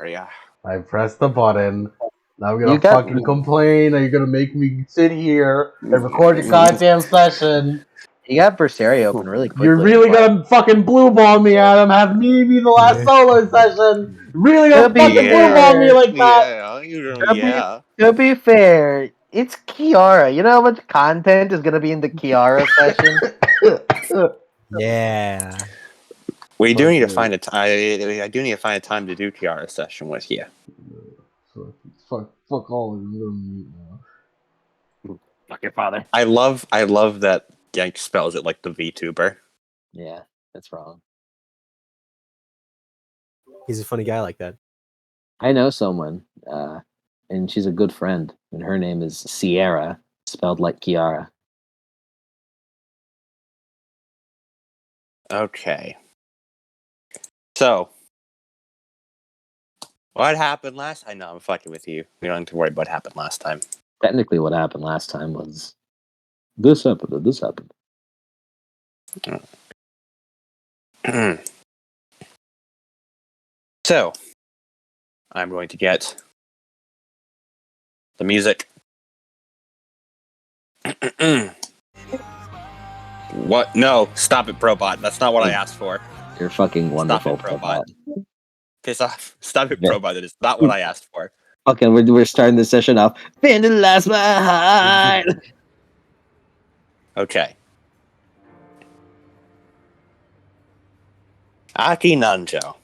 area. I pressed the button. Now I'm You gonna got- fucking complain. Are you gonna make me sit here and record your goddamn session? You got Berseria open really quickly. You're really gonna fucking blue ball me, Adam. Have me be the last solo session. Really gonna To be fucking blue ball me like that? To be fair, it's Kiara. You know how much content is gonna be in the Kiara session? Yeah. We do need to Okay. find a time. I do need to find a time to do Kiara's session with you. Fuck all of you. We're gonna meet now. Fuck your father. I love that Yank spells it like the VTuber. Yeah, that's wrong. He's a funny guy like that. I know someone, and she's a good friend, and her name is Sierra, spelled like Kiara. Okay. So, what happened last? I know I'm fucking with you. We don't have to worry about what happened last time. Technically, what happened last time was this happened and this happened. So, I'm going to get the music. What? No, stop it, Probot. That's not what I asked for. You're fucking wonderful, Stop it, Probot. Piss off. Stop it, Yeah. Probot. That is not what I asked for. Okay, we're starting the session off. Vandalize my heart. Okay. Aki Nanjo.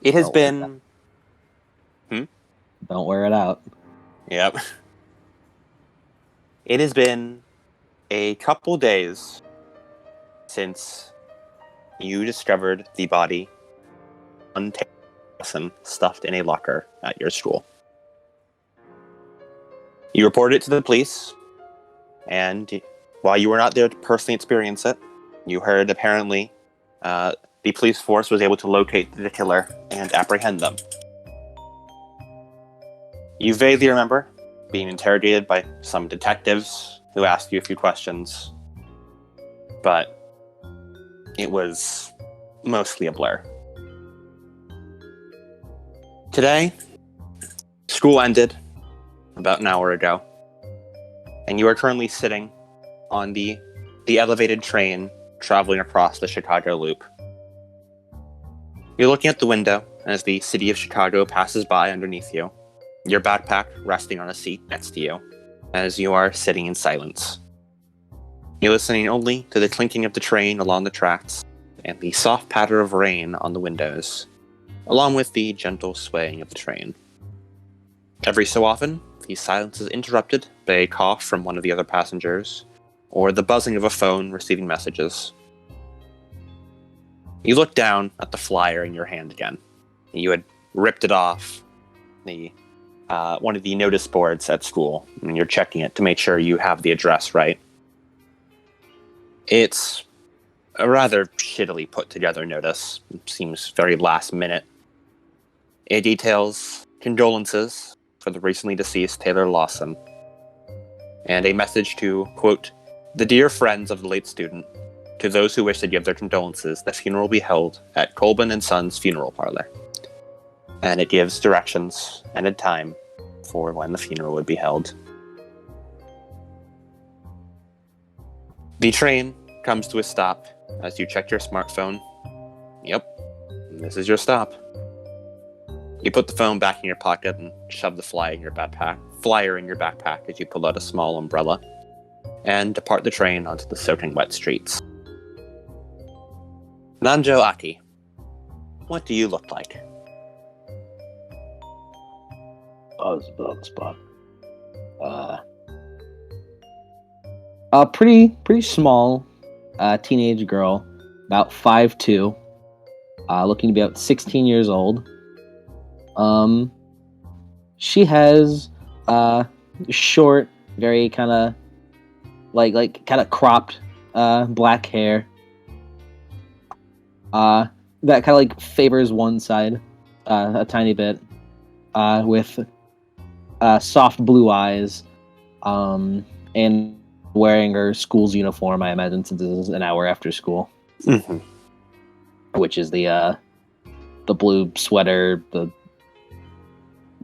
It has been... Don't wear it out. Yep. It has been a couple days since you discovered the body of a person stuffed in a locker at your school. You reported it to the police, and while you were not there to personally experience it, you heard apparently the police force was able to locate the killer and apprehend them. You vaguely remember being interrogated by some detectives who asked you a few questions, but it was mostly a blur. Today, school ended about an hour ago, and you are currently sitting on the elevated train traveling across the Chicago Loop. You're looking at the window as the city of Chicago passes by underneath you, your backpack resting on a seat next to you, as you are sitting in silence. You're listening only to the clinking of the train along the tracks and the soft patter of rain on the windows, along with the gentle swaying of the train. Every so often, the silence is interrupted by a cough from one of the other passengers, or the buzzing of a phone receiving messages. You look down at the flyer in your hand again. You had ripped it off one of the notice boards at school, and you're checking it to make sure you have the address right. It's a rather shittily put together notice. It seems very last minute. It details condolences for the recently deceased Taylor Lawson, and a message to, quote, the dear friends of the late student, to those who wish to give their condolences, the funeral will be held at Colbin and Sons Funeral Parlor. And it gives directions and a time for when the funeral would be held. The train comes to a stop as you check your smartphone. Yep, this is your stop. You put the phone back in your pocket and shove the flyer in your backpack as you pull out a small umbrella and depart the train onto the soaking wet streets. Nanjo Aki, what do you look like? Oh, it's a bug spot. A pretty small teenage girl, about 5'2", looking to be about 16 years old. She has short, very kind of like kind of cropped black hair. That kind of like favors one side a tiny bit, with soft blue eyes, and wearing her school's uniform, I imagine, since this is an hour after school. Mm-hmm. Which is the the blue sweater, the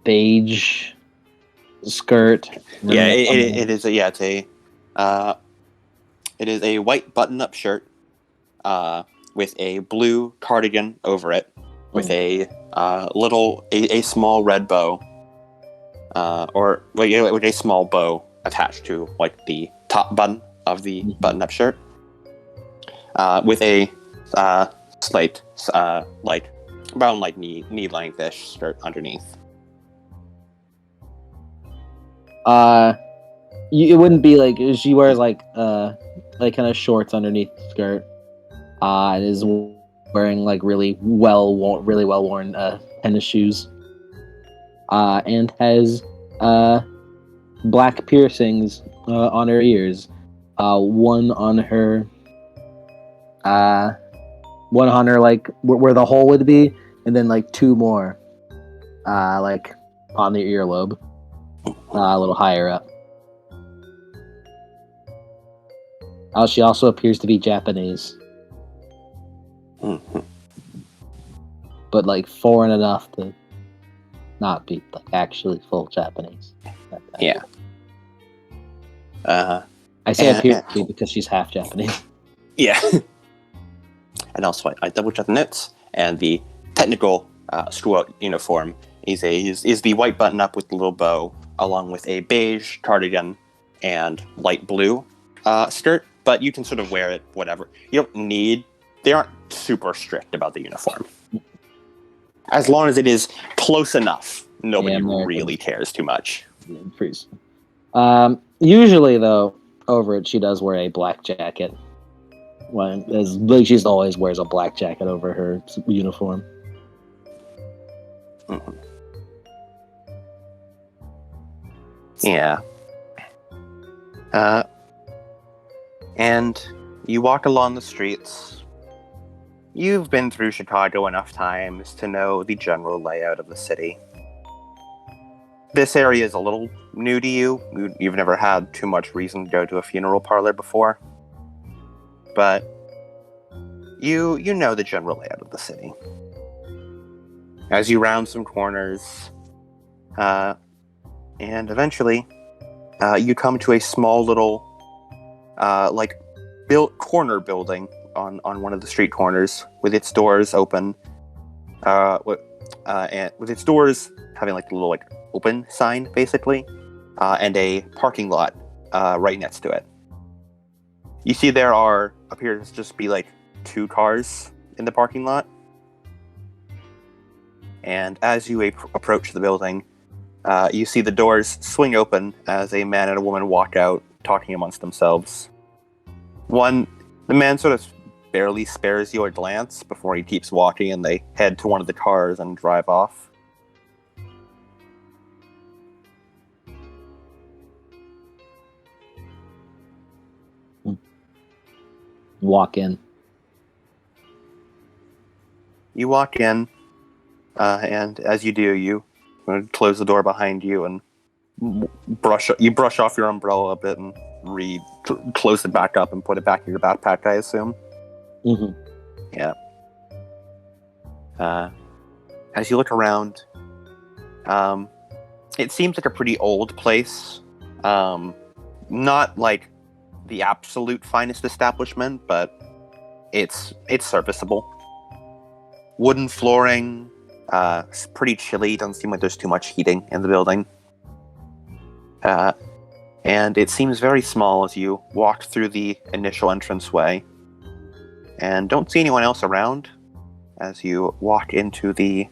beige skirt. Yeah, it is. It is a white button-up shirt with a blue cardigan over it, with a small red bow, with a small bow attached to like the top button of the button-up shirt, with a slight like around like knee length-ish skirt underneath. It wouldn't be like she wears like kind of shorts underneath the skirt. And is wearing like really well worn tennis shoes. And has black piercings on her ears. One on her like where the hole would be, and then like two more like on the earlobe, a little higher up. She also appears to be Japanese. Mm-hmm. But like foreign enough to not be like actually full Japanese. Yeah. I say appears to be because she's half Japanese. Yeah. And also, I double checked the notes, and the technical school uniform is the white button up with the little bow, along with a beige cardigan and light blue skirt. But you can sort of wear it, whatever. You don't need. They aren't super strict about the uniform. As long as it is close enough, nobody really cares too much. Usually, though, over it, she does wear a black jacket. She always wears a black jacket over her uniform. Mm-hmm. Yeah. And you walk along the streets. You've been through Chicago enough times to know the general layout of the city. This area is a little new to you. You've never had too much reason to go to a funeral parlor before. But you know the general layout of the city. As you round some corners, and eventually, you come to a small little, corner building on one of the street corners, with its doors open, and with its doors having like a little like open sign basically, and a parking lot right next to it. You see there appears to just be like 2 cars in the parking lot, and as you approach the building, you see the doors swing open as a man and a woman walk out, talking amongst themselves. The man sort of barely spares you a glance before he keeps walking, and they head to one of the cars and drive off. Walk in. You walk in, and as you do, you close the door behind you and brush off your umbrella a bit and close it back up and put it back in your backpack, I assume. Mm-hmm. Yeah. As you look around, it seems like a pretty old place. Not like the absolute finest establishment, but it's serviceable. Wooden flooring, it's pretty chilly. Doesn't seem like there's too much heating in the building. And it seems very small as you walk through the initial entranceway, and don't see anyone else around as you walk into the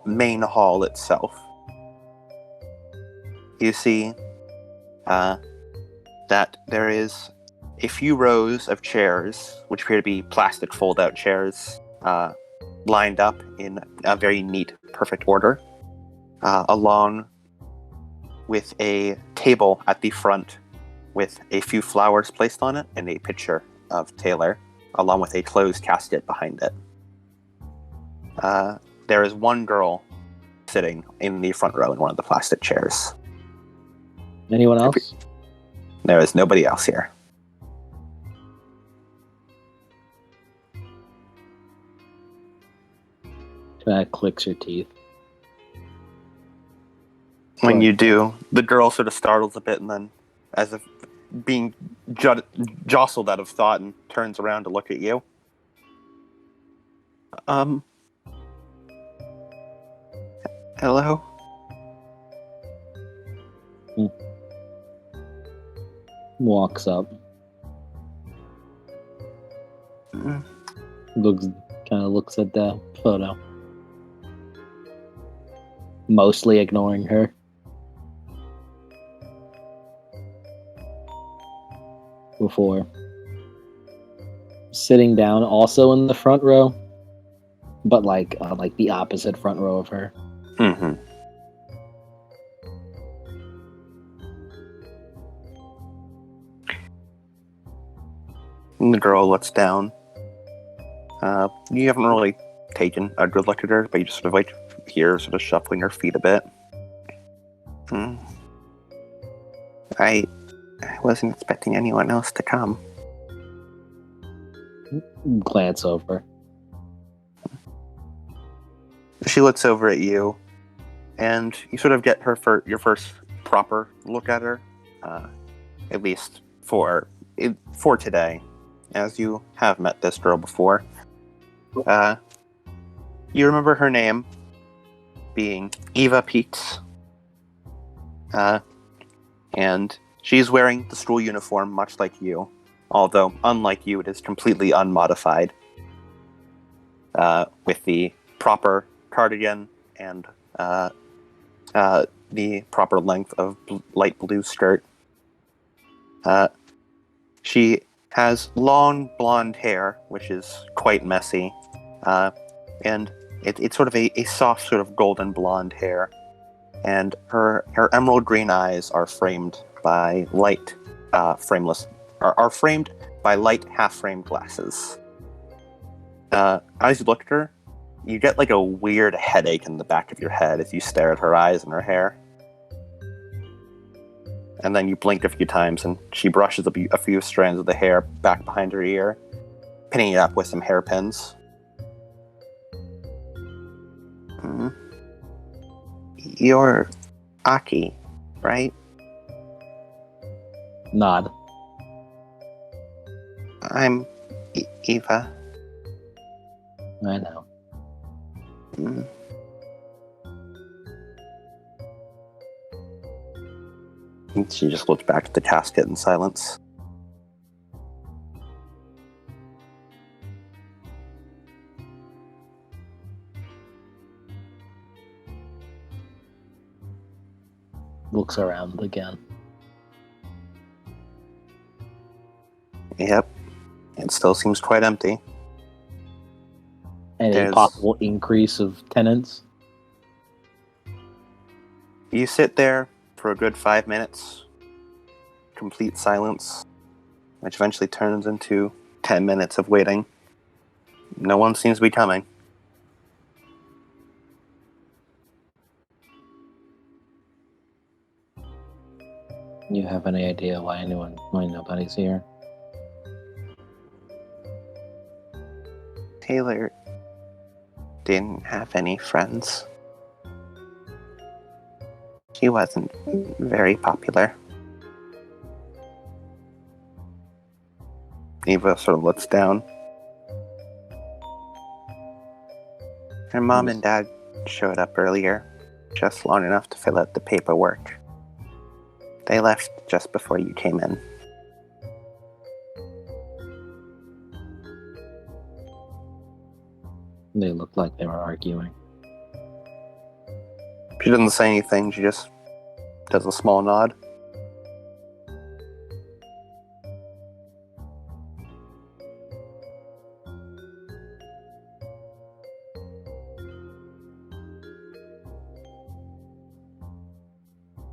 main hall itself. You see that there is a few rows of chairs, which appear to be plastic fold-out chairs, lined up in a very neat, perfect order, along with a table at the front with a few flowers placed on it and a picture of Taylor, along with a closed casket behind it. There is one girl sitting in the front row in one of the plastic chairs. Anyone else? There is nobody else here. Clicks your teeth. When you do, the girl sort of startles a bit and then, as if being jostled out of thought, and turns around to look at you. Hello? Walks up. Mm. Looks at the photo. Mostly ignoring her. Before sitting down, also in the front row, but like the opposite front row of her. Mm-hmm. And the girl looks down. You haven't really taken a good look at her, but you just sort of like hear sort of shuffling her feet a bit. I wasn't expecting anyone else to come. Glance over. She looks over at you, and you sort of get your first proper look at her, at least for today, as you have met this girl before. You remember her name being Eva Peaks, and she's wearing the school uniform much like you, although unlike you, it is completely unmodified, with the proper cardigan and the proper length of light blue skirt. She has long blonde hair, which is quite messy, and it's sort of a soft sort of golden blonde hair, and her emerald green eyes are framed by light are framed by light half-framed glasses. As you look at her, you get like a weird headache in the back of your head as you stare at her eyes and her hair. And then you blink a few times, and she brushes a few strands of the hair back behind her ear, pinning it up with some hairpins. You're Aki, right? Nod. I'm Eva. I know. And she just looks back at the casket in silence. Looks around again. Yep. It still seems quite empty. Any possible increase of tenants? You sit there for a good 5 minutes. Complete silence. Which eventually turns into 10 minutes of waiting. No one seems to be coming. You have any idea why nobody's here? Taylor didn't have any friends. She wasn't very popular. Eva sort of looks down. Her mom and dad showed up earlier, just long enough to fill out the paperwork. They left just before you came in. They looked like they were arguing. She doesn't say anything, she just does a small nod.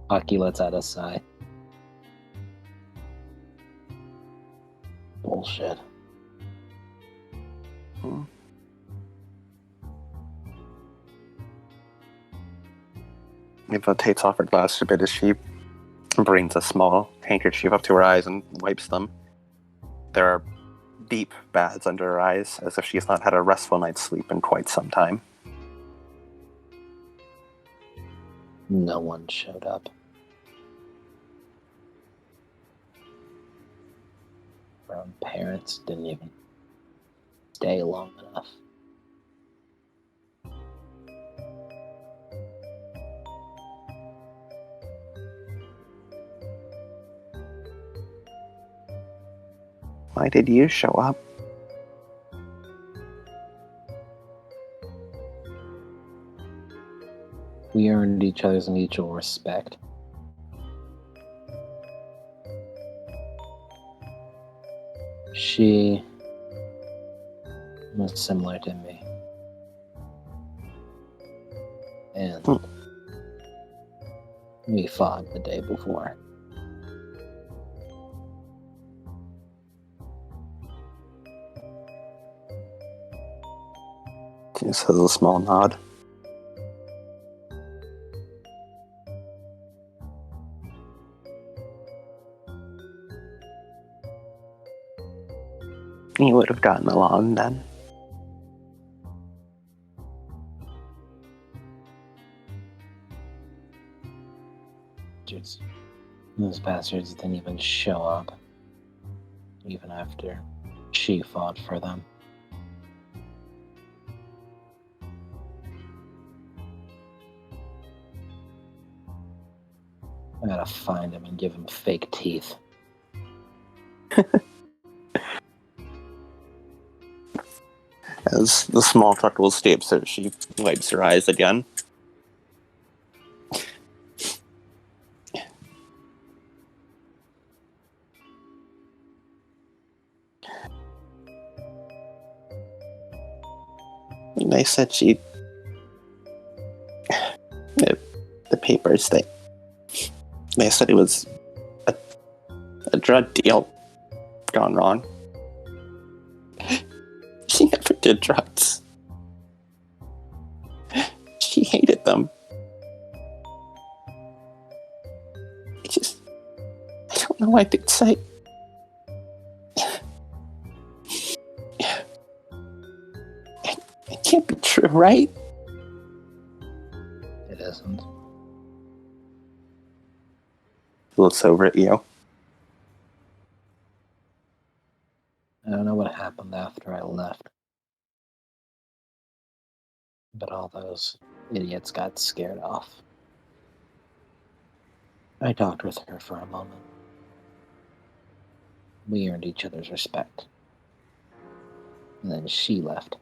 Aki lets out a sigh. Bullshit. Eva takes off her glasses a bit as she brings a small handkerchief up to her eyes and wipes them. There are deep baths under her eyes, as if she has not had a restful night's sleep in quite some time. No one showed up. Our own parents didn't even stay long enough. Why did you show up? We earned each other's mutual respect. She was similar to me. And we fought the day before. Just has a small nod. You would have gotten along then. Those bastards didn't even show up, even after she fought for them. I gotta find him and give him fake teeth. As the small truckle escapes her, she wipes her eyes again. And they said the papers, they said it was a drug deal gone wrong. She never did drugs. She hated them. I don't know why they'd say. It can't be true, right? It isn't. Looks over at you. I don't know what happened after I left. But all those idiots got scared off. I talked with her for a moment. We earned each other's respect. And then she left.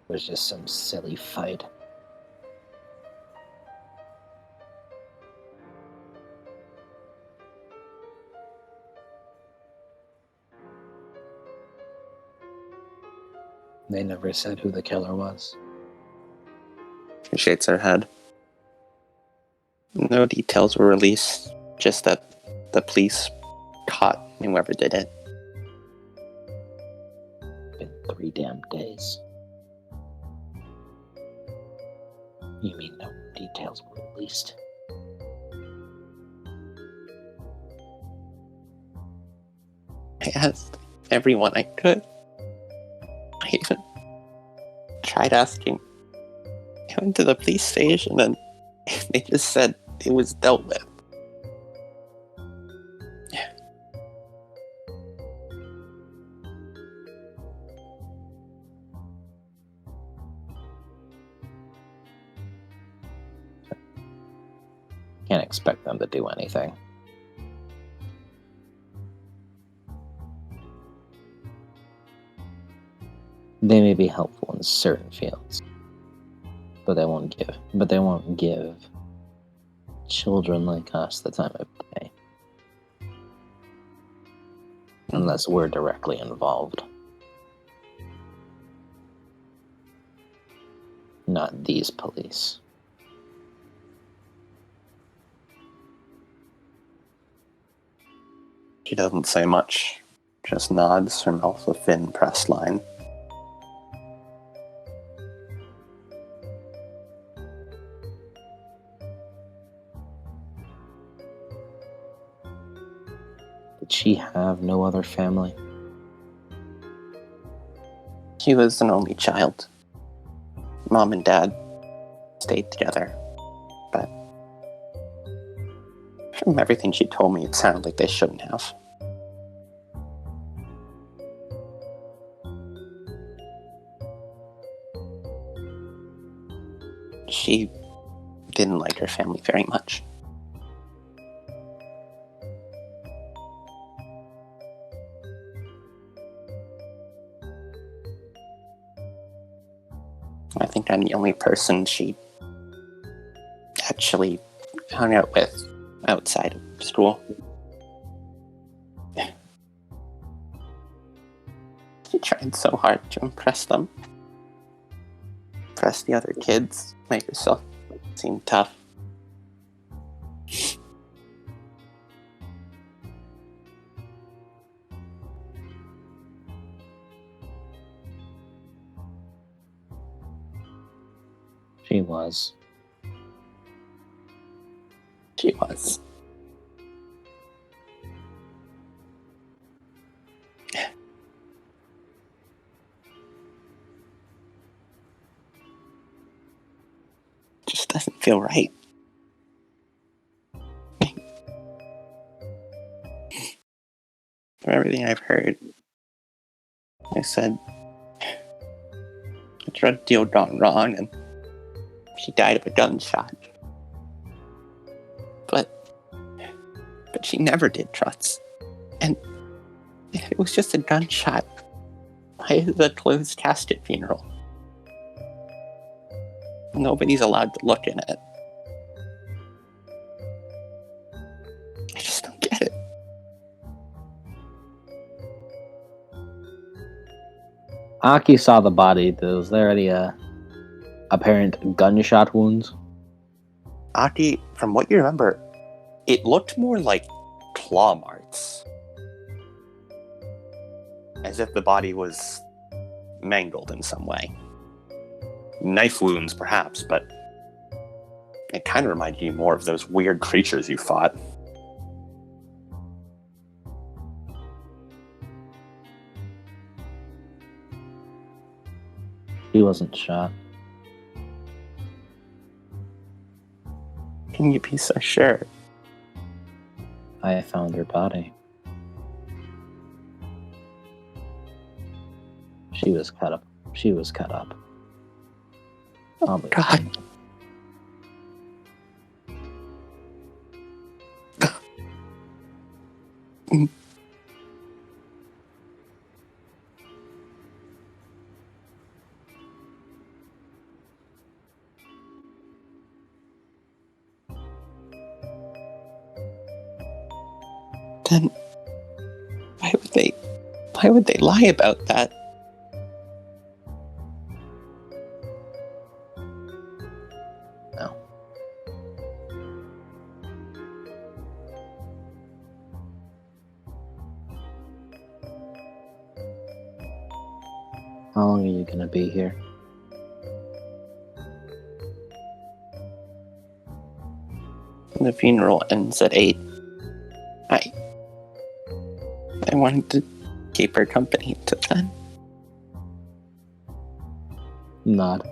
It was just some silly fight. They never said who the killer was. She shakes her head. No details were released, just that the police caught whoever did it. Been 3 damn days. You mean no details were released? I asked everyone I could. I even tried asking. I went to the police station and they just said it was dealt with. Can't expect them to do anything. They may be helpful in certain fields, but they won't give children like us the time of day. Unless we're directly involved. Not these police. She doesn't say much, just nods, her mouth a thin pressed line. Did she have no other family? She was an only child. Mom and Dad stayed together, but from everything she told me, it sounded like they shouldn't have. She didn't like her family very much. I think I'm the only person she actually hung out with outside of school. She tried so hard to impress them. Impress the other kids, make herself seem tough. She was. She was. Just doesn't feel right. From everything I've heard, I said a drug deal gone wrong and she died of a gunshot. But she never did, Trotz. And if it was just a gunshot, why is it a closed casket funeral? Nobody's allowed to look in it. I just don't get it. Aki saw the body. Was there any apparent gunshot wounds? Aki, from what you remember, it looked more like claw marks. As if the body was mangled in some way. Knife wounds, perhaps, but it kind of reminded you more of those weird creatures you fought. He wasn't shot. Can you be so sure? I found her body. She was cut up. She was cut up. Oh, God. Then why would they lie about that? No. How long are you gonna be here? The funeral ends at 8. I wanted to keep her company until then. Not.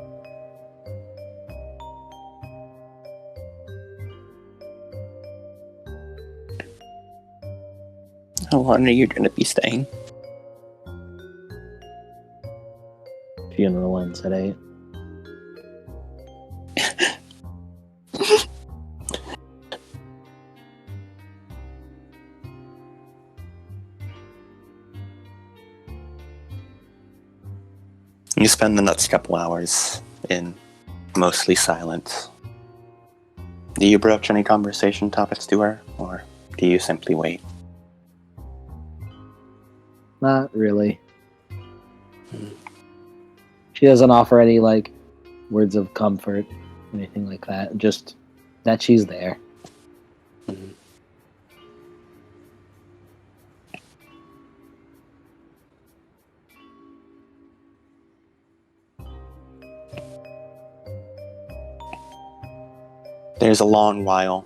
How long are you going to be staying? Funeral ends at 8. You spend the next couple hours in mostly silence. Do you broach any conversation topics to her, or do you simply wait? Not really. She doesn't offer any, words of comfort, anything like that. Just that she's there. Mhm. There's a long while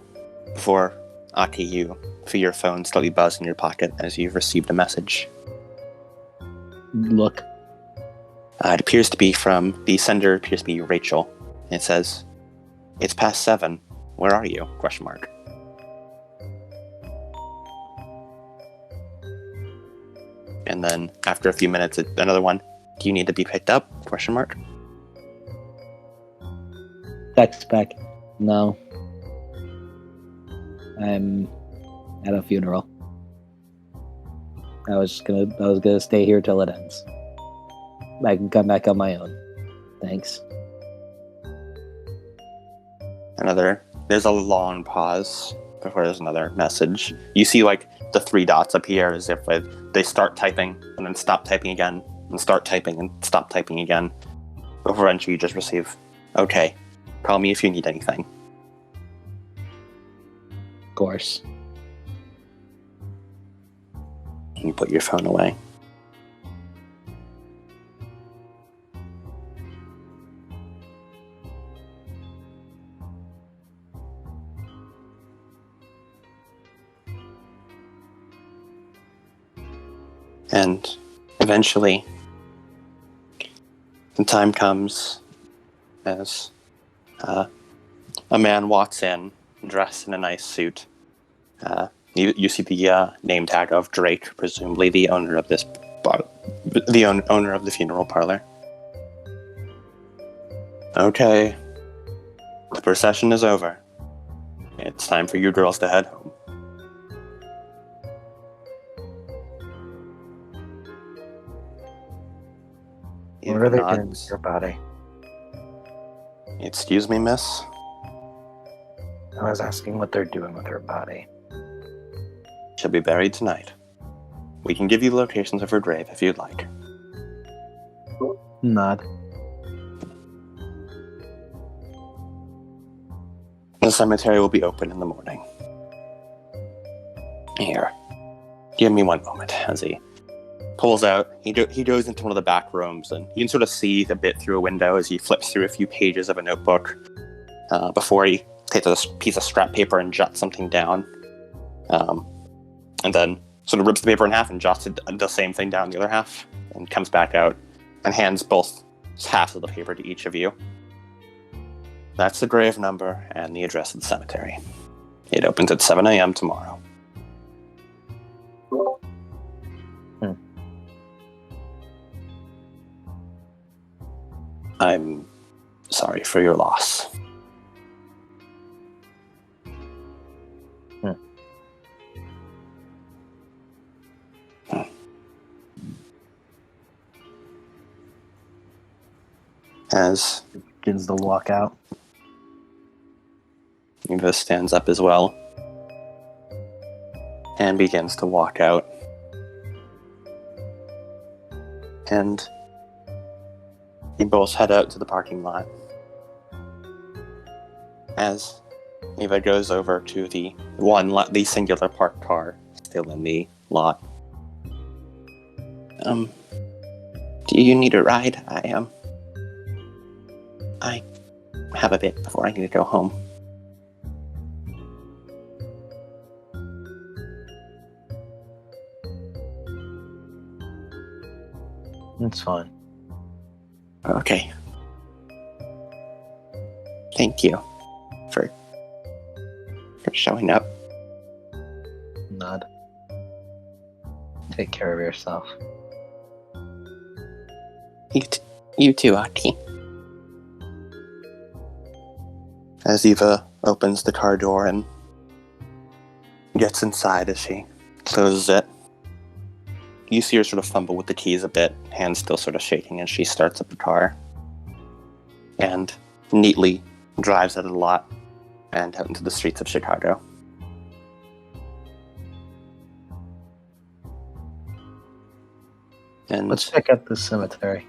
before Aki, you feel your phone slowly buzz in your pocket as you've received a message. Look. It appears to be from the sender. Appears to be Rachel. It says, "It's past 7. Where are you?" Question mark. And then after a few minutes, another one. "Do you need to be picked up?" Question mark. Text back. No. I'm at a funeral. I was gonna stay here till it ends. I can come back on my own. Thanks. There's a long pause before there's another message. You see like the 3 dots appear as if they start typing and then stop typing again and start typing and stop typing again. Before eventually you just receive, "Okay, call me if you need anything." Of course. You put your phone away. And eventually, the time comes as a man walks in, dressed in a nice suit. You see the name tag of Drake, presumably the owner of this owner of the funeral parlor. "Okay, the procession is over. It's time for you girls to head home." What are they Eva doing nods. with your body? "Excuse me, miss?" I was asking what they're doing with her body. "She'll be buried tonight. We can give you locations of her grave if you'd like." Nod. The cemetery will be open in the morning. Here, give me one moment. As he pulls out, he goes into one of the back rooms, and you can sort of see a bit through a window as he flips through a few pages of a notebook before he takes a piece of scrap paper and jots something down, and then sort of rips the paper in half and jots the same thing down the other half, and comes back out and hands both halves of the paper to each of you. "That's the grave number and the address of the cemetery. It opens at 7 a.m. tomorrow." "I'm sorry for your loss." As Begins to walk out. Eva stands up as well and begins to walk out. And you both head out to the parking lot. As Eva goes over to the singular parked car still in the lot. "Do you need a ride? I have a bit before I need to go home." It's fine. "Okay. Thank you for showing up." Nod. Take care of yourself. You too, Aki. As Eva opens the car door and gets inside, as she closes it, you see her sort of fumble with the keys a bit, hands still sort of shaking, as she starts up the car and neatly drives out of the lot and out into the streets of Chicago. And Let's check out the cemetery.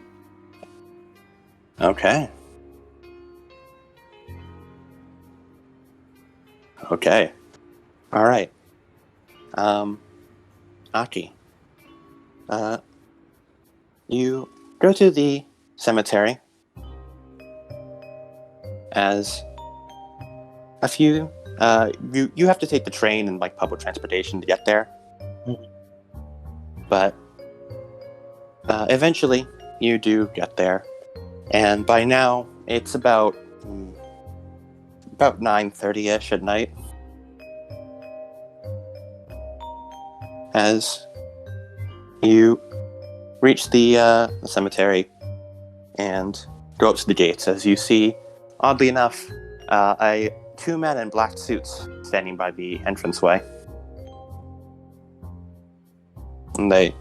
Okay. All right. Aki. You go to the cemetery as a few. You have to take the train and like public transportation to get there. Mhm. But eventually, you do get there, and by now it's about 9:30ish at night. As you reach the cemetery and go up to the gates, as you see, oddly enough, two men in black suits standing by the entranceway. And they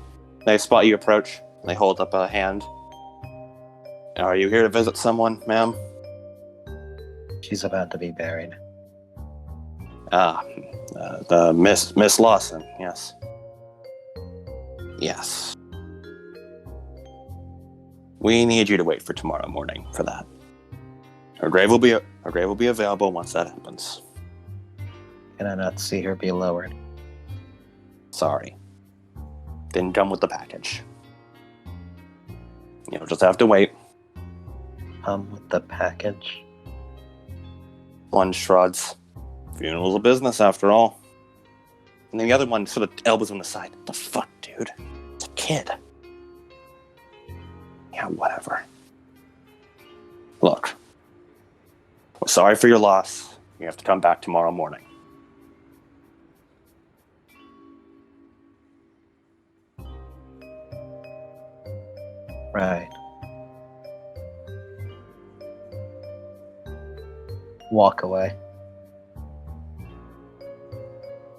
spot you approach. And they hold up a hand. Are you here to visit someone, ma'am? She's about to be buried. The Miss Lawson, yes. Yes. We need you to wait for tomorrow morning for that. Her grave will be available once that happens. Can I not see her be lowered? Sorry. Didn't come with the package. You'll just have to wait. Come with the package. One shrugs. Funeral's a business after all. And then the other one sort of elbows on the side. What the fuck, dude? It's a kid. Yeah, whatever. Look. We're sorry for your loss. You have to come back tomorrow morning. Right. Walk away.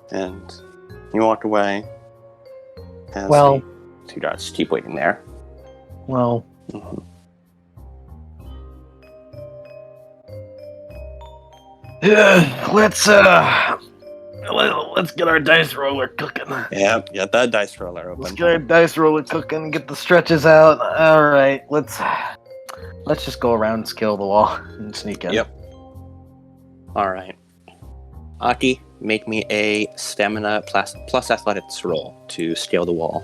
And you walk away. As Well- the two guards keep waiting there. Well, Mhm. let's get our dice roller cooking. Yeah, get that dice roller Let's open. get our dice roller cooking. Get the stretches out. All right, let's just go around and scale the wall and sneak in. Yep. Alright. Aki, make me a stamina plus athletics roll to scale the wall.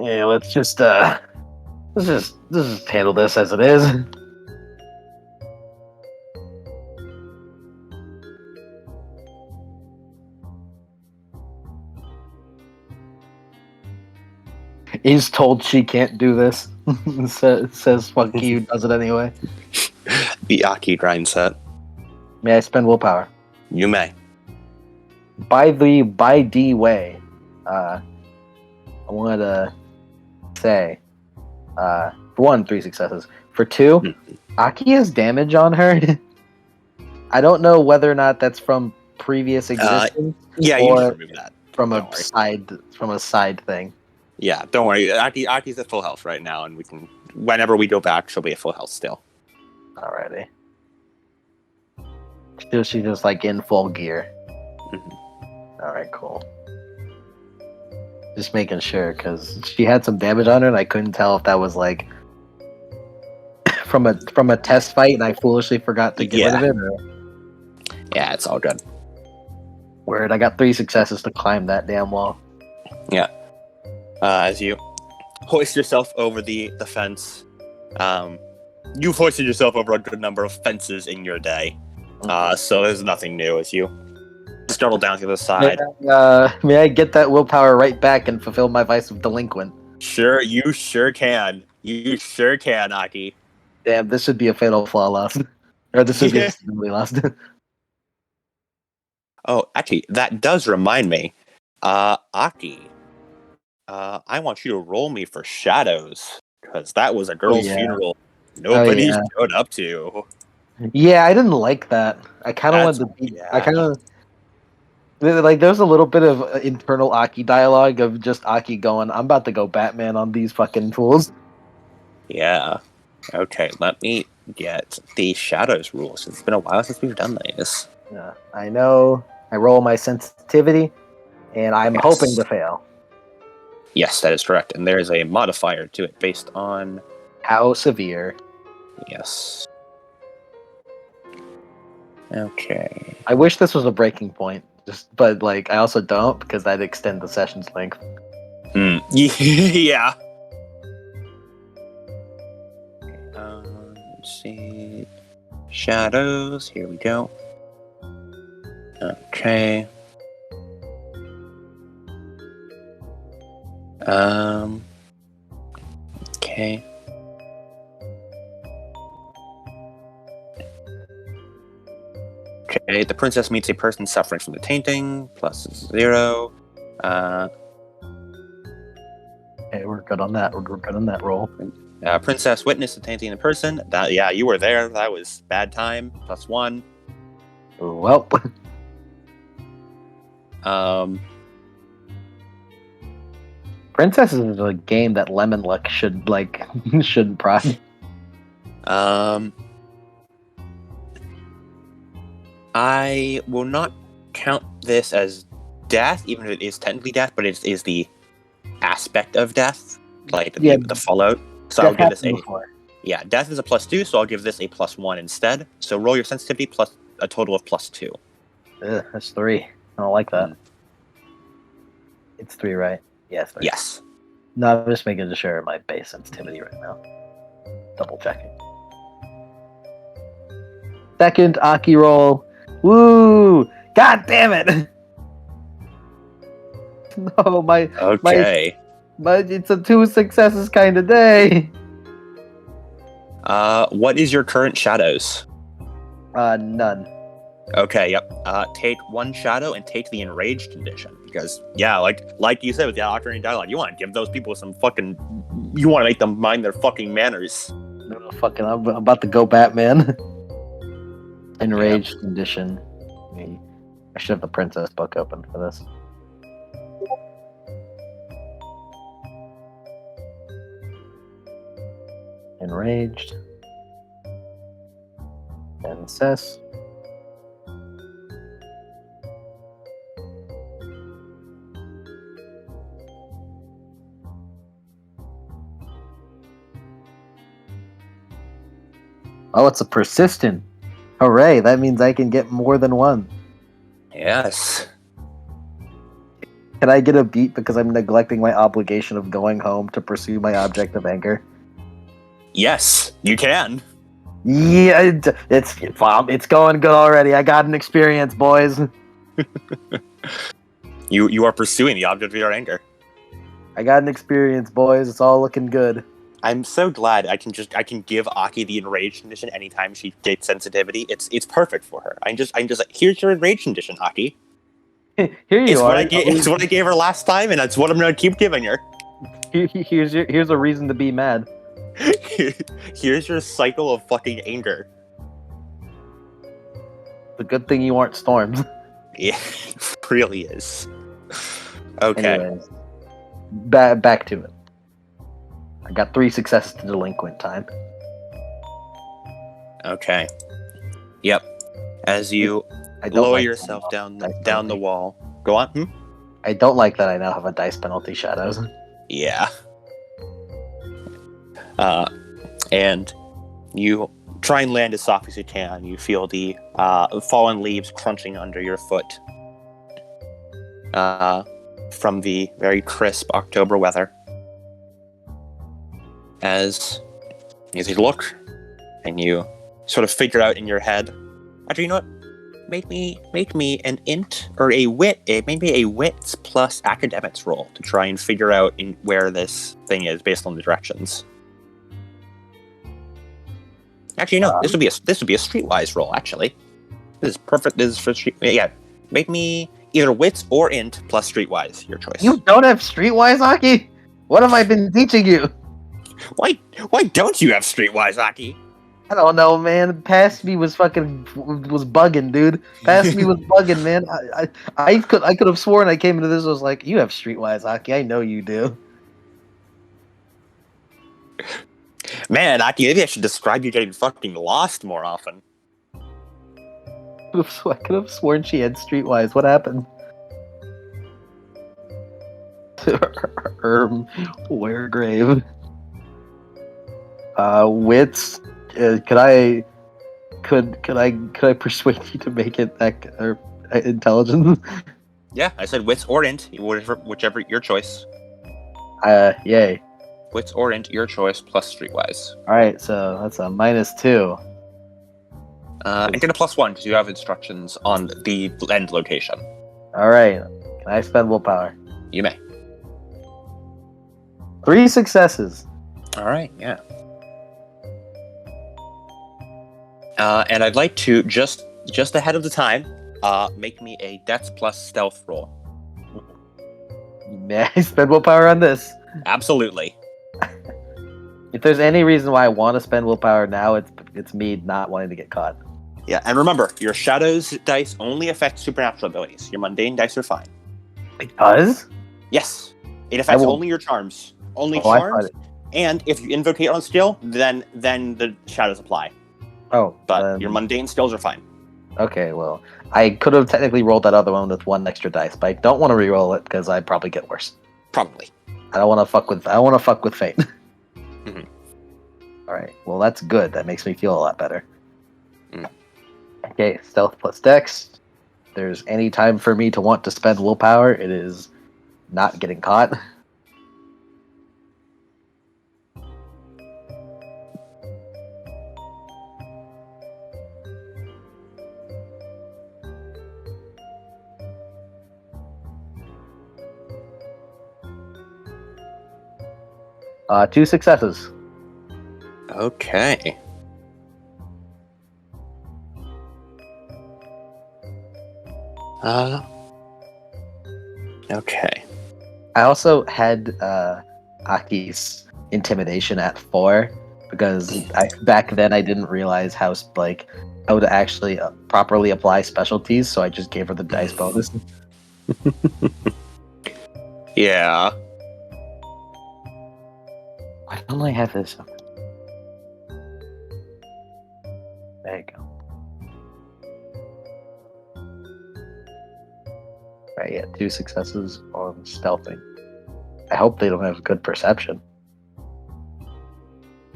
Yeah, let's just handle this as it is. He's told she can't do this. says fuck you, does it anyway. The Aki grind set. May I spend willpower? You may. By D way, I wanted to say, for one, 3 successes. For two, Aki has damage on her. I don't know whether or not that's from previous existence Yeah, you Or just remove that. from don't worry. a side thing. Yeah, don't worry. Aki's at full health right now, and we can. Whenever we go back, she'll be at full health still. Alrighty. She's just like in full gear. Mhm. Alright, cool. Just making sure, because she had some damage on her, and I couldn't tell if that was like from a test fight, and I foolishly forgot to get rid of it. Or... Yeah, it's all good. Word, I got 3 successes to climb that damn wall. As you hoist yourself over the fence, you've hoisted yourself over a good number of fences in your day. So there's nothing new as you scuttle down to the side. May I get that willpower right back and fulfill my vice of delinquent? Sure, you sure can. You sure can, Aki. Damn, this should be a fatal flaw lost. Or this should be a stability lost. Oh, actually, that does remind me. Aki, I want you to roll me for shadows, because that was a girl's yeah. funeral nobody yeah. showed up to. Yeah, I didn't like that. I kind of That's- wanted to be. yeah. I kind of like. There's a little bit of internal Aki dialogue of just Aki going, "I'm about to go Batman on these fucking fools." Yeah. Okay, let me get the shadows rules. It's been a while since we've done these. Yeah, I know. I roll my sensitivity, and I'm Yes. hoping to fail. Yes, that is correct. And there is a modifier to it based on... How severe? Yes. Okay. I wish this was a breaking point, but like I also don't because that'd extend the session's length. Yeah. Let's see. Shadows. Here we go. Okay. Okay. Okay, the princess meets a person suffering from the tainting, plus 0. Hey, we're good on that. We're good on that roll. Princess witnessed the tainting in person. That, yeah, you were there. That was bad time, plus 1. Well, Princesses is a game that Lemon Luck should should prize. I will not count this as death, even if it is technically death, but it is the aspect of death, like the fallout. So I'll give this death is a +2, so I'll give this a +1 instead. So roll your sensitivity plus a total of +2. Ugh, that's 3. I don't like that. It's 3, right? Yeah, it's 3. Yes. No, I'm just making sure my base sensitivity right now. Double checking. Second Aki roll. Woo! God damn it! No, my it's a 2 successes kind of day. What is your current shadows? None. Okay, yep. Take 1 shadow and take the enraged condition, because yeah, like you said with the alternate dialogue, you want to give those people some fucking, you want to make them mind their fucking manners. No, fucking, I'm about to go Batman. Enraged condition. I should have the princess book open for this. Enraged. Princess. Oh, it's a persistent. Hooray, that means I can get more than 1. Yes. Can I get a beat because I'm neglecting my obligation of going home to pursue my object of anger? Yes, you can. Yeah, it's going good already. I got an experience, boys. You are pursuing the object of your anger. I got an experience, boys. It's all looking good. I'm so glad I can give Aki the enraged condition anytime she gets sensitivity. It's perfect for her. I'm just like, here's your enraged condition, Aki. Here you are. It's what I gave her last time, and that's what I'm gonna keep giving her. Here's a reason to be mad. Here's your cycle of fucking anger. The good thing you aren't storms. Yeah, it really is. Okay. Anyways, back to it. I got 3 successes to delinquent time. Okay. Yep. As you lower yourself down the wall. Go on. I don't like that I now have a dice penalty, shadows. Yeah. And you try and land as soft as you can. You feel the fallen leaves crunching under your foot from the very crisp October weather. As you look and you sort of figure out in your head, actually, you know what? Make me an int or maybe a wits plus academics roll to try and figure out where this thing is based on the directions. Actually, no. This would be a streetwise roll. Actually, this is perfect. This is for street. Yeah, make me either wits or int plus streetwise. Your choice. You don't have streetwise, Aki? What have I been teaching you? Why don't you have streetwise, Aki? I don't know, man. Past me was bugging, dude. Past me was bugging, man. I could have sworn I came into this and was like, you have streetwise, Aki. I know you do. Man, Aki, maybe I should describe you getting fucking lost more often. I could have sworn she had streetwise. What happened? Weregrave. Wits. Could I persuade you to make it or intelligence? Yeah, I said wits or int, whichever your choice. Yay. Wits or int, your choice, plus streetwise. Alright, so that's a -2. And get a +1 because you have instructions on the end location. Alright. Can I spend willpower? You may. 3 successes. All right, yeah. And I'd like to just ahead of the time, make me a Dex plus Stealth roll. May I spend willpower on this? Absolutely. If there's any reason why I want to spend willpower now, it's me not wanting to get caught. Yeah, and remember, your Shadows dice only affect supernatural abilities. Your mundane dice are fine. It does? Yes, it affects will- only your charms. Only Oh, I charms. thought And if you invocate on skill, then the shadows apply. Oh, But your mundane skills are fine. okay. Well, I could have technically rolled that other one with 1 extra dice, but I don't want to re-roll it because I'd probably get worse. Probably. I don't want to fuck with. I want to fuck with fate. Mhm. All right. Well, that's good. That makes me feel a lot better. Mm. Okay, stealth plus dex. If there's any time for me to want to spend willpower, it is not getting caught. Two successes. Okay. Okay. I also had Aki's intimidation at 4 because back then I didn't realize how to actually properly apply specialties, so I just gave her the dice bonus. Yeah. Why don't I have this? There you go. Right, yeah, 2 successes on stealthing. I hope they don't have good perception.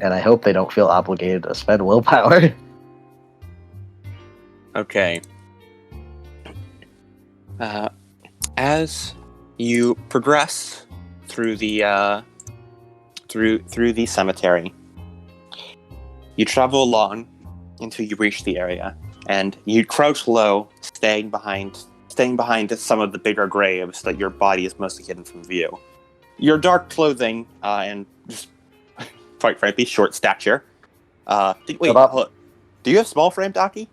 And I hope they don't feel obligated to spend willpower. Okay. As you progress through the through the cemetery, you travel along until you reach the area, and you crouch low, staying behind some of the bigger graves that your body is mostly hidden from view. Your dark clothing and just quite frankly short stature. Wait, Shut up. hold on. Do you have small frame, Docky?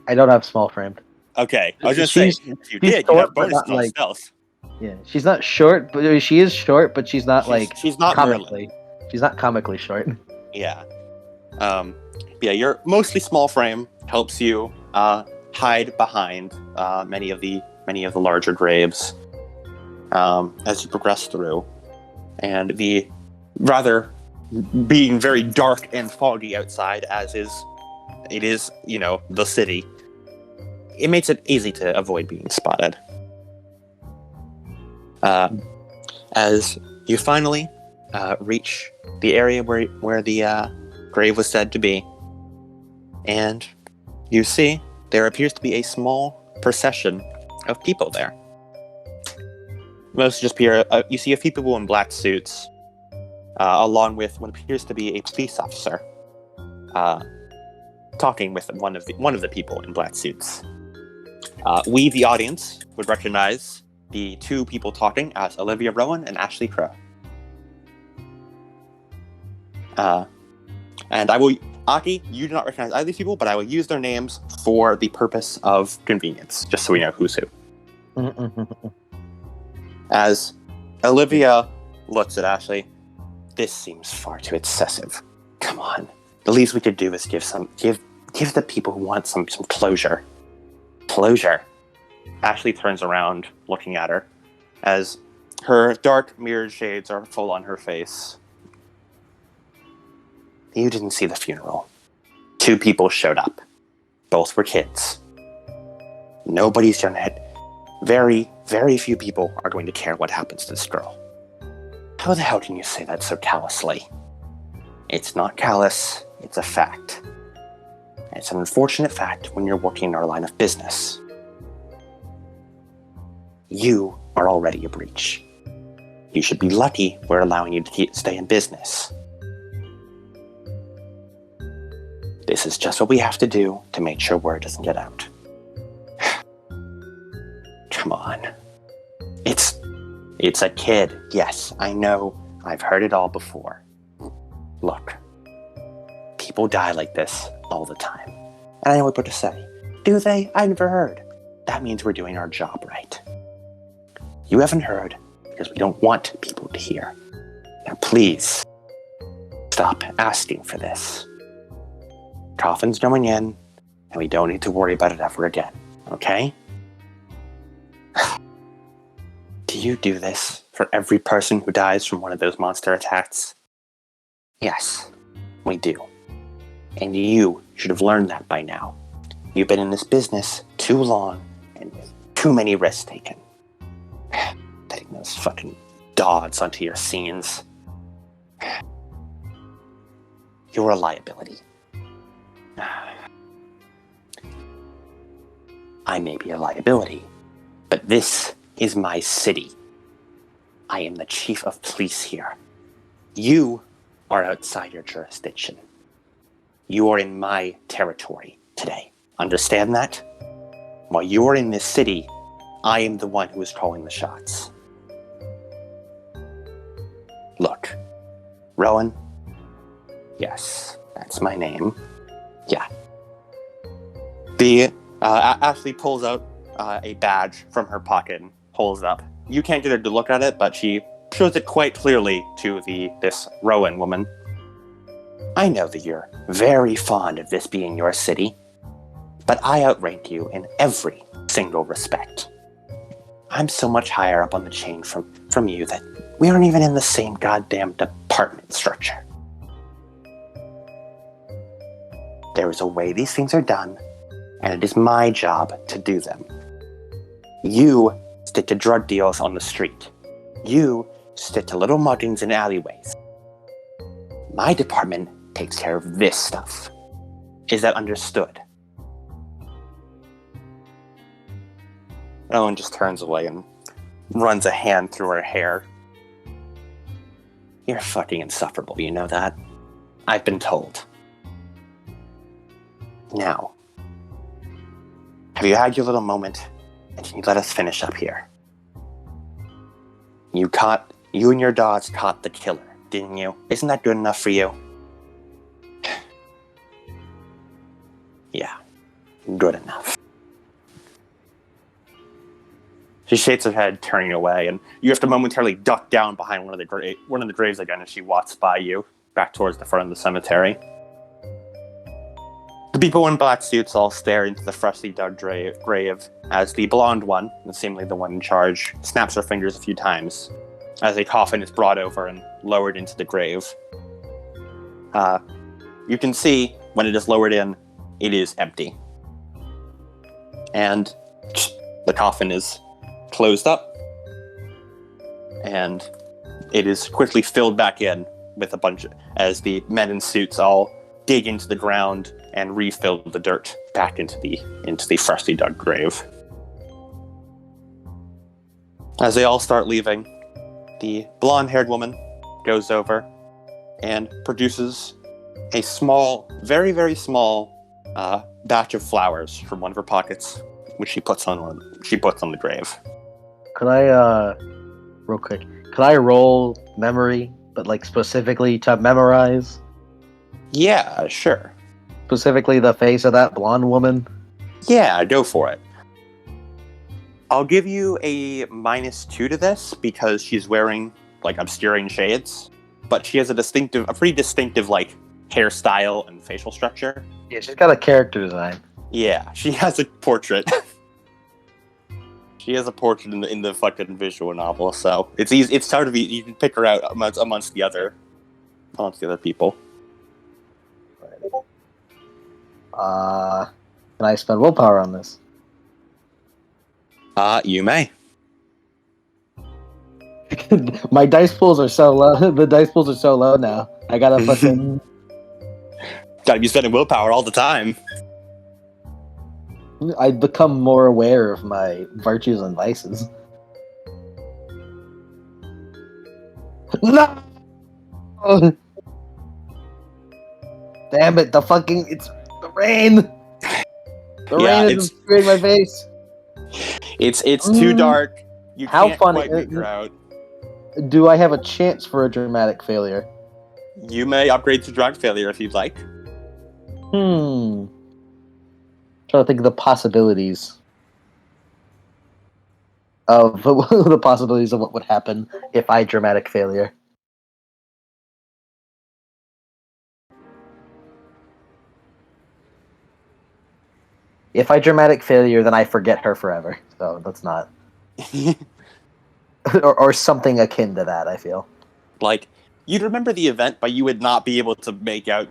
I don't have small framed. Okay, I was gonna say, She's- if you she's did, you short, have but bonus not, on like- stealth. Yeah, she's not short, but she is short, but she's not She's not Merlin. comically. She's not comically short. Yeah. Yeah, your mostly small frame helps you hide behind many of the larger graves as you progress through, and the rather being very dark and foggy outside, as it is, the city. It makes it easy to avoid being spotted. As you finally reach the area where the grave was said to be, and you see there appears to be a small procession of people there. Most just you see a few people in black suits, along with what appears to be a police officer, talking with one of the people in black suits. We, the audience, would recognize the 2 people talking as Olivia Rowan and Ashley Crow. And I will, Aki, you do not recognize either of these people, but I will use their names for the purpose of convenience, just so we know who's who. As Olivia looks at Ashley, this seems far too excessive. Come on. The least we could do is give the people who want some closure. Closure. Ashley turns around, looking at her, as her dark mirrored shades are full on her face. You didn't see the funeral. 2 people showed up. Both were kids. Nobody's gonna hit. Very, very few people are going to care what happens to this girl. How the hell can you say that so callously? It's not callous, it's a fact. And it's an unfortunate fact when you're working in our line of business. You are already a breach. You should be lucky we're allowing you to stay in business. This is just what we have to do to make sure word doesn't get out. Come on. It's a kid. Yes, I know I've heard it all before. Look, people die like this all the time. And I know what to say. Do they? I never heard. That means we're doing our job right. You haven't heard because we don't want people to hear. Now please, stop asking for this. Coffin's going in, and we don't need to worry about it ever again, okay? Do you do this for every person who dies from one of those monster attacks? Yes, we do. And you should have learned that by now. You've been in this business too long and with too many risks taken. Taking those fucking dogs onto your scenes. You're a liability. I may be a liability, but this is my city. I am the chief of police here. You are outside your jurisdiction. You are in my territory today. Understand that? While you are in this city, I am the one who is calling the shots. Look, Rowan. Yes, that's my name. Yeah. Ashley pulls out a badge from her pocket and holds it up. You can't get her to look at it, but she shows it quite clearly to this Rowan woman. I know that you're very fond of this being your city, but I outrank you in every single respect. I'm so much higher up on the chain from you that we aren't even in the same goddamn department structure. There is a way these things are done, and it is my job to do them. You stick to drug deals on the street. You stick to little muggings in alleyways. My department takes care of this stuff. Is that understood? Ellen just turns away and runs a hand through her hair. You're fucking insufferable, you know that? I've been told. Now, have you had your little moment, and can you let us finish up here? You and your dogs caught the killer, didn't you? Isn't that good enough for you? Yeah, good enough. She shakes her head, turning away, and you have to momentarily duck down behind one of the graves again as she walks by you, back towards the front of the cemetery. The people in black suits all stare into the freshly dug grave as the blonde one, and seemingly the one in charge, snaps her fingers a few times as a coffin is brought over and lowered into the grave. You can see, when it is lowered in, it is empty. And the coffin is closed up, and it is quickly filled back in with a bunch as the men in suits all dig into the ground and refill the dirt back into the freshly dug grave. As they all start leaving, the blonde-haired woman goes over and produces a small, very, very small batch of flowers from one of her pockets, which she puts on the grave. Could I, real quick, could I roll memory, but like specifically to memorize? Yeah, sure. Specifically the face of that blonde woman? Yeah, go for it. I'll give you a -2 to this because she's wearing like obscuring shades, but she has a pretty distinctive like hairstyle and facial structure. Yeah, she's got a character design. Yeah, she has a portrait. She has a portrait in the fucking visual novel, so it's easy. It's hard to be. You can pick her out amongst the other people. Can I spend willpower on this? You may. My dice pools are so low. The dice pools are so low now. I gotta fucking. Gotta be spending willpower all the time. I become more aware of my virtues and vices. No! Damn it! It's the rain. The rain is obscuring my face. It's too dark. You How can't funny quite make her out. do I have a chance for a dramatic failure? You may upgrade to drug failure if you'd like. Trying to think of the possibilities of the possibilities of what would happen if I dramatic failure. If I dramatic failure, then I forget her forever. So that's not, or something akin to that. I feel. Like, you'd remember the event, but you would not be able to make out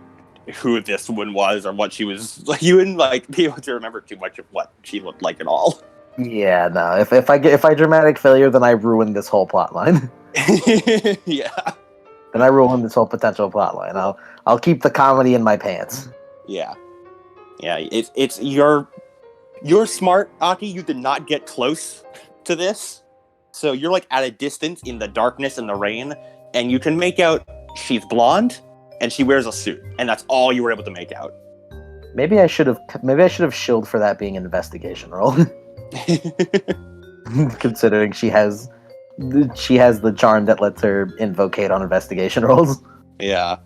who this woman was or what she was. Like, you wouldn't like be able to remember too much of what she looked like at all. Yeah, no. If I dramatic failure, then I ruin this whole plot line. Yeah. Then I ruin this whole potential plot line. I'll keep the comedy in my pants. Yeah. Yeah. It's you're smart, Aki. You did not get close to this, so you're like at a distance in the darkness and the rain, and you can make out she's blonde and she wears a suit, and that's all you were able to make out. Maybe I should have shilled for that being an investigation roll. Considering she has the charm that lets her invocate on investigation rolls. Yeah.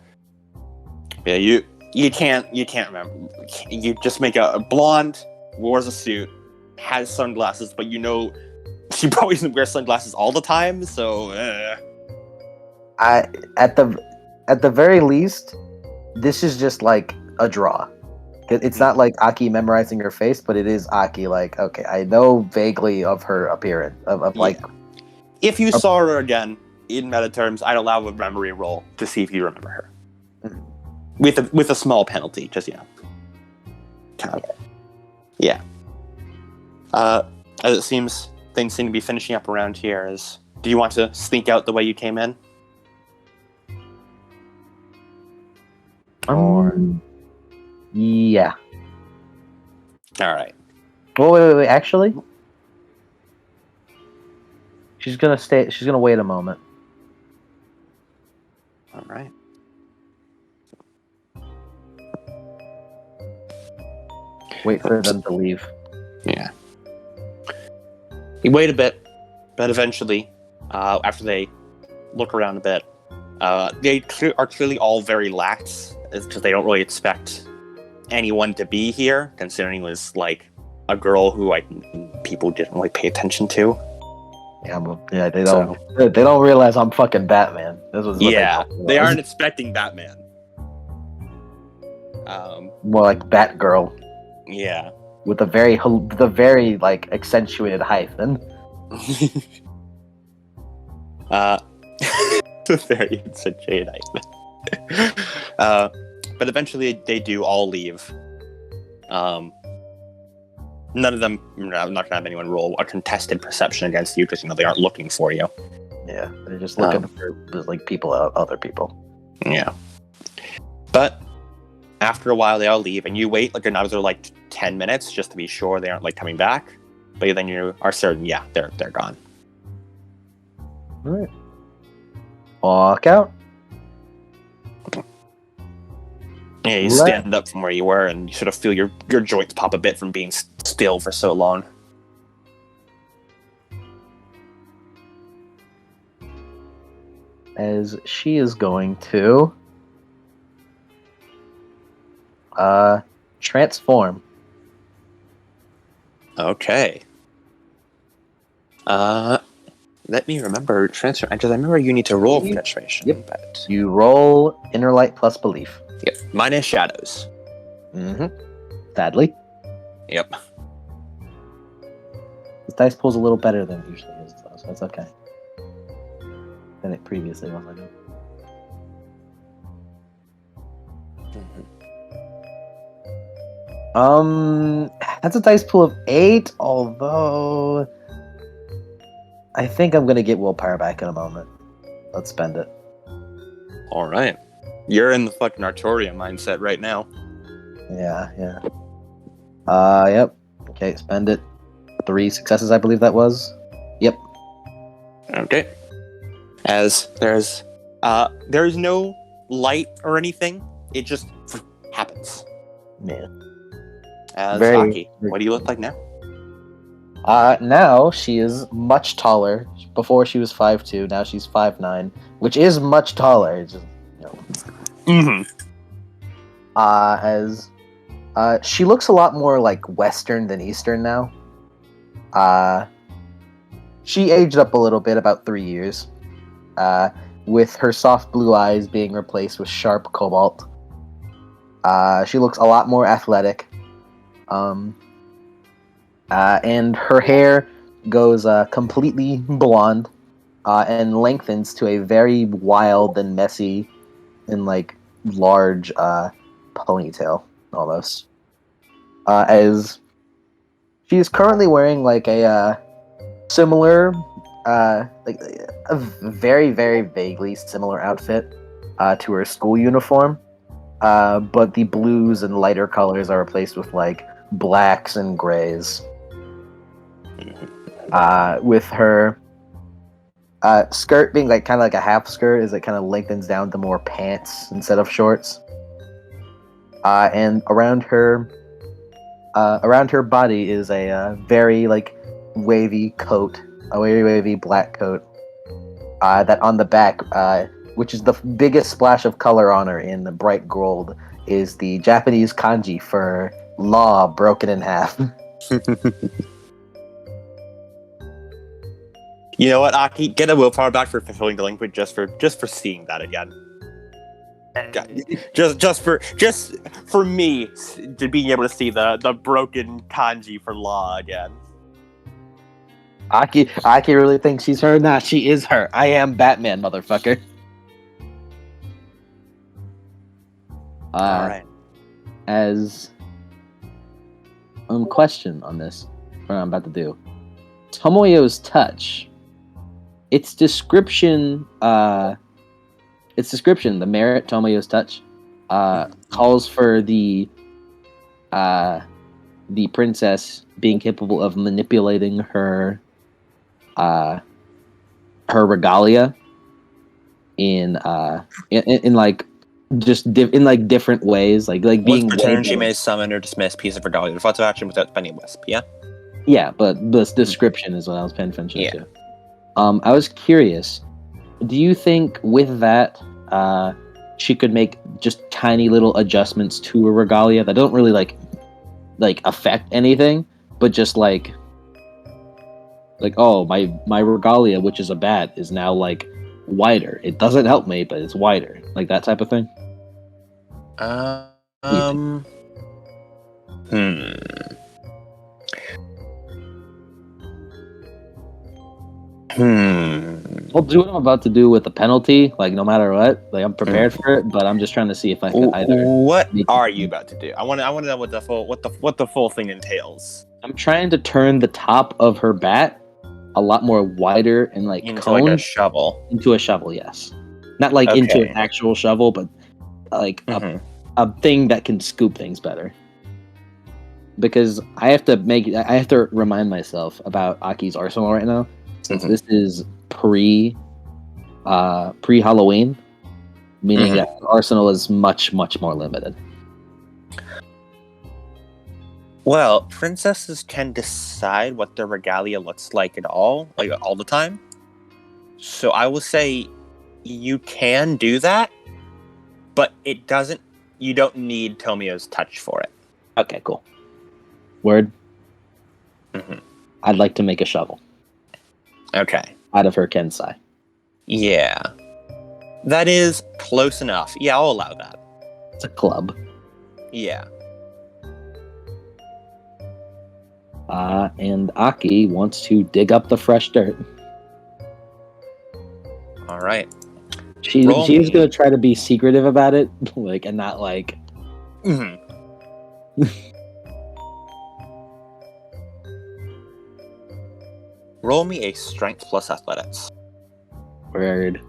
Yeah, you can't remember. You just make a blonde, wears a suit, has sunglasses, but you know she probably doesn't wear sunglasses all the time, so At the very least, this is just like a draw. It's not like Aki memorizing her face, but it is Aki like, okay, I know vaguely of her appearance of like. If you saw her again in meta terms, I'd allow a memory roll to see if you remember her. Mhm. With a small penalty, just yeah. As it seems, things seem to be finishing up around here. Do you want to sneak out the way you came in? Yeah. All right. Well, wait. Actually, she's gonna stay. She's gonna wait a moment. All right. Wait for them to leave. Yeah. You wait a bit, but eventually, after they look around a bit, they are clearly all very lax, because they don't really expect anyone to be here, considering it was like a girl who people didn't really pay attention to. Yeah, they don't. They don't realize I'm fucking Batman. They aren't expecting Batman. More like Batgirl Yeah. with the very like accentuated hyphen. Very accentuated hyphen. But eventually they do all leave. None of them, I'm not going to have anyone roll a contested perception against you because they aren't looking for you. Yeah, they're just looking for like other people. Yeah. But after a while, they all leave, and you wait like another 10 minutes just to be sure they aren't coming back. But then you are certain, yeah, they're gone. All right. Walk out. Yeah, you stand up from where you were, and you sort of feel your joints pop a bit from being still for so long. As she is going to transform. Okay. Let me remember transfer. Because I remember you need to roll for penetration. Yep. But You roll inner light plus belief. yep, minus shadows. Mm-hmm. Sadly, Yep. this dice pool's a little better than it usually is, though, so that's okay. Than it previously was, I know. That's a dice pool of 8, although I think I'm gonna get willpower back in a moment. Let's spend it. All right. You're in the fucking Artorium mindset right now. Yeah. Yep. Okay, spend it. 3 successes, I believe that was. Yep. Okay. As there's no light or anything. It just happens. Yeah. As Very- Aki, what do you look like now? Now she is much taller. Before she was 5'2", now she's 5'9", which is much taller. It's just, Mm-hmm. as she looks a lot more like Western than Eastern now. She aged up a little bit, about 3 years, with her soft blue eyes being replaced with sharp cobalt. She looks a lot more athletic. And her hair goes completely blonde and lengthens to a very wild and messy and like large ponytail almost. As she is currently wearing like a similar, like a very very vaguely similar outfit to her school uniform, but the blues and lighter colors are replaced with like blacks and grays. With her skirt being like kind of like a half skirt, as it kind of lengthens down to more pants instead of shorts. And around her body is a very like wavy coat, a very wavy black coat. That on the back, which is the biggest splash of color on her in the bright gold, is the Japanese kanji for law broken in half. You know what, Aki? Get a willpower back for fulfilling delinquent just for seeing that again. Just for me to being able to see the broken kanji for law again. Aki really thinks she's her. Nah, she is her. I am Batman, motherfucker. All right. As question on this, what I'm about to do. Tomoyo's touch. Its description, the merit Tomoyo's touch, calls for the princess being capable of manipulating her regalia in like just in like different ways, like being With return, way she more- may summon or dismiss a piece of regalia, reflective action without spending a wisp. Yeah. Yeah, but this description is what I was paying attention Yeah. to. I was curious. Do you think with that, she could make just tiny little adjustments to her regalia that don't really like affect anything, but just like oh, my regalia, which is a bat, is now like wider. It doesn't help me, but it's wider, like that type of thing. I'll do what I'm about to do with the penalty, like no matter what. Like I'm prepared for it, but I'm just trying to see if I can either. What are you about to do? I want to know what the full thing entails. I'm trying to turn the top of her bat a lot more wider and like Into coned like a shovel. into a shovel. Yes, not like into an actual shovel, but like a thing that can scoop things better. Because I have to remind myself about Aki's arsenal right now, since this is pre Halloween, meaning that arsenal is much more limited. Well, princesses can decide what their regalia looks like all the time. So I will say you can do that, but it doesn't. You don't need Tomio's touch for it. Okay, cool. Word. I'd like to make a shovel. Okay. Out of her Kensai. Yeah. That is close enough. Yeah, I'll allow that. It's a club. Yeah. And Aki wants to dig up the fresh dirt. All right. She's gonna try to be secretive about it, like, and not like. Roll me a strength plus athletics. Word.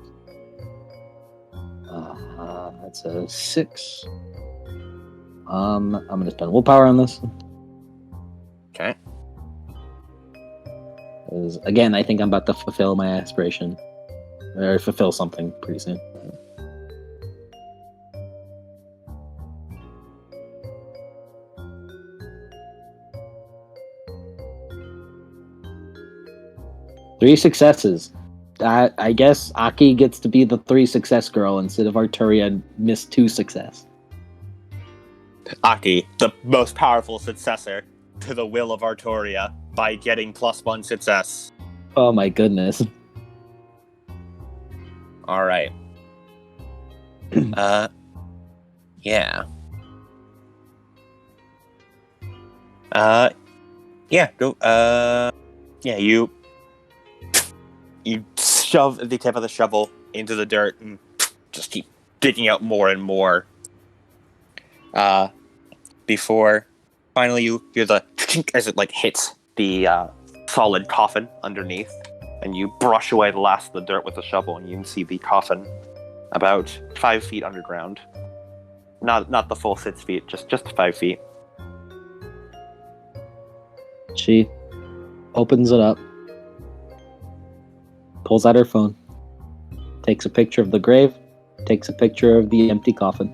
That's a 6. I'm gonna spend willpower on this. Okay. Because, again, I think I'm about to fulfill my aspiration. Or fulfill something pretty soon. 3 successes. I guess Aki gets to be the 3 success girl instead of Arturia missed 2 success. Aki, the most powerful successor to the will of Arturia by getting +1 success. Oh my goodness. All right. Yeah. Yeah, go, yeah, you shove the tip of the shovel into the dirt and just keep digging out more and more. Before finally you hear the as it like hits the solid coffin underneath, and you brush away the last of the dirt with the shovel, and you can see the coffin about 5 feet underground. Not the full 6 feet, just 5 feet. She opens it up, pulls out her phone, takes a picture of the grave, takes a picture of the empty coffin,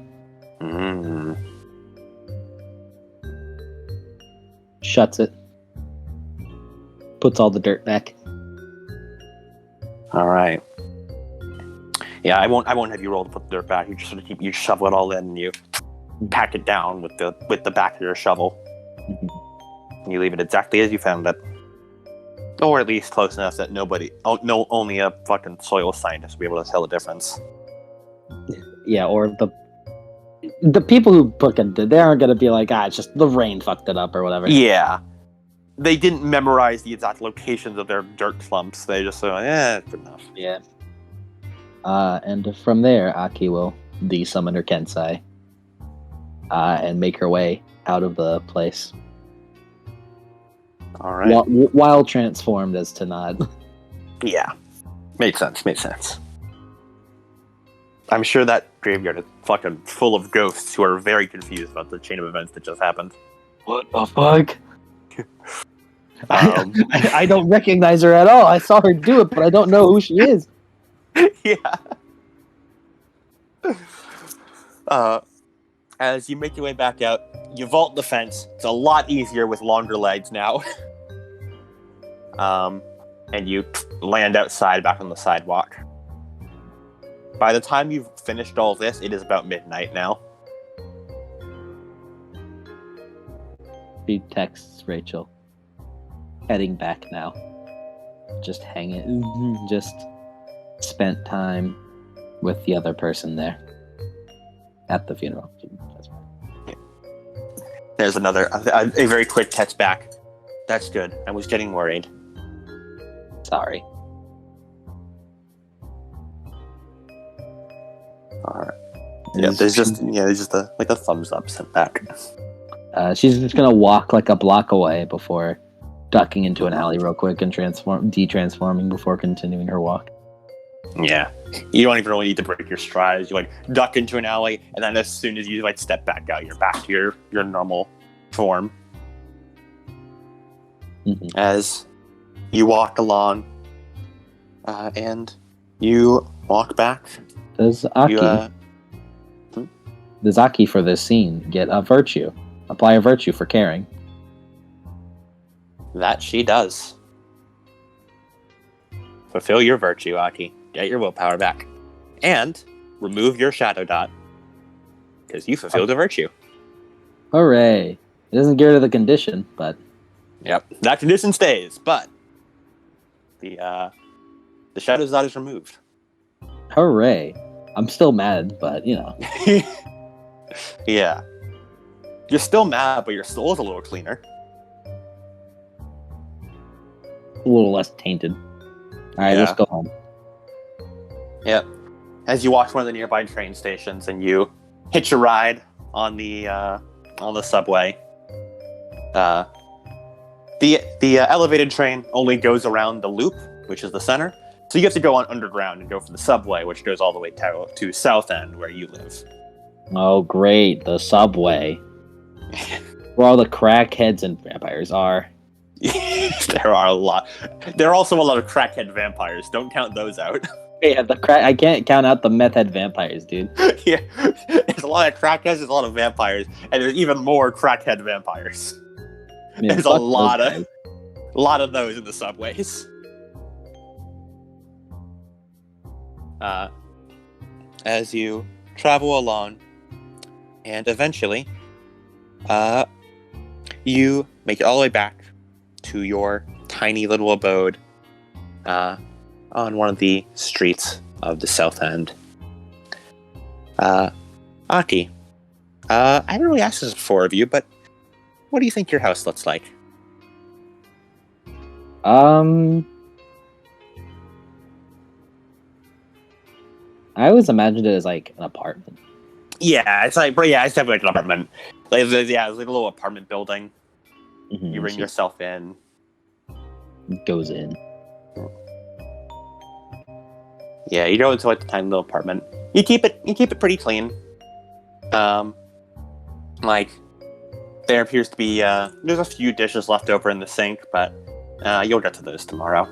shuts it, puts all the dirt back. All right. Yeah, I won't have you roll to put the dirt back. You just sort of you shovel it all in, and you pack it down with the back of your shovel. You leave it exactly as you found it, or at least close enough that only a fucking soil scientist will be able to tell the difference. Yeah, or the people who fucking did, they aren't gonna be like, it's just the rain fucked it up or whatever. Yeah, they didn't memorize the exact locations of their dirt clumps. They just said, good enough. Yeah. And from there, Aki will de-summon her Kensai, and make her way out of the place. All right. While transformed as Tanad. Yeah, makes sense. I'm sure that graveyard is fucking full of ghosts who are very confused about the chain of events that just happened. What the fuck? I don't recognize her at all. I saw her do it, but I don't know who she is. Yeah. As you make your way back out, you vault the fence. It's a lot easier with longer legs now. And you land outside back on the sidewalk. By the time you've finished all this, it is about midnight now. She texts Rachel, heading back now. Just just spent time with the other person there at the funeral. There's a very quick text back. That's good. I was getting worried. Sorry. All right. Yeah, there's just a thumbs up sent back. She's just gonna walk like a block away before ducking into an alley real quick and de-transforming before continuing her walk. Yeah, you don't even really need to break your strides. You duck into an alley, and then as soon as you step back out, you're back to your normal form. Mm-hmm. As you walk along, and you walk back. Does Aki for this scene get a virtue? Apply a virtue for caring. That she does. Fulfill your virtue, Aki. Get your willpower back. And remove your shadow dot. Because you fulfilled a virtue. Hooray. It doesn't get rid of the condition, but... Yep. That condition stays, but... The shadow dot is removed. Hooray. I'm still mad, but, Yeah. You're still mad, but your soul's a little cleaner. A little less tainted. Alright, let's go home. Yep. As you walk to one of the nearby train stations and you hitch a ride on the subway, the elevated train only goes around the loop, which is the center. So you have to go on underground and go for the subway, which goes all the way to South End, where you live. Oh, great. The subway. Where all the crackheads and vampires are. There are a lot. There are also a lot of crackhead vampires. Don't count those out. Yeah, I can't count out the meth head vampires, dude. Yeah, there's a lot of crackheads, there's a lot of vampires, and there's even more crackhead vampires. Man, there's a lot of those in the subways. as you travel along, and eventually, you make it all the way back to your tiny little abode on one of the streets of the South End. Aki, I haven't really asked this before of you, but what do you think your house looks like? I always imagined it as like an apartment. Yeah, it's definitely like an apartment. It's like a little apartment building. You bring yourself in. Goes in. Yeah, you go into like the tiny little apartment. You keep it pretty clean. Like there appears to be there's a few dishes left over in the sink, but you'll get to those tomorrow.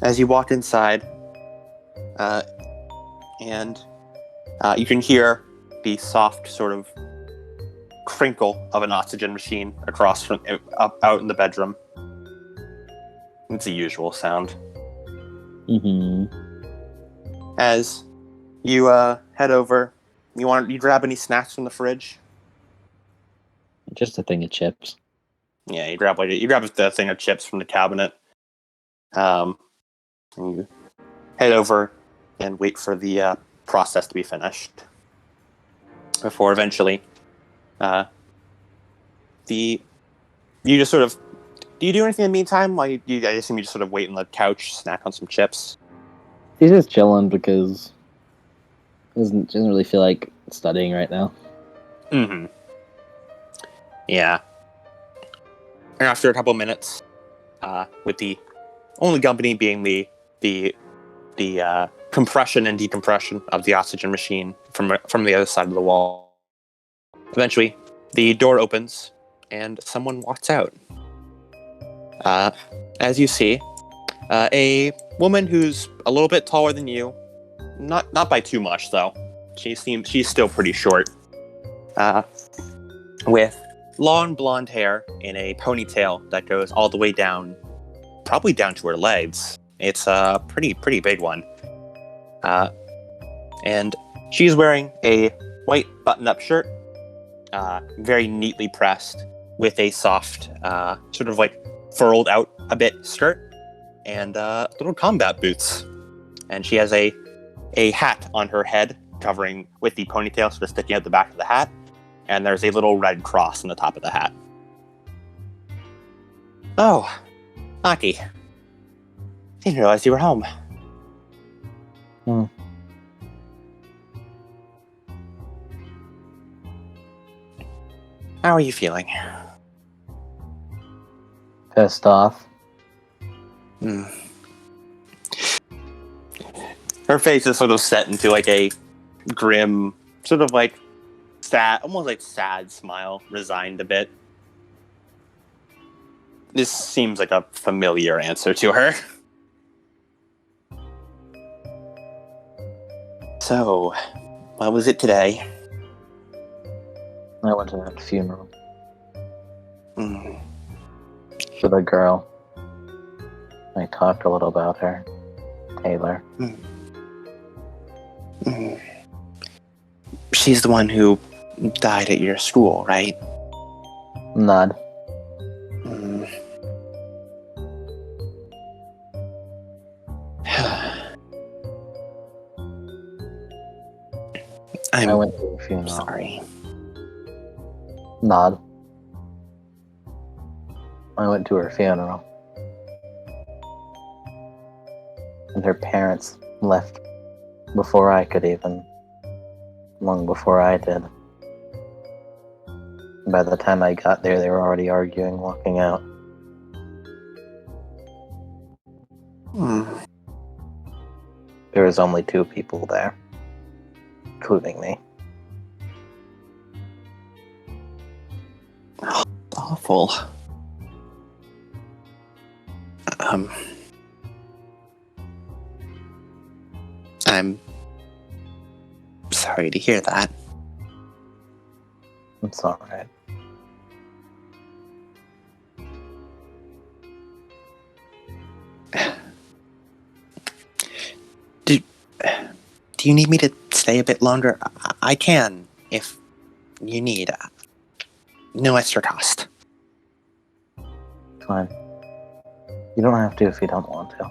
As you walk inside, and you can hear the soft sort of crinkle of an oxygen machine across from out in the bedroom. It's the usual sound. As you head over, you grab any snacks from the fridge? Just a thing of chips. Yeah, you grab the thing of chips from the cabinet. And you head over and wait for the process to be finished before eventually you just sort of, do you do anything in the meantime while I assume you just sort of wait on the couch, snack on some chips? He's just chilling because doesn't really feel like studying right now. Yeah. And after a couple minutes, with the only company being the compression and decompression of the oxygen machine from the other side of the wall, eventually the door opens and someone walks out. As you see, a woman who's a little bit taller than you, not by too much though. She's still pretty short, with long blonde hair in a ponytail that goes all the way down, probably down to her legs. It's a pretty big one, and she's wearing a white button-up shirt, very neatly pressed, with a soft, sort of like furled out a bit skirt, and little combat boots. And she has a hat on her head, covering with the ponytail sort of sticking out the back of the hat, and there's a little red cross on the top of the hat. Oh, Aki. Didn't realize you were home. How are you feeling? Pissed off. Her face is sort of set into like a grim, sort of like sad, almost like sad smile, resigned a bit. This seems like a familiar answer to her. So, what was it today? I went to that funeral for the girl. I talked a little about her, Taylor. She's the one who died at your school, right? Nod. I went to a funeral. Sorry. Nod. I went to her funeral. And her parents left before I could even. Long before I did. By the time I got there, they were already arguing, walking out. There was only 2 people there, including me. Awful. I'm sorry to hear that. It's alright. Do you need me to stay a bit longer? I can, if you need. No extra cost. Fine. You don't have to if you don't want to.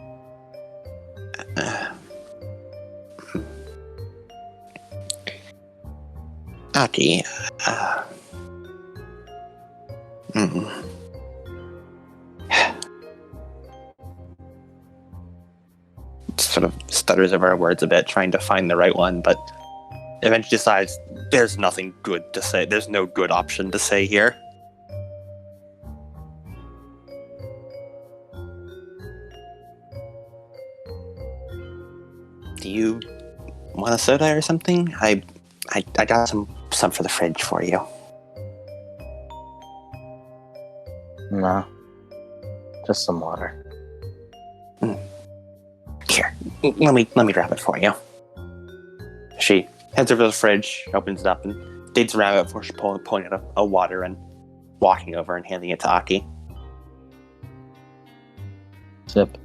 Aki, sort of stutters over her words a bit, trying to find the right one, but eventually decides there's nothing good to say. There's no good option to say here. Do you want a soda or something? I got some for the fridge for you. No. Just some water. Here, let me grab it for you. She heads over to the fridge, opens it up, and digs around it before she pulling out a water and walking over and handing it to Aki. Sip.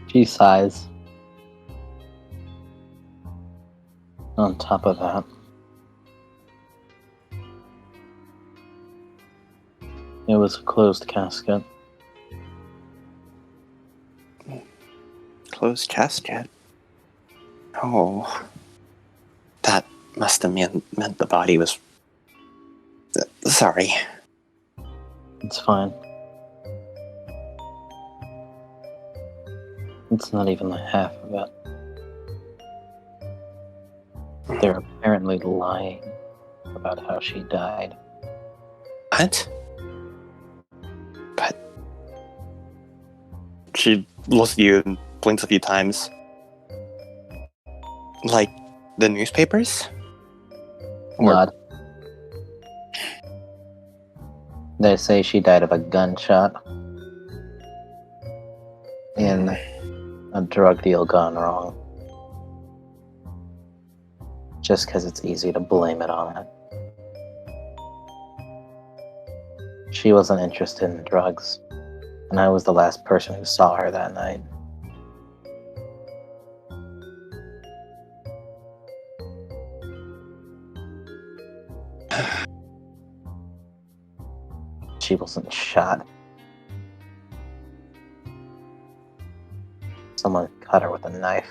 She sighs. On top of that, it was a closed casket. Closed casket? Oh. That must have meant the body was... Sorry. It's fine. It's not even the half of it. They're apparently lying about how she died. What? But... She looks at you and blinks a few times. Like the newspapers? Or- Nod. They say she died of a gunshot in a drug deal gone wrong. Just because it's easy to blame it on it. She wasn't interested in drugs, and I was the last person who saw her that night. She wasn't shot. Someone cut her with a knife.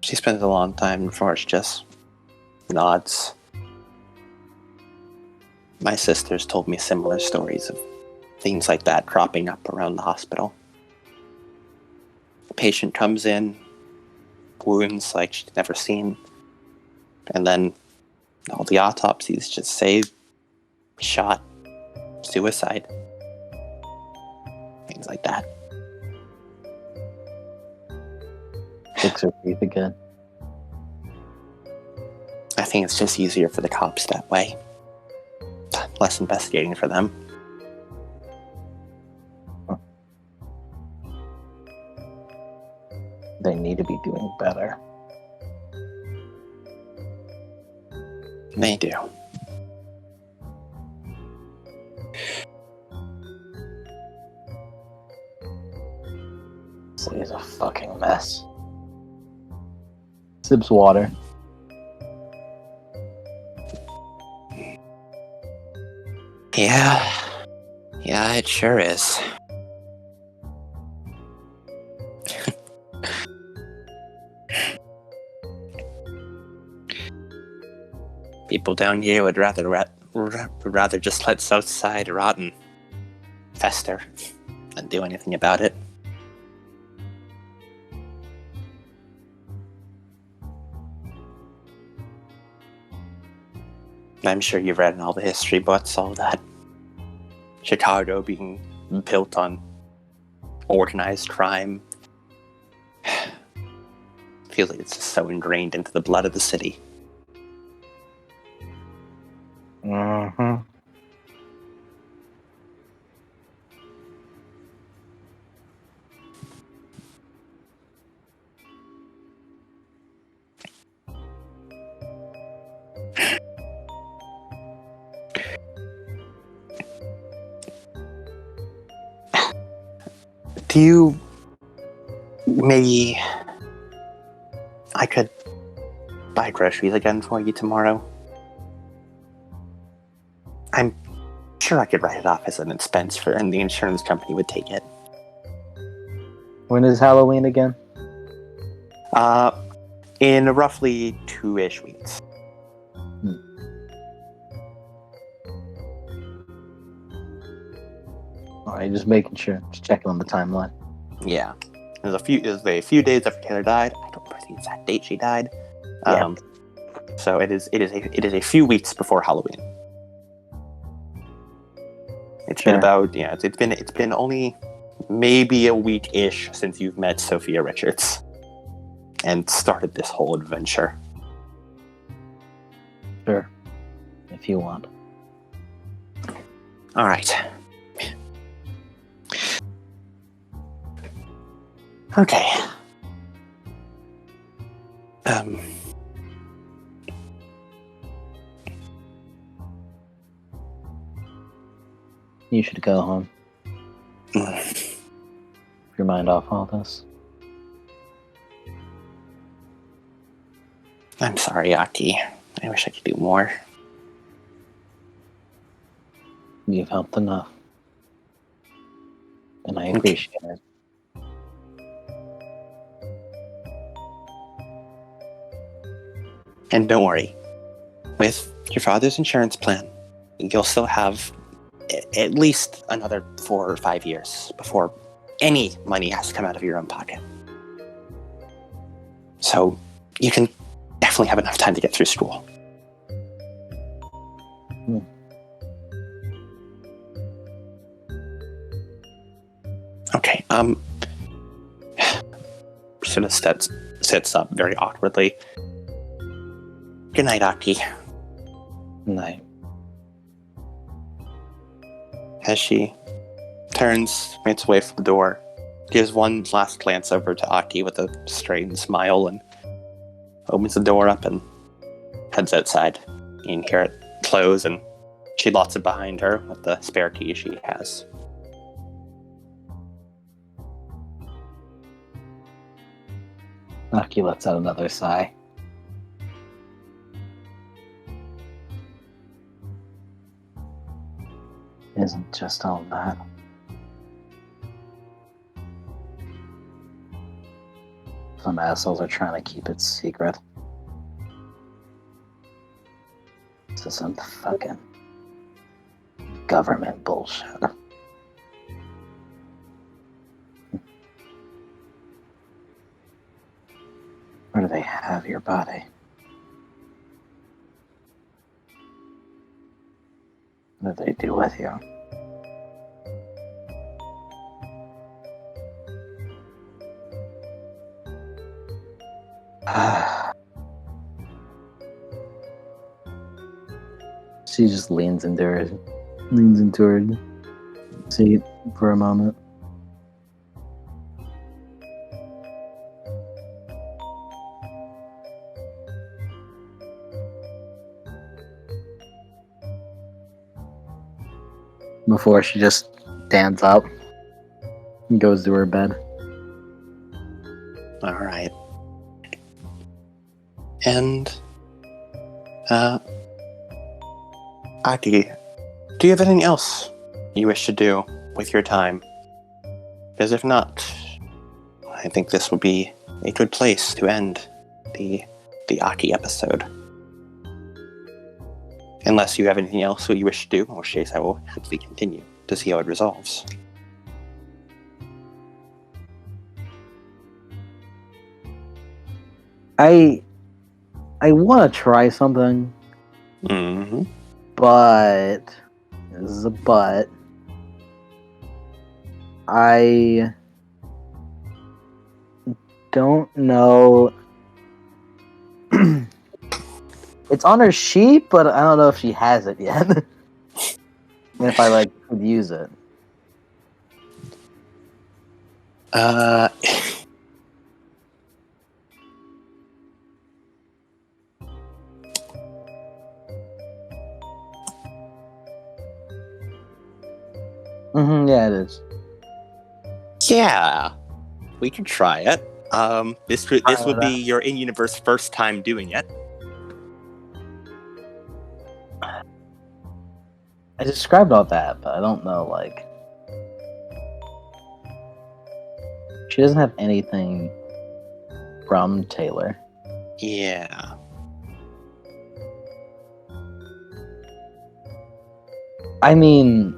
She spends a long time before she just nods. My sisters told me similar stories of things like that cropping up around the hospital. The patient comes in, wounds like she's never seen, and then all the autopsies just say shot, suicide, things like that. Fix her teeth again. I think it's just easier for the cops that way. Less investigating for them. They need to be doing better. They do. This is a fucking mess. Sips water. Yeah, it sure is. People down here would rather just let Southside rot and fester than do anything about it. I'm sure you've read in all the history books all that Chicago being built on organized crime. Feels like it's just so ingrained into the blood of the city. Mm-hmm. Do you... Maybe... I could buy groceries again for you tomorrow? I'm sure I could write it off as an expense and the insurance company would take it. When is Halloween again? In roughly 2-ish weeks. Alright, just making sure. Just checking on the timeline. Yeah. There's a few days after Taylor died. I don't remember the exact date she died. Yeah. So it is a few weeks before Halloween. It's been Sure. about it's been only maybe a week-ish since you've met Sophia Richards and started this whole adventure. Sure. If you want. All right. Okay. You should go home. Your mind off all this. I'm sorry, Aki. I wish I could do more. You've helped enough. And I appreciate it. And don't worry. With your father's insurance plan, you'll still have at least another 4 or 5 years before any money has to come out of your own pocket. So you can definitely have enough time to get through school. Okay, sort of sits up very awkwardly. Good night, Aki. Night. As she turns, makes way for the door, gives one last glance over to Aki with a strained smile, and opens the door up and heads outside. You can hear it close, and she locks it behind her with the spare key she has. Aki lets out another sigh. Isn't just all that. Some assholes are trying to keep it secret. This is some fucking government bullshit. Where do they have your body? What do they do with you? She just leans into her seat for a moment. Before she just stands up and goes to her bed. All right. And, Aki, do you have anything else you wish to do with your time? Because if not, I think this would be a good place to end the Aki episode. Unless you have anything else that you wish to do, in which case I will happily continue to see how it resolves. I want to try something, Mm-hmm. but this is a but. I don't know. It's on her sheet, but I don't know if she has it yet. And if I could use it. Yeah, it is. Yeah, we could try it. This would be your in-universe first time doing it. I described all that, but I don't know, like... She doesn't have anything from Taylor. Yeah. I mean...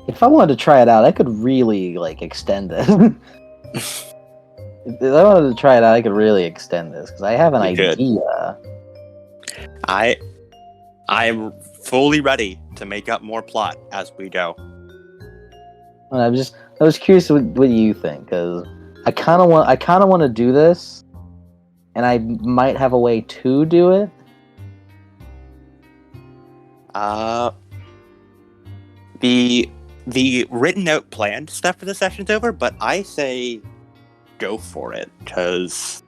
If I wanted to try it out, I could really, like, extend it. If I wanted to try it out, I could really extend this, because I have an You could. idea. I'm fully ready to make up more plot as we go. And I was curious what you think, because I kind of want to do this, and I might have a way to do it. The written out planned stuff for the session's over, but I say go for it, because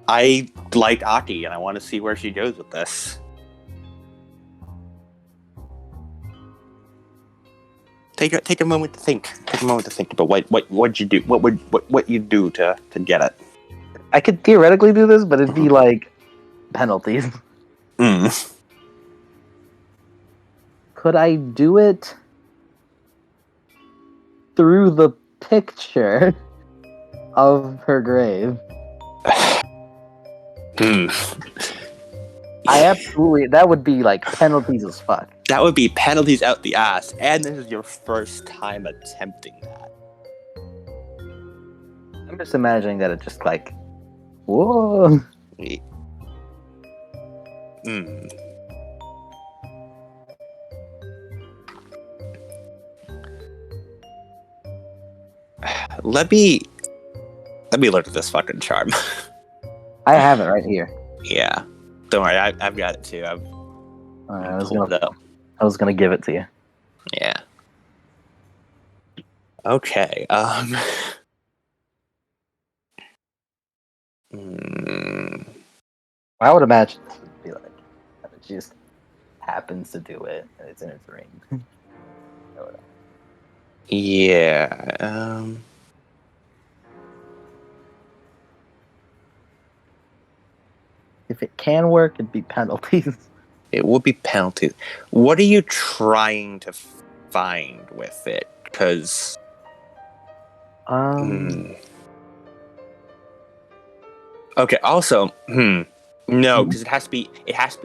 I like Aki and I want to see where she goes with this. Take a moment to think. Take a moment to think about what you do. What you do to get it. I could theoretically do this, but it'd be like penalties. Could I do it through the picture of her grave? That would be like penalties as fuck. That would be penalties out the ass, and this is your first time attempting that. I'm just imagining that it's just like, whoa. Let me look at this fucking charm. I have it right here. Yeah, don't worry, I've got it too. I was gonna give it to you. Yeah. Okay. I would imagine this would be like, it just happens to do it, and it's in its ring. Yeah. If it can work, it'd be penalties. It would be penalties. What are you trying to find with it? Because okay. Also, no, because it has to be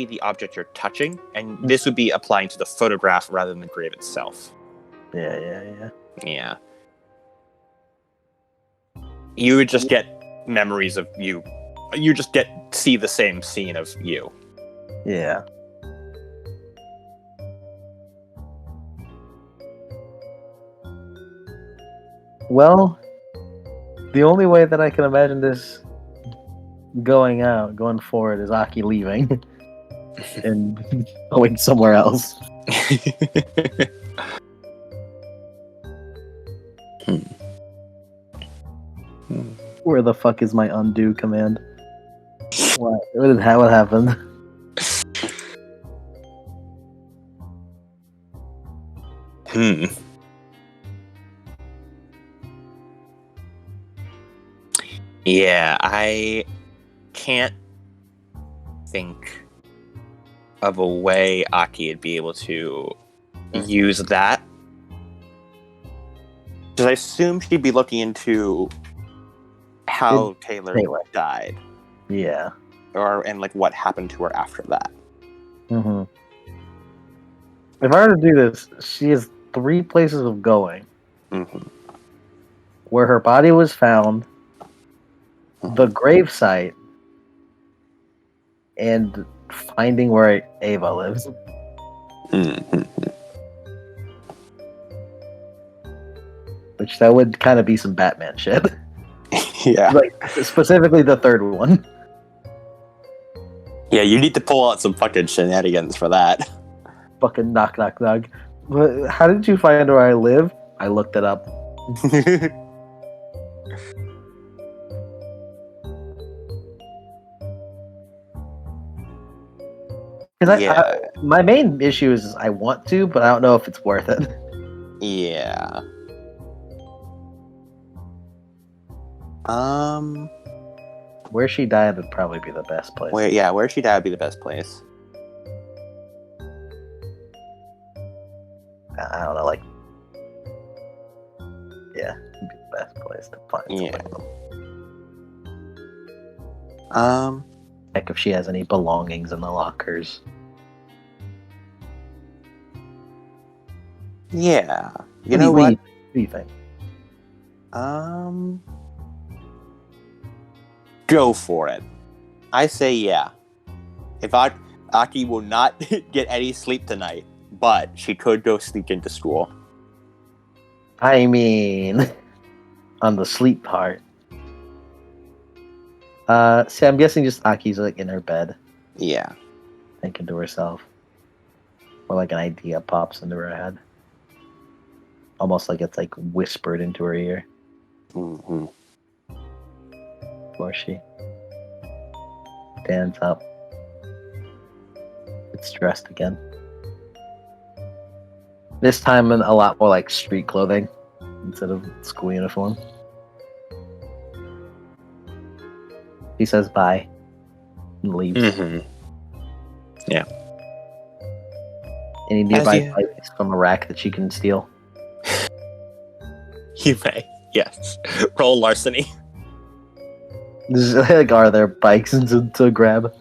the object you're touching, and this would be applying to the photograph rather than the grave itself. Yeah. You would just get memories of you. You just see the same scene of you. Yeah. Well, the only way that I can imagine this going forward is Aki leaving and going somewhere else. Where the fuck is my undo command? What happened? Yeah, I can't think of a way Aki would be able to use that. Because I assume she'd be looking into how Taylor died. Yeah. And like what happened to her after that. Mm-hmm. If I were to do this, she has 3 places of going. Mm-hmm. Where her body was found, the grave site, and finding where Ava lives. Mm-hmm. Which that would kind of be some Batman shit. Yeah. Like, specifically the third one. Yeah, you need to pull out some fucking shenanigans for that. Fucking knock. How did you find where I live? I looked it up. Because my main issue is I want to, but I don't know if it's worth it. Yeah. Where she died would probably be the best place. Where she died would be the best place. I don't know, like, yeah, it'd be the best place to find Yeah. something. Heck, if she has any belongings in the lockers. Yeah. You know what? What do you think? Go for it. I say yeah. If Aki will not get any sleep tonight, but she could go sneak into school. I mean, on the sleep part. See, I'm guessing just Aki's like in her bed, Yeah. thinking to herself. Or like an idea pops into her head. Almost like it's like whispered into her ear Mm-hmm. before she stands up. Gets dressed again. This time in a lot more like street clothing instead of school uniform. He says bye and leaves. Mm-hmm. Any nearby you- bikes from a rack that she can steal? You may. Yes. Roll larceny. Like, are there bikes to grab?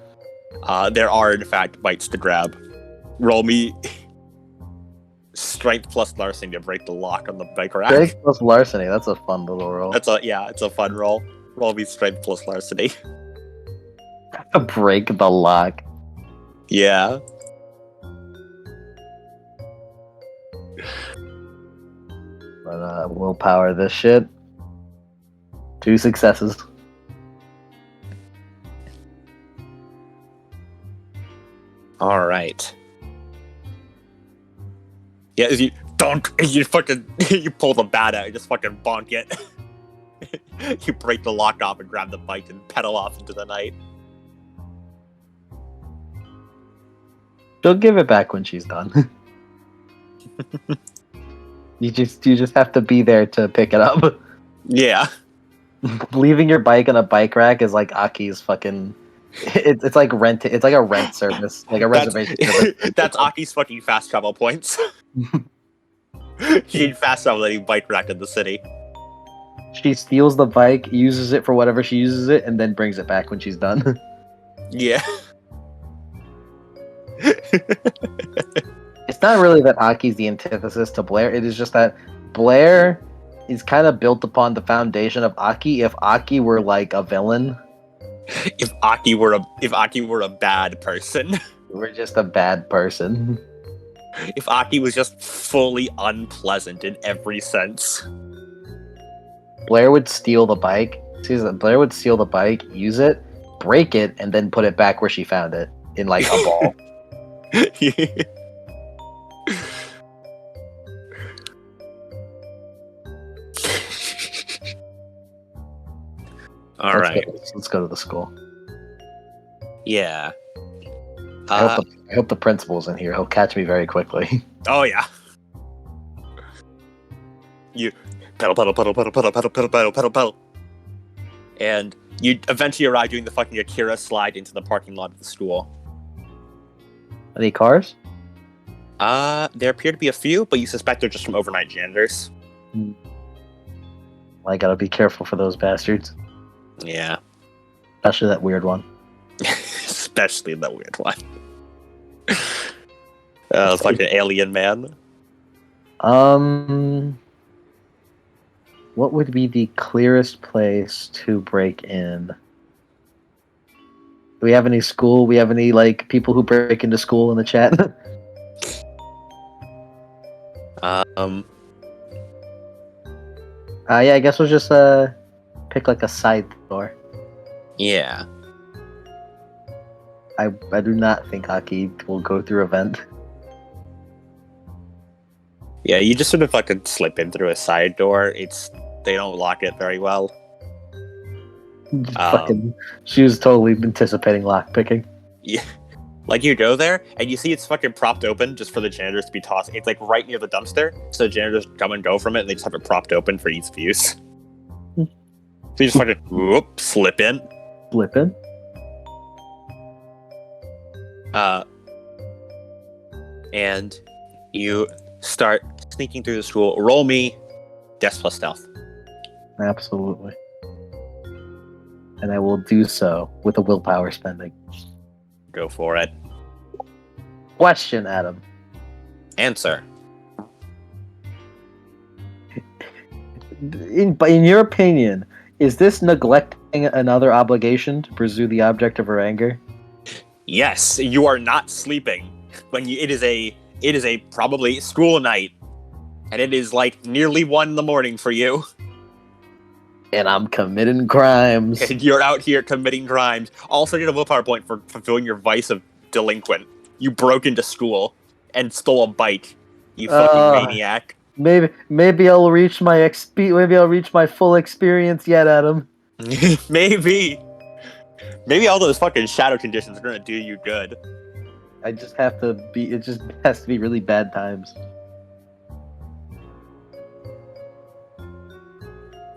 There are, in fact, bites to grab. Roll me strength plus larceny to break the lock on the bike rack. Strength plus larceny. That's a fun little roll. It's a fun roll. Roll me strength plus larceny. Break the lock. Yeah. But we'll power this shit. 2 successes. All right. Yeah, you you pull the bat out, you just fucking bonk it. You break the lock off and grab the bike and pedal off into the night. She'll give it back when she's done. You just have to be there to pick it up. Yeah. Leaving your bike on a bike rack is like Aki's fucking. It's like rent. It's like a rent service, like a reservation service. That's Aki's fucking fast travel points. She fast travel any bike rack in the city. She steals the bike, uses it for whatever she uses it, and then brings it back when she's done. Yeah. It's not really that Aki's the antithesis to Blair. It is just that Blair is kind of built upon the foundation of Aki. If Aki were like a villain, If Aki were a bad person. we're just a bad person. If Aki was just fully unpleasant in every sense. Blair would steal the bike. Blair would steal the bike, use it, break it, and then put it back where she found it in like a ball. All right. Let's go to the school. Yeah. I hope the principal's in here. He'll catch me very quickly. Oh yeah. You pedal, pedal, pedal, pedal, pedal, pedal, pedal, pedal, pedal, pedal. And you eventually arrive doing the fucking Akira slide into the parking lot of the school. Any cars? There appear to be a few, but you suspect they're just from overnight janitors. I gotta be careful for those bastards. Yeah. Especially that weird one. Especially the weird one. Fucking alien man. What would be the clearest place to break in? Do we have any school? We have any like people who break into school in the chat? Yeah, I guess we'll just pick like a side door. Yeah. I do not think Aki will go through a vent. Yeah, you just sort of fucking slip in through a side door. They don't lock it very well. She was totally anticipating lockpicking. Yeah. Like, you go there, and you see it's fucking propped open just for the janitors to be tossed. It's, like, right near the dumpster, so the janitors come and go from it, and they just have it propped open for ease of use. So you just fucking whoop, slip in. Flippin'. And you start sneaking through the school. Roll me Dex plus Stealth. Absolutely. And I will do so with a willpower spending. Go for it. Question, Adam. Answer. In your opinion, is this neglecting another obligation to pursue the object of her anger? Yes, you are not sleeping. It is a probably school night, and it is like nearly 1 a.m. for you. And I'm committing crimes. And you're out here committing crimes. Also get a willpower point for fulfilling your vice of delinquent. You broke into school and stole a bike. You fucking maniac. Maybe I'll reach my full experience yet, Adam. Maybe all those fucking shadow conditions are gonna do you good. I just have to be. It just has to be really bad times.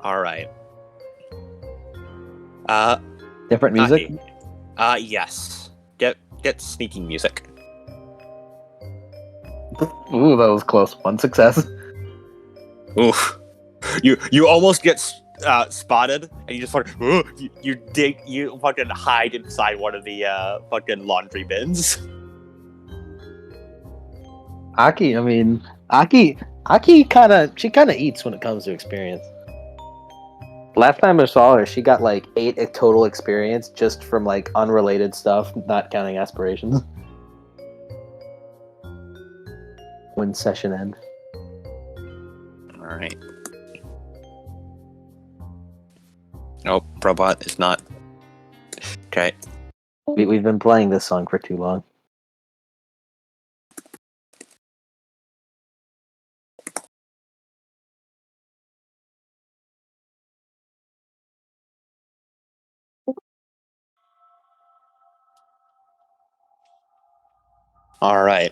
All right. Different music. Yes. Get sneaking music. Ooh, that was close. 1 success. Oof. You almost get spotted, and you just fucking you fucking hide inside one of the fucking laundry bins. Aki kind of eats when it comes to experience. Last time I saw her, she got like 8 total experience just from like unrelated stuff, not counting aspirations. When session end. All right. Nope, robot is not. Okay. We've been playing this song for too long. All right.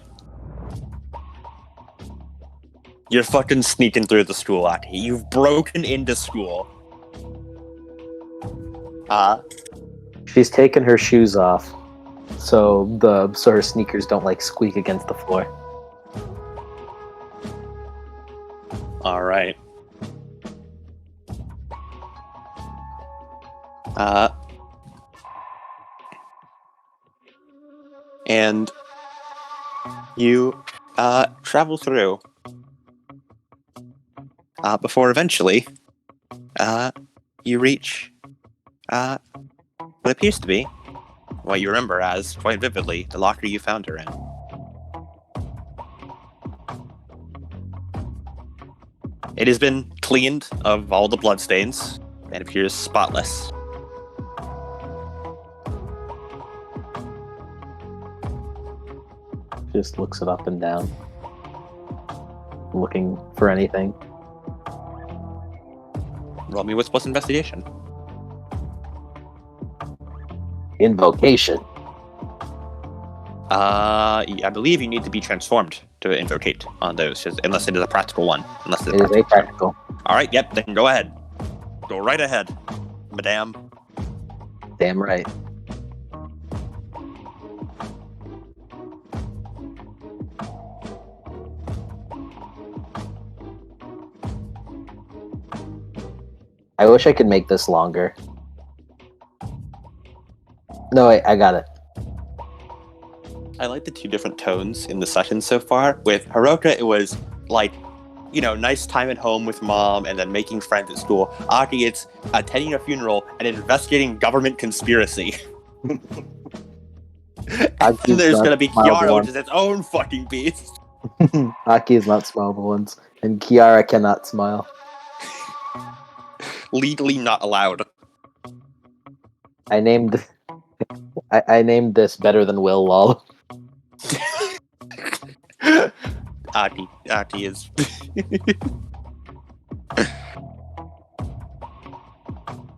You're fucking sneaking through the school, Aki. You've broken into school. She's taken her shoes off, so her sneakers don't like squeak against the floor. All right. And you travel through before eventually you reach what appears to be what you remember as, quite vividly, the locker you found her in. It has been cleaned of all the bloodstains and appears spotless. Just looks it up and down, looking for anything. Roll me Wits plus investigation. Invocation. I believe you need to be transformed to invocate on those, unless it is a practical one. It is a practical. All right, yep. Then go ahead. Go right ahead, madame. Damn right. I wish I could make this longer. No, wait, I got it. I like the 2 different tones in the session so far. With Haruka, it was like, nice time at home with mom and then making friends at school. Aki, it's attending a funeral and investigating government conspiracy. And there's going to be Kiara, which is its own fucking beast. Aki is not smilable once, and Kiara cannot smile. Legally not allowed. I named this better than Will, lol. Aki is.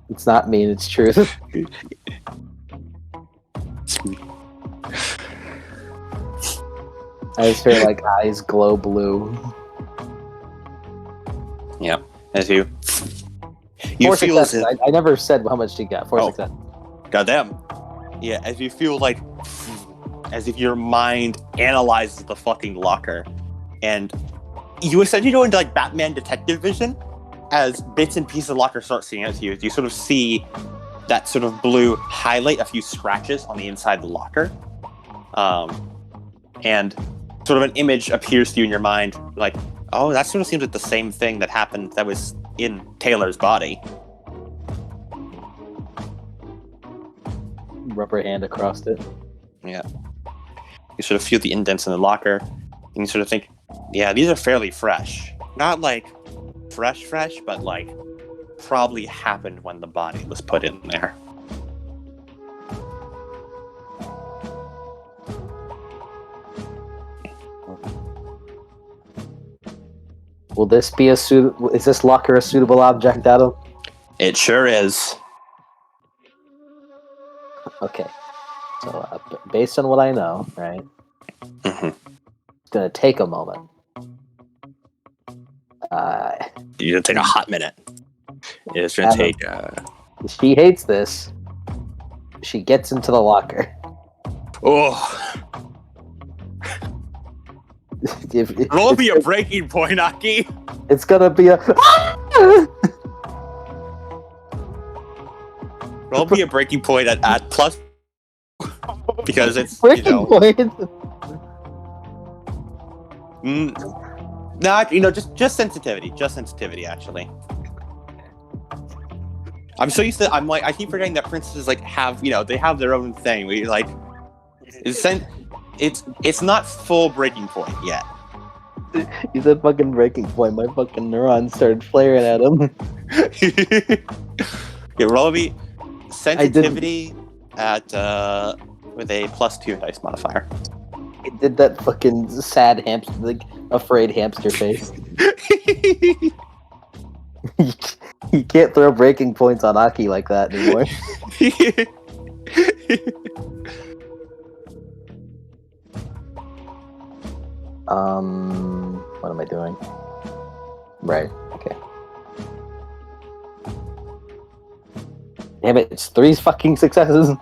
It's not mean, it's truth. As her like eyes glow blue. Yeah, as you You 4 feel as successes. if, I never said how much she got. 4 Oh. successes. goddamn. Yeah, as you feel like, as if your mind analyzes the fucking locker, and you essentially go into like Batman detective vision as bits and pieces of the locker start seeing out to you. You sort of see that sort of blue highlight a few scratches on the inside of the locker, and sort of an image appears to you in your mind, like, oh, that sort of seems like the same thing that happened that was in Taylor's body. Rubber hand across it. Yeah. You sort of feel the indents in the locker, and you sort of think, yeah, these are fairly fresh. Not like fresh, but like probably happened when the body was put in there. Will this be is this locker a suitable object, Adam? It sure is. Okay. So, based on what I know, right? Mm-hmm. It's gonna take a moment. You're gonna take a hot minute. It's gonna Adam. take. She hates this. She gets into the locker. Oh, roll me a breaking point, Aki. It's gonna be a. Roll me a breaking point at plus, because it's breaking point. just sensitivity. Just sensitivity, actually. I'm so used to. I keep forgetting that princesses have they have their own thing. It's not full breaking point yet. You said fucking breaking point. My fucking neurons started flaring at him. Yeah, roll me sensitivity at with a +2 dice modifier. It did that fucking sad hamster, afraid hamster face. You can't throw breaking points on Aki like that anymore. What am I doing? Right, okay. Damn it, it's 3 fucking successes.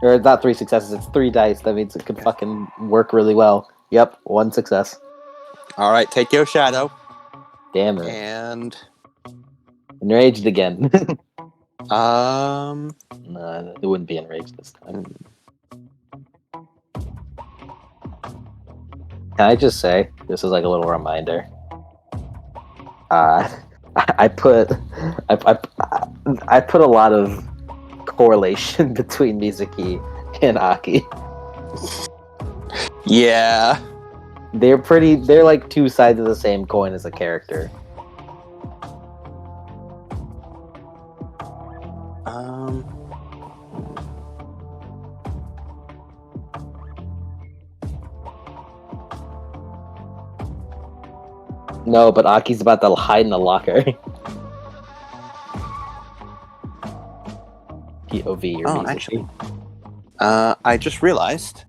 Or not 3 successes, it's 3 dice. That means it could fucking work really well. Yep, 1 success. All right, take your shadow Damn it. and Enraged again. um. No, it wouldn't be enraged this time. Can I just say, this is like a little reminder. I put a lot of correlation between Mizuki and Aki. Yeah. They're like 2 sides of the same coin as a character. No, but Aki's about to hide in the locker. POV or Mizuki. Actually, I just realized,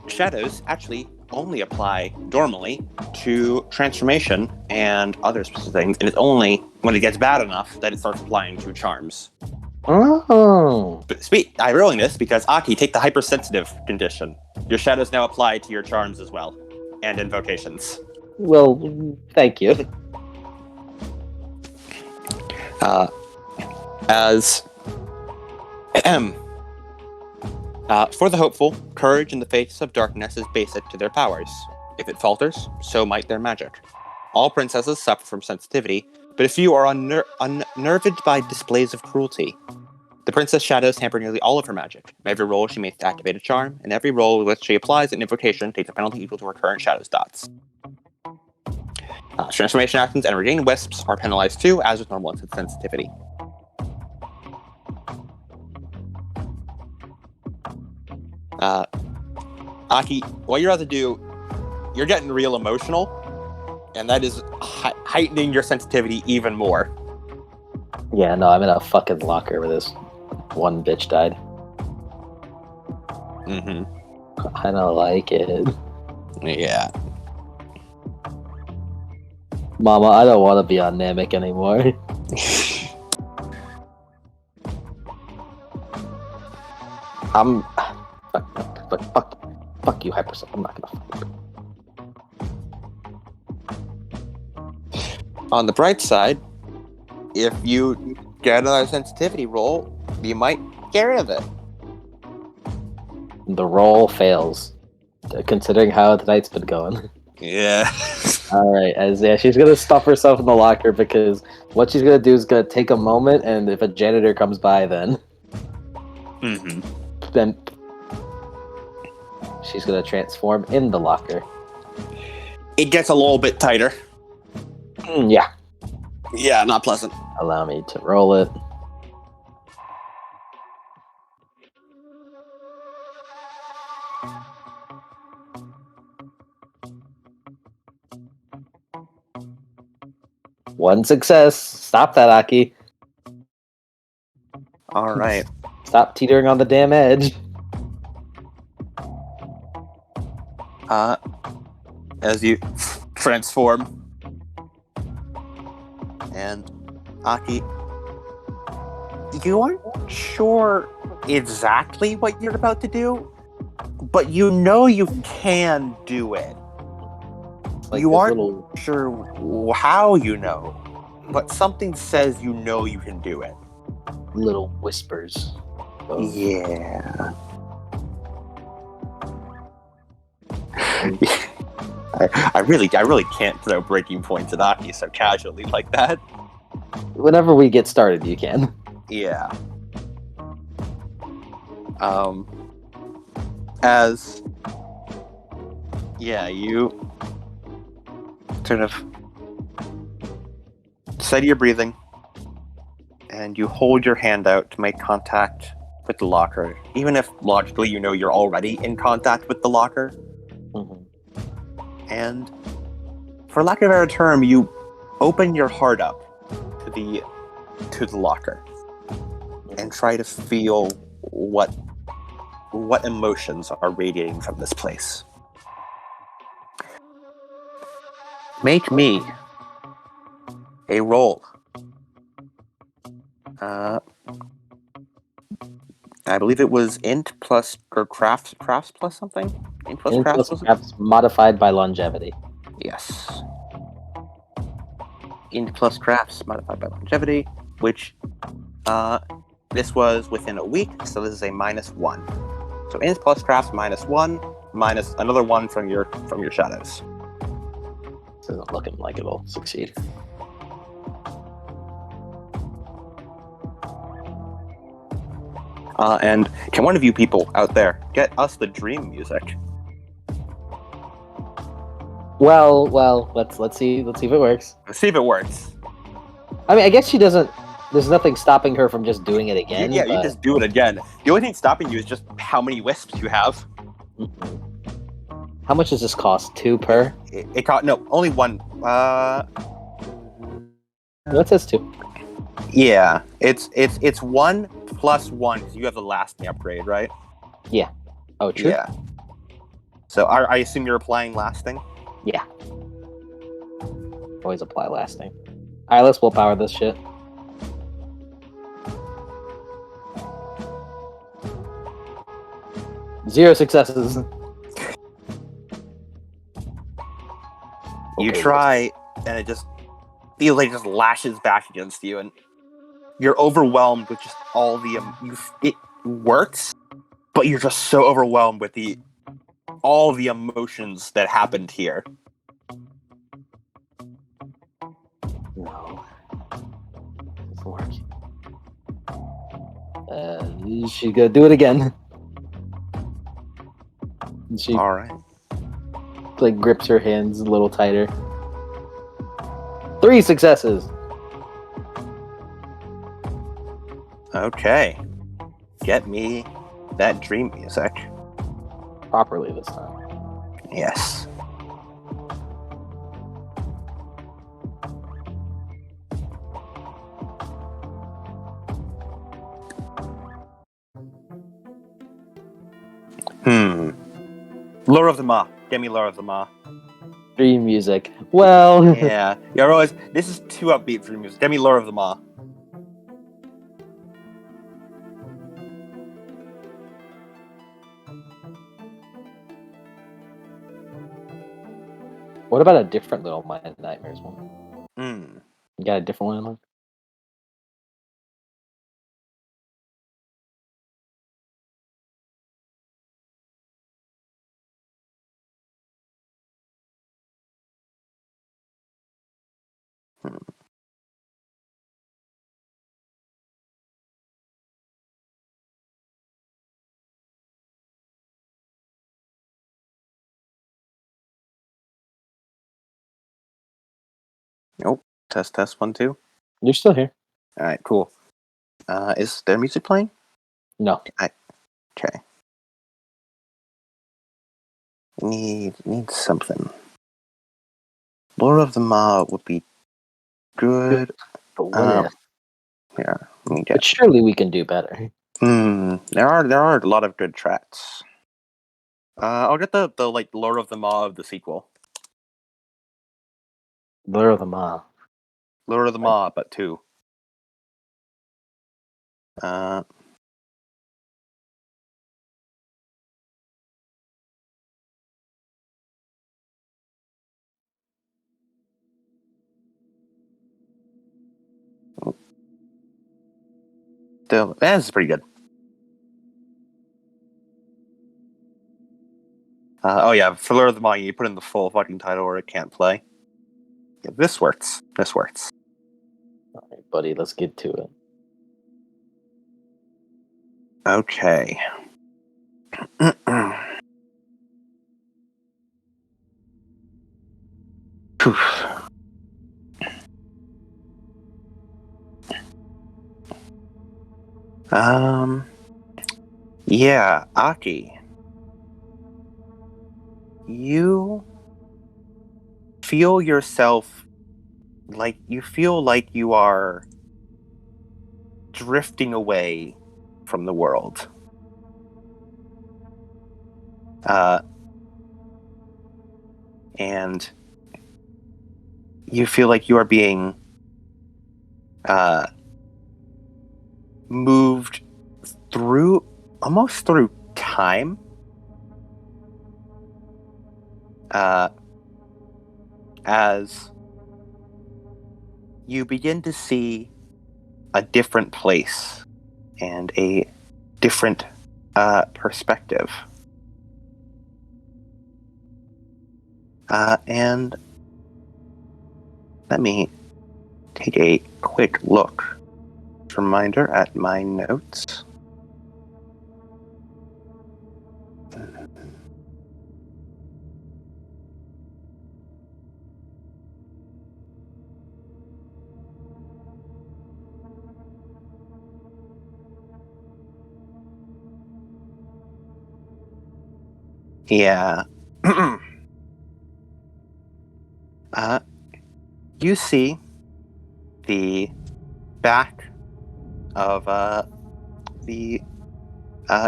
shadows actually only apply normally to transformation and other specific things, and it's only when it gets bad enough that it starts applying to charms. Oh. But I'm rolling this because Aki, take the hypersensitive condition. Your shadows now apply to your charms as well, and invocations. Well, thank you. For the hopeful, courage in the face of darkness is basic to their powers. If it falters, so might their magic. All princesses suffer from sensitivity, but a few are unnerved by displays of cruelty. The princess shadows hamper nearly all of her magic. Every roll she makes to activate a charm, and every roll with which she applies an invocation takes a penalty equal to her current shadows dots. Transformation actions and regained wisps are penalized too, as with normal sensitivity. Aki, what you're about to do, you're getting real emotional, and that is heightening your sensitivity even more. Yeah, no, I'm in a fucking locker where this one bitch died. Mm-hmm. I don't like it. Yeah. Mama, I don't want to be on Namek anymore. I'm. Fuck you, Hypersonic. I'm not gonna fuck you. On the bright side, if you get another sensitivity roll, you might get rid of it. The roll fails, considering how the night's been going. Yeah. All right, she's gonna stuff herself in the locker because what she's gonna do is gonna take a moment, and if a janitor comes by, then she's gonna transform in the locker. It gets a little bit tighter. Yeah. Yeah, not pleasant. Allow me to roll it. One success. Stop that, Aki. All right. Stop teetering on the damn edge. As you transform, and Aki, you aren't sure exactly what you're about to do, but you know you can do it. Like you this aren't little- sure how you know, but something says you know you can do it. little whispers. Yeah. I really can't throw breaking points at Aki so casually like that. Whenever we get started, you can. Yeah. As you sort of steady your breathing, and you hold your hand out to make contact with the locker, even if logically you know you're already in contact with the locker. Mm-hmm. And for lack of a better term, you open your heart up to the locker and try to feel what emotions are radiating from this place. Make me a roll. I believe it was int plus or crafts plus something. Int plus crafts. Crafts modified by longevity. Yes. Int plus crafts modified by longevity, which this was within a week, so this is a -1. So int plus crafts -1 minus another 1 from your shadows. This isn't looking like it'll succeed. And can one of you people out there get us the dream music? Well, let's see if it works. Let's see if it works. I mean, I guess she doesn't. There's nothing stopping her from just doing it again. You but... just do it again. The only thing stopping you is just how many wisps you have. Mm-hmm. How much does this cost? 2 per? It cost only 1. It says 2. Yeah, it's 1 plus 1 because you have the lasting upgrade, right? Yeah. Oh, true. Yeah. So I assume you're applying lasting. Yeah. Always apply lasting. All right, let's willpower this shit. Zero successes. You Okay, try, and it just feels like it just lashes back against you, and you're overwhelmed with just all the it works, but you're just so overwhelmed with all the emotions that happened here. No. It's working. She's gonna do it again. And she All right. like grips her hands a little tighter. 3 successes. Okay. Get me that dream music. Properly this time. Yes. Lure of the Maw. Get me Lure of the Maw. Dream music. Well, Yeah, you're always. This is too upbeat for music. Give me Lure of the Maw. what about a different Little Nightmares one? Hmm. You got a different one in mind? Nope. Test 1 2. You're still here. All right, cool. Is there music playing? No. Okay. Need something. Lure of the Maw would be good. But what if? Yeah. Let me But get. surely we can do better. There are a lot of good tracks. I'll get the like Lure of the Maw of the sequel. Lure of the Maw. Lure of the Maw, but 2. Still, this is pretty good. Oh yeah, for Lure of the Maw, you put in the full fucking title or it can't play. Yeah, this works. This works. All right, buddy, let's get to it. Okay. Yeah, Aki. You feel yourself you feel like you are drifting away from the world. And you feel like you are being moved almost through time. As you begin to see a different place and a different perspective. And let me take a quick look. Reminder at my notes. Yeah. You see the back of the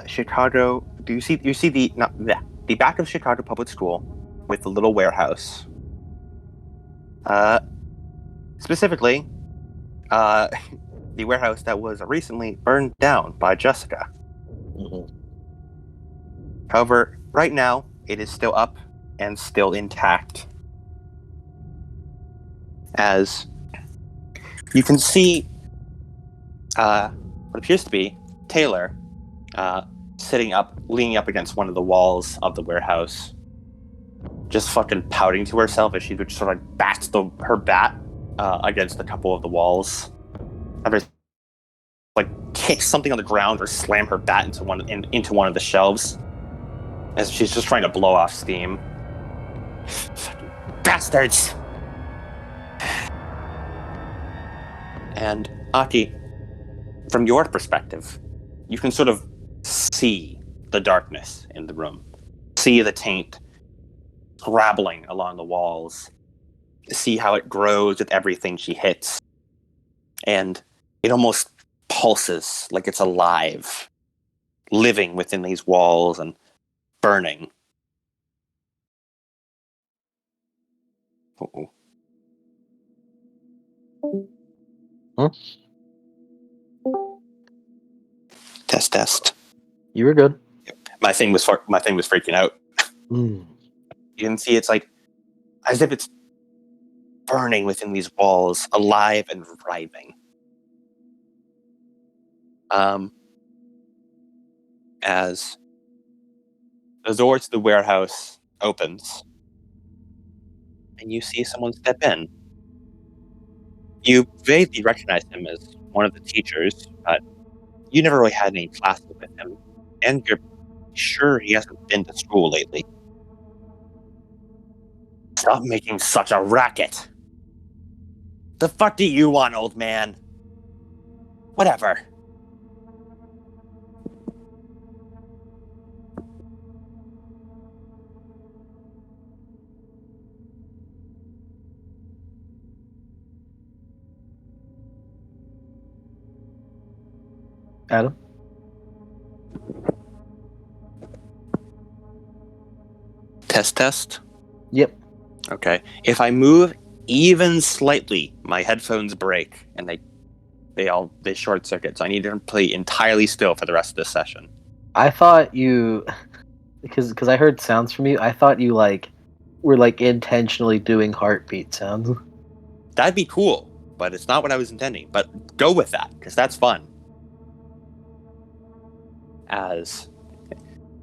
Chicago. You see the back of Chicago Public School with the little warehouse. Specifically, the warehouse that was recently burned down by Jessica. Mm-hmm. However, right now it is still up and still intact. As you can see, what appears to be Taylor leaning up against one of the walls of the warehouse, just fucking pouting to herself as she just sort of like bats her bat against a couple of the walls. Ever like kick something on the ground or slam her bat into one of the shelves, as she's just trying to blow off steam. Fucking bastards! And Aki, from your perspective, you can sort of see the darkness in the room, see the taint scrabbling along the walls, see how it grows with everything she hits, and it almost pulses like it's alive, living within these walls and burning. Uh-oh. Huh? Test. You were good. My thing was freaking out. Mm. You can see it's like as if it's burning within these walls, alive and writhing. As the door to the warehouse opens, and you see someone step in. You vaguely recognize him as one of the teachers, but you never really had any classes with him, and you're sure he hasn't been to school lately. Stop making such a racket! The fuck do you want, old man? Whatever. Adam? Test. Yep. Okay. If I move even slightly, my headphones break and they short circuit. So I need to play entirely still for the rest of this session. I thought you, because I heard sounds from you. I thought you were intentionally doing heartbeat sounds. That'd be cool, but it's not what I was intending. But go with that because that's fun. As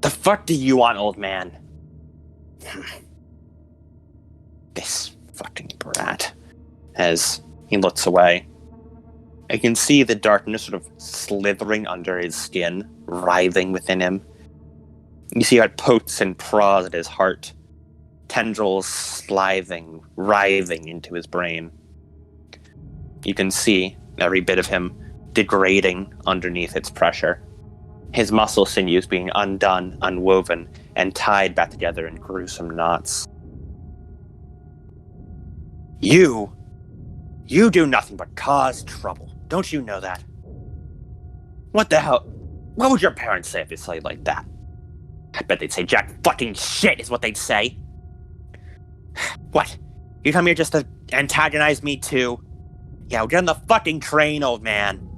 the fuck do you want, old man? This fucking brat. As he looks away, I can see the darkness sort of slithering under his skin, writhing within him. You see how it pokes and prods at his heart, tendrils slithing, writhing into his brain. You can see every bit of him degrading underneath its pressure. His muscle sinews being undone, unwoven, and tied back together in gruesome knots. You do nothing but cause trouble. Don't you know that? What the hell? What would your parents say if they saw you like that? I bet they'd say jack fucking shit is what they'd say. What? You come here just to antagonize me too? Yeah, well, get on the fucking train, old man.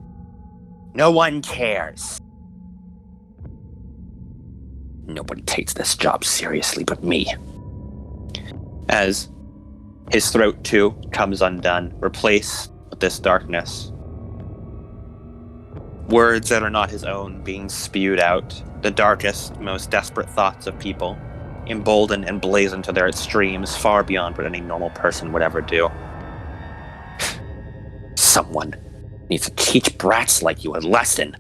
No one cares. Nobody takes this job seriously but me. As his throat, too, comes undone, replaced with this darkness. Words that are not his own being spewed out, the darkest, most desperate thoughts of people, emboldened and blazoned to their extremes far beyond what any normal person would ever do. Someone needs to teach brats like you a lesson.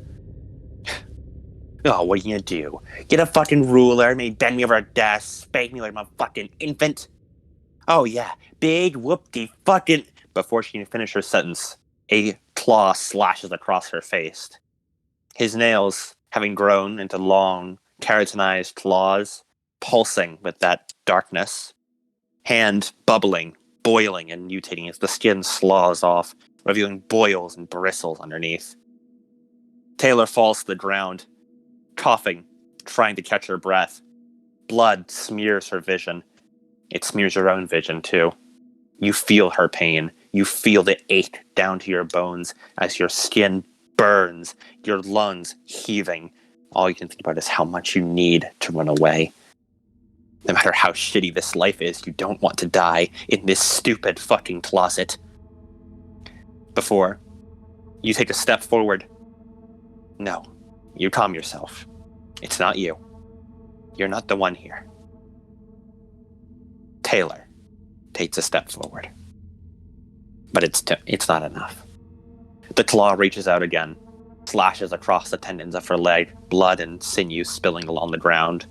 Oh, what are you gonna do? Get a fucking ruler, maybe bend me over a desk, spank me like I'm a fucking infant? Oh yeah, big whoop-de fucking... Before she can finish her sentence, a claw slashes across her face. His nails, having grown into long, keratinized claws, pulsing with that darkness. Hand bubbling, boiling, and mutating as the skin slows off, revealing boils and bristles underneath. Taylor falls to the ground, coughing, trying to catch her breath. Blood smears her vision. It smears your own vision, too. You feel her pain. You feel the ache down to your bones as your skin burns, your lungs heaving. All you can think about is how much you need to run away. No matter how shitty this life is, you don't want to die in this stupid fucking closet. Before you take a step forward. No, you calm yourself. It's not you. You're not the one here. Taylor takes a step forward. But it's not enough. The claw reaches out again, slashes across the tendons of her leg, blood and sinew spilling along the ground.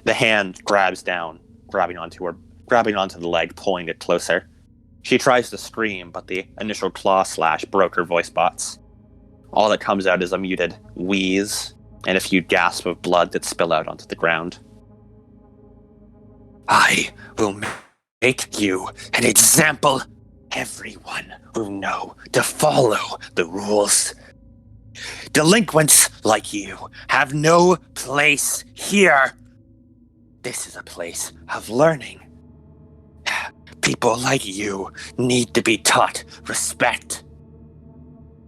The hand grabs down, grabbing onto the leg, pulling it closer. She tries to scream, but the initial claw slash broke her voice box. All that comes out is a muted wheeze and a few gasps of blood that spill out onto the ground. I will make you an example. Everyone will know to follow the rules. Delinquents like you have no place here. This is a place of learning. People like you need to be taught respect.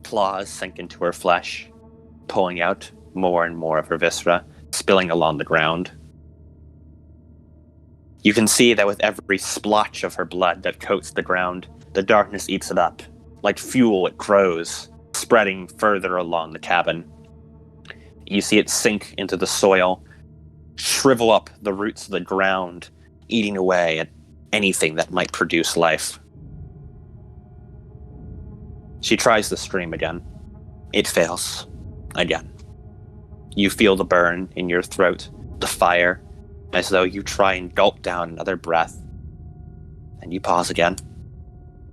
Claws sink into her flesh, pulling out more and more of her viscera, spilling along the ground. You can see that with every splotch of her blood that coats the ground, the darkness eats it up. Like fuel, it grows, spreading further along the cabin. You see it sink into the soil, shrivel up the roots of the ground, eating away at anything that might produce life. She tries to scream again. It fails. Again. You feel the burn in your throat, the fire, as though you try and gulp down another breath. And you pause again.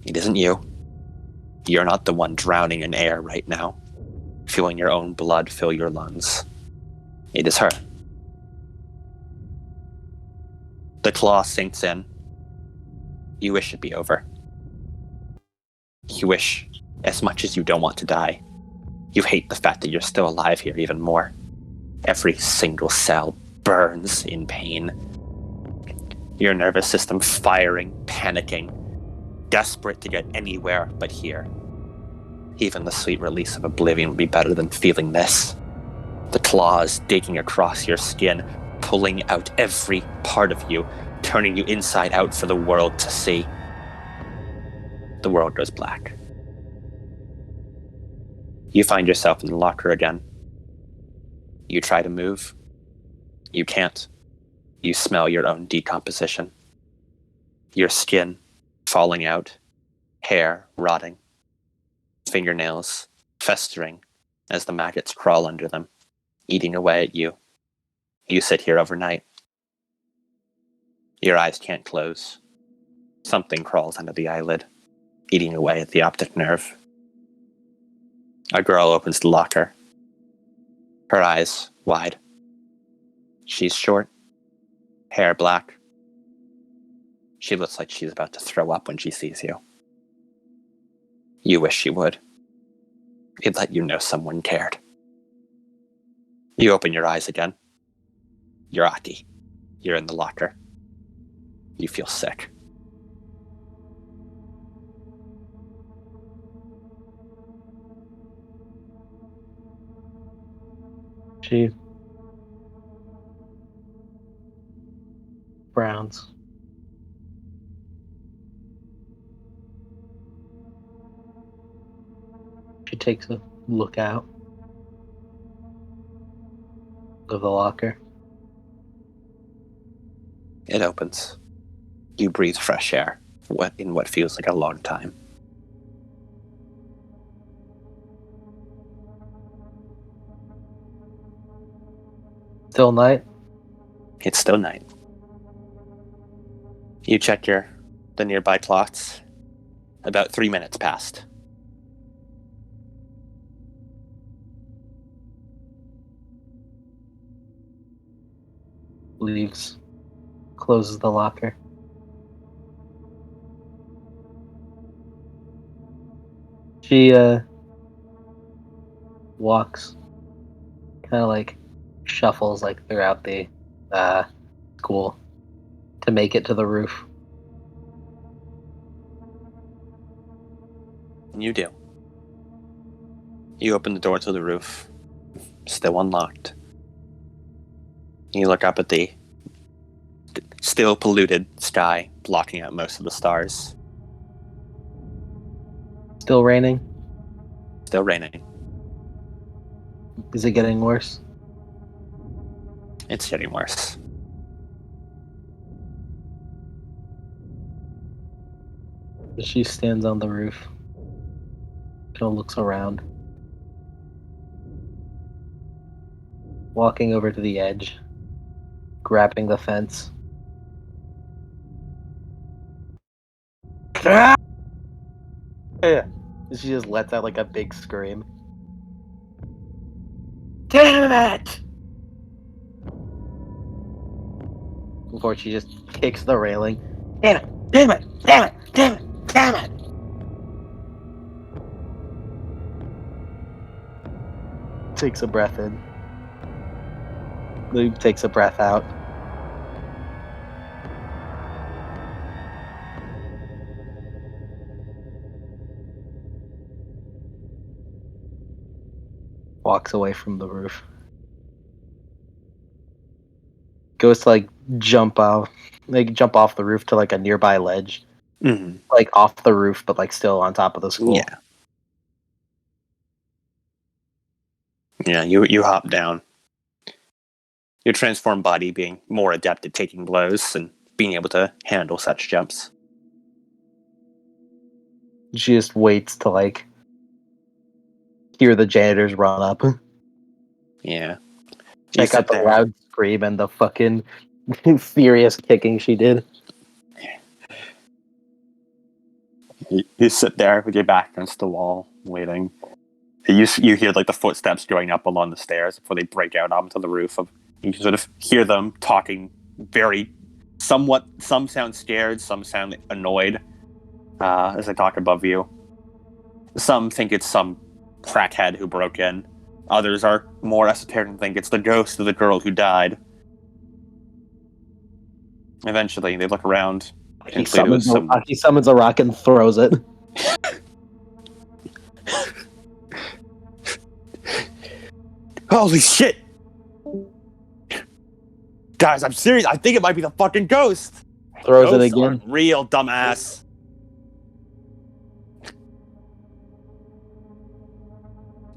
It isn't you. You're not the one drowning in air right now, feeling your own blood fill your lungs. It is her. The claw sinks in. You wish it'd be over. You wish, as much as you don't want to die, you hate the fact that you're still alive here even more. Every single cell burns in pain. Your nervous system firing, panicking, desperate to get anywhere but here. Even the sweet release of oblivion would be better than feeling this. The claws digging across your skin, pulling out every part of you, turning you inside out for the world to see. The world goes black. You find yourself in the locker again. You try to move. You can't. You smell your own decomposition. Your skin falling out, hair rotting, fingernails festering as the maggots crawl under them, eating away at you. You sit here overnight. Your eyes can't close. Something crawls under the eyelid, eating away at the optic nerve. A girl opens the locker, her eyes wide. She's short, hair black. She looks like she's about to throw up when she sees you. You wish she would. It let you know someone cared. You open your eyes again. You're Aki. You're in the locker. You feel sick. She frowns. She takes a look out of the locker. It opens. You breathe fresh air in what feels like a long time. Still night? It's still night. You check the nearby clocks. About 3 minutes passed. Leaves. Closes the locker. She walks, kind of like shuffles like throughout the school to make it to the roof. You do. You open the door to the roof. Still unlocked. You look up at the still polluted sky, blocking out most of the stars. Still raining? Still raining. Is it getting worse? It's getting worse. She stands on the roof. Kind of looks around. Walking over to the edge. Grabbing the fence. Yeah. She just lets out like a big scream. Damn it! Before she just kicks the railing. Damn it! Damn it! Damn it! Damn it! Damn it! Takes a breath in. Luke takes a breath out. walks away from the roof. Goes to like jump off the roof to like a nearby ledge, Mm-hmm. like off the roof, but like still on top of the school. Yeah. Yeah, you hop down. Your transformed body being more adept at taking blows and being able to handle such jumps. She just waits to like hear the janitors run up, Yeah. check sit out the there. loud scream and the fucking furious kicking she did. You sit there with your back against the wall, waiting. You hear like the footsteps going up along the stairs before they break out onto the roof. You can sort of hear them talking very somewhat. Some sound scared, some sound annoyed as they talk above you. Some think it's some crackhead who broke in. Others are more esoteric and think it's the ghost of the girl who died. Eventually, they look around. He summons a rock and throws it. Holy shit! Guys, I'm serious. I think it might be the fucking ghost. Throws it Ghosts again. aren't real, dumbass.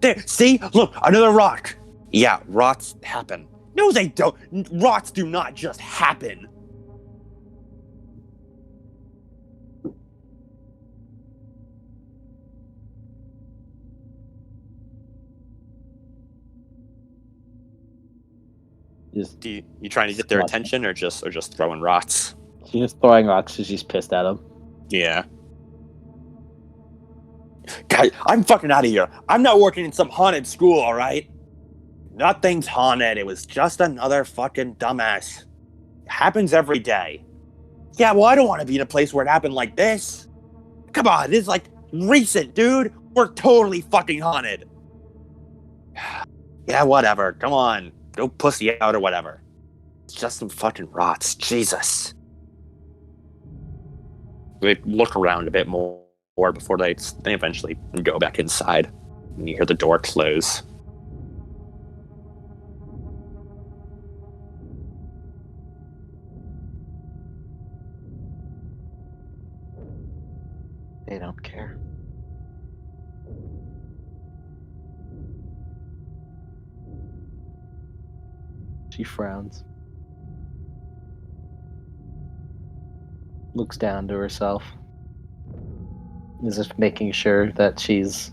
There, see? Look, another rock. Yeah, rots happen. No, they don't. Rots do not just happen. Just, You trying to get their attention or just throwing rots? she's just throwing rocks because she's pissed at him. Yeah. Guys, I'm fucking out of here. I'm not working in some haunted school, alright? Nothing's haunted. It was just another fucking dumbass. It happens every day. Yeah, well, I don't want to be in a place where it happened like this. Come on, this is like recent, dude. We're totally fucking haunted. Yeah, whatever. Come on. Go pussy out or whatever. It's just some fucking rots. Jesus. They look around a bit more before they eventually go back inside. And you hear the door close. They don't care. She frowns. Looks down to herself. As if making sure that she's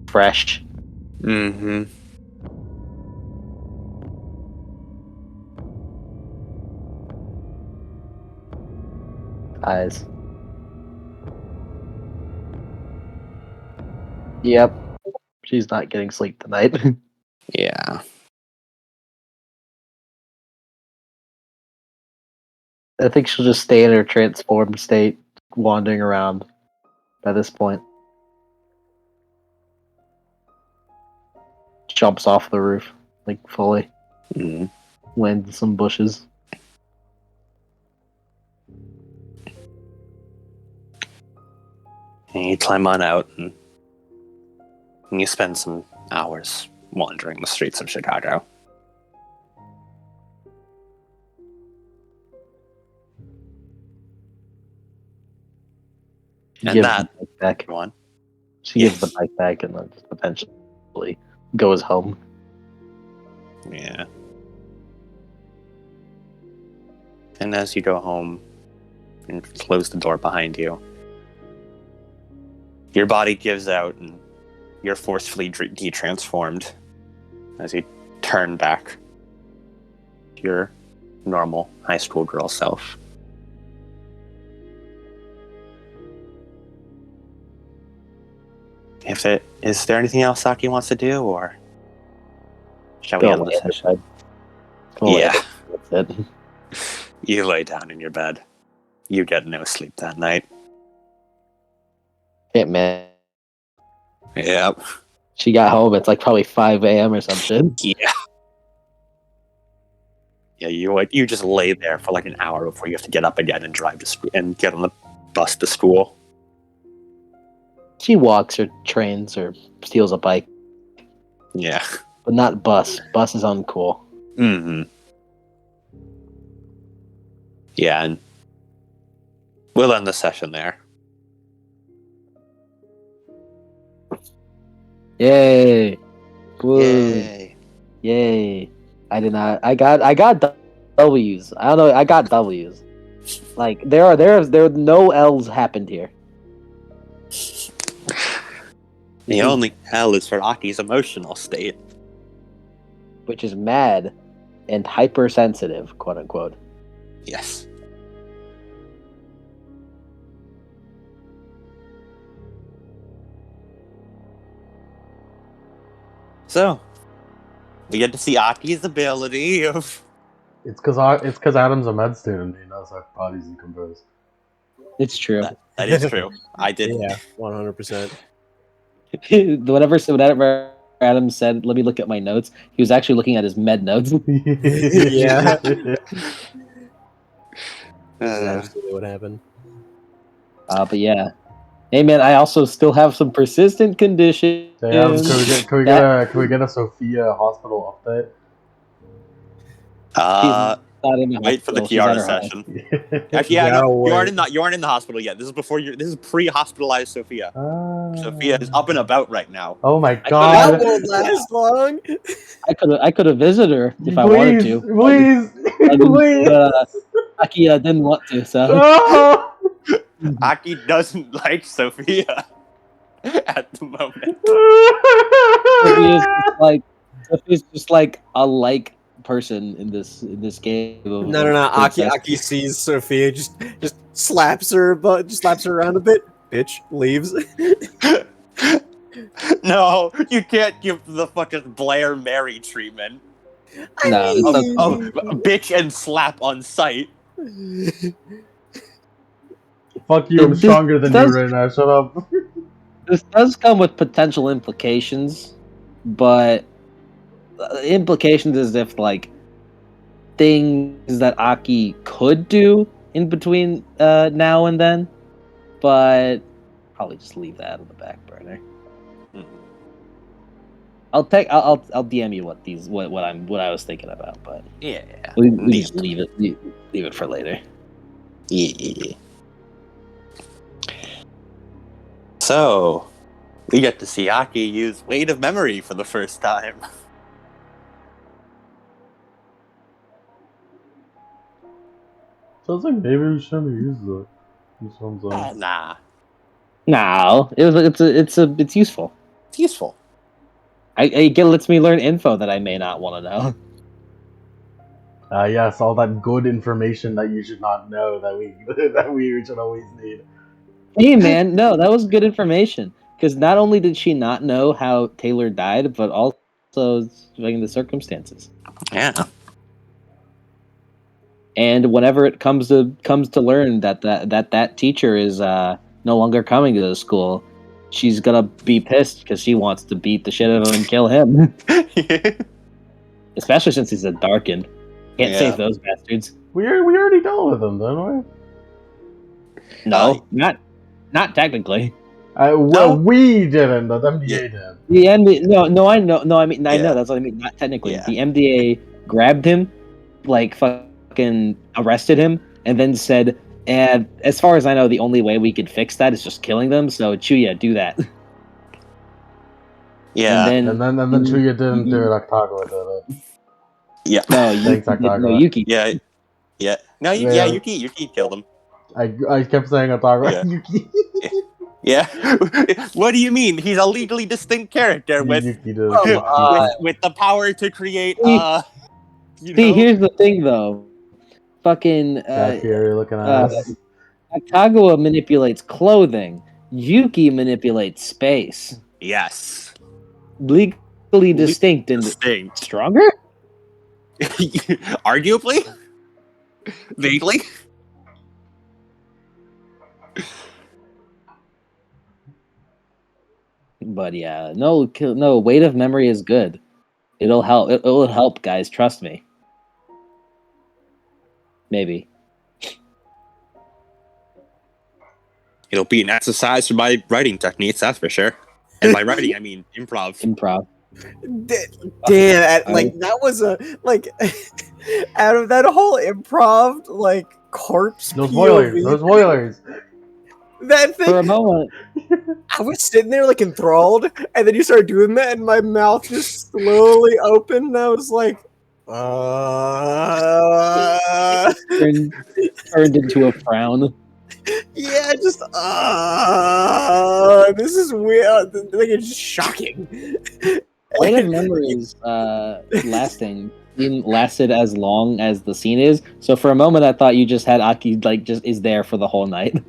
fresh. Mm-hmm. Eyes. Yep. She's not getting sleep tonight. Yeah. I think she'll just stay in her transformed state, wandering around by this point. Jumps off the roof, like fully. Mm-hmm. Lands in some bushes. And you climb on out and you spend some hours wandering the streets of Chicago. She And gives that- the bike back. Go on. She gives the bike back and then just eventually goes home. Yeah. And as you go home and close the door behind you, your body gives out and you're forcefully de-transformed as you turn back to your normal high school girl self. Is there anything else Saki wants to do, or shall we Go end lay the in her session? bed. Go lay Yeah. in- That's it. You lay down in your bed. You get no sleep that night. Shit, man. Yep. She got home. It's like probably 5 a.m. or some shit. Yeah. Yeah, you just lay there for like an hour before you have to get up again and drive to school and get on the bus to school. She walks or trains or steals a bike Yeah. but not bus. Bus is uncool. Mm-hmm. Yeah, and we'll end the session there. Yay! Woo! Yay. Yay! I did not. I got W's. I don't know. I got W's. Like there are no L's happened here. The only L is for Aki's emotional state. Which is mad and hypersensitive, quote unquote. Yes. So, we get to see Aki's ability of... It's because Adam's a med student. He knows how bodies decompose. It's true. That is true. I did. Yeah, 100%. Whatever Adam said, let me look at my notes. He was actually looking at his med notes. Yeah. This is Uh, absolutely what happened. But yeah. Hey man, I also still have some persistent conditions. Damn, can we get a Sophia hospital update? Not in the wait for the hospital. She's at Kiara her house. session. Actually, yeah, Gotta no, you wait. aren't in the hospital yet. This is before you. This is pre-hospitalized Sophia. Sophia is up and about right now. Oh my I god! That won't last long. I could have visited her if I wanted to. Please! Aki didn't want to, so Oh! Aki doesn't like Sophia at the moment. Sophia's just like a like person in this game. No. Aki sees Sophia, just slaps her, but just slaps her around a bit. Bitch leaves. No, you can't give the fucking Blair Mary treatment. No, Bitch and slap on sight. Fuck you, I'm This stronger than you does- right now, shut up. This does come with potential implications, but implications as if like things that Aki could do in between now and then, but probably just leave that on the back burner. I'll DM you what I was thinking about, but Yeah. we just leave it for later. Yeah. So, we get to see Aki use weight of memory for the first time. Sounds like maybe we shouldn't use that. Nah, No, it's useful. it's useful. It lets me learn info that I may not want to know. Yes, all that good information that you should not know that we should always need. Hey man, no, that was good information. Because not only did she not know how Taylor died, but also like, the circumstances. Yeah. And whenever it comes to learn that teacher is no longer coming to the school, she's gonna be pissed because she wants to beat the shit out of him and kill him. Especially since he's a darkened. Can't Yeah. save those bastards. We already dealt with them, didn't we? No, not technically. Well, we didn't, but MDA did. The MDA, no, I know. No, I mean, I Yeah. know. That's what I mean. Not technically. Yeah. The MDA grabbed him, like fucking arrested him, and then said, "And as far as I know, the only way we could fix that is just killing them. So Chuya, do that." Yeah. And And then Chuya didn't do it, Octago did it. Yeah. no, Thanks, Yuki, Octago. no, Yuki. Yeah. Yeah. No, Yeah. Yuki killed him. I kept saying Octago. Yeah. Yuki. Yeah. What do you mean? He's a legally distinct character with Yuki did. with the power to create See, here's the thing, though. Fucking Cat Fury looking at us. Akagawa manipulates clothing. Yuki manipulates space. Yes. Legally distinct and Distinct. stronger. Arguably? Vaguely? But yeah, no, weight of memory is good. It'll help. It'll help, guys. Trust me. Maybe. It'll be an exercise for my writing techniques, that's for sure. And by writing, I mean improv. Improv. Damn, like that was a like out of that whole improv like corpse No POV, spoilers. No spoilers. that thing. For a moment, I was sitting there like enthralled, and then you started doing that, and my mouth just slowly opened, and I was like, turned into a frown. yeah, just this is weird. Like it's just shocking. Weight of memories lasted as long as the scene is. So for a moment, I thought you just had Aki like just is there for the whole night.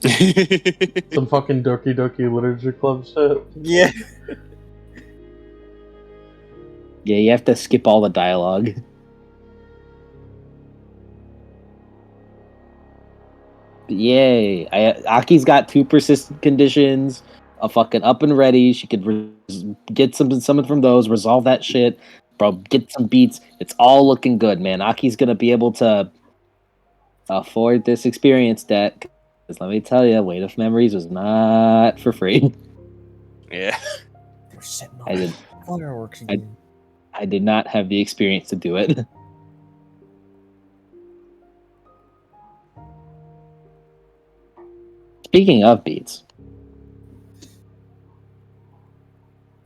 Some fucking Doki Doki Literature Club shit. Yeah. Yeah, you have to skip all the dialogue. Yay! Aki's got 2 persistent conditions. A fucking up and ready. She could get something from those. Resolve that shit, bro. Get some beats. It's all looking good, man. Aki's gonna be able to afford this experience deck. Because let me tell you, Weight of Memories was not for free. Yeah. They're setting I did. fireworks again. I did not have the experience to do it. Speaking of beats,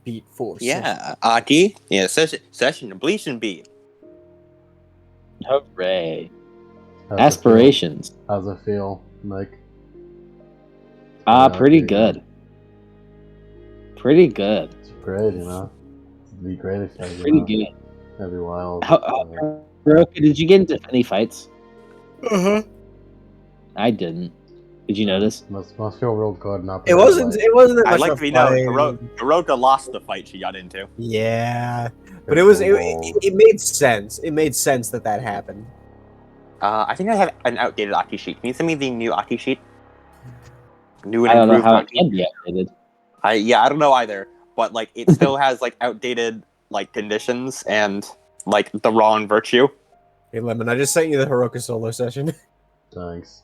Beat force. Yeah. Aki. Yeah. Session completion beat. hooray! How's Aspirations. It feel? How's it feel, Mike? Pretty okay, good. Pretty good. It's great, you know. It'd be great if you Pretty know, good. every while. Hiroki, did you get into any fights? Uh-huh. I didn't. Did you notice? Must feel real good not. It wasn't that I'd much like of to a be known. fight. Hiroka lost the fight she got into. Yeah. But it made sense. It made sense that happened. I think I have an outdated Aki sheet. Can you send me the new Aki sheet? New and I don't know improved how it Aki. can be updated. I don't know either. But like, it still has like outdated like conditions and like the wrong virtue. Hey Lemon, I just sent you the Hiroka solo session. Thanks.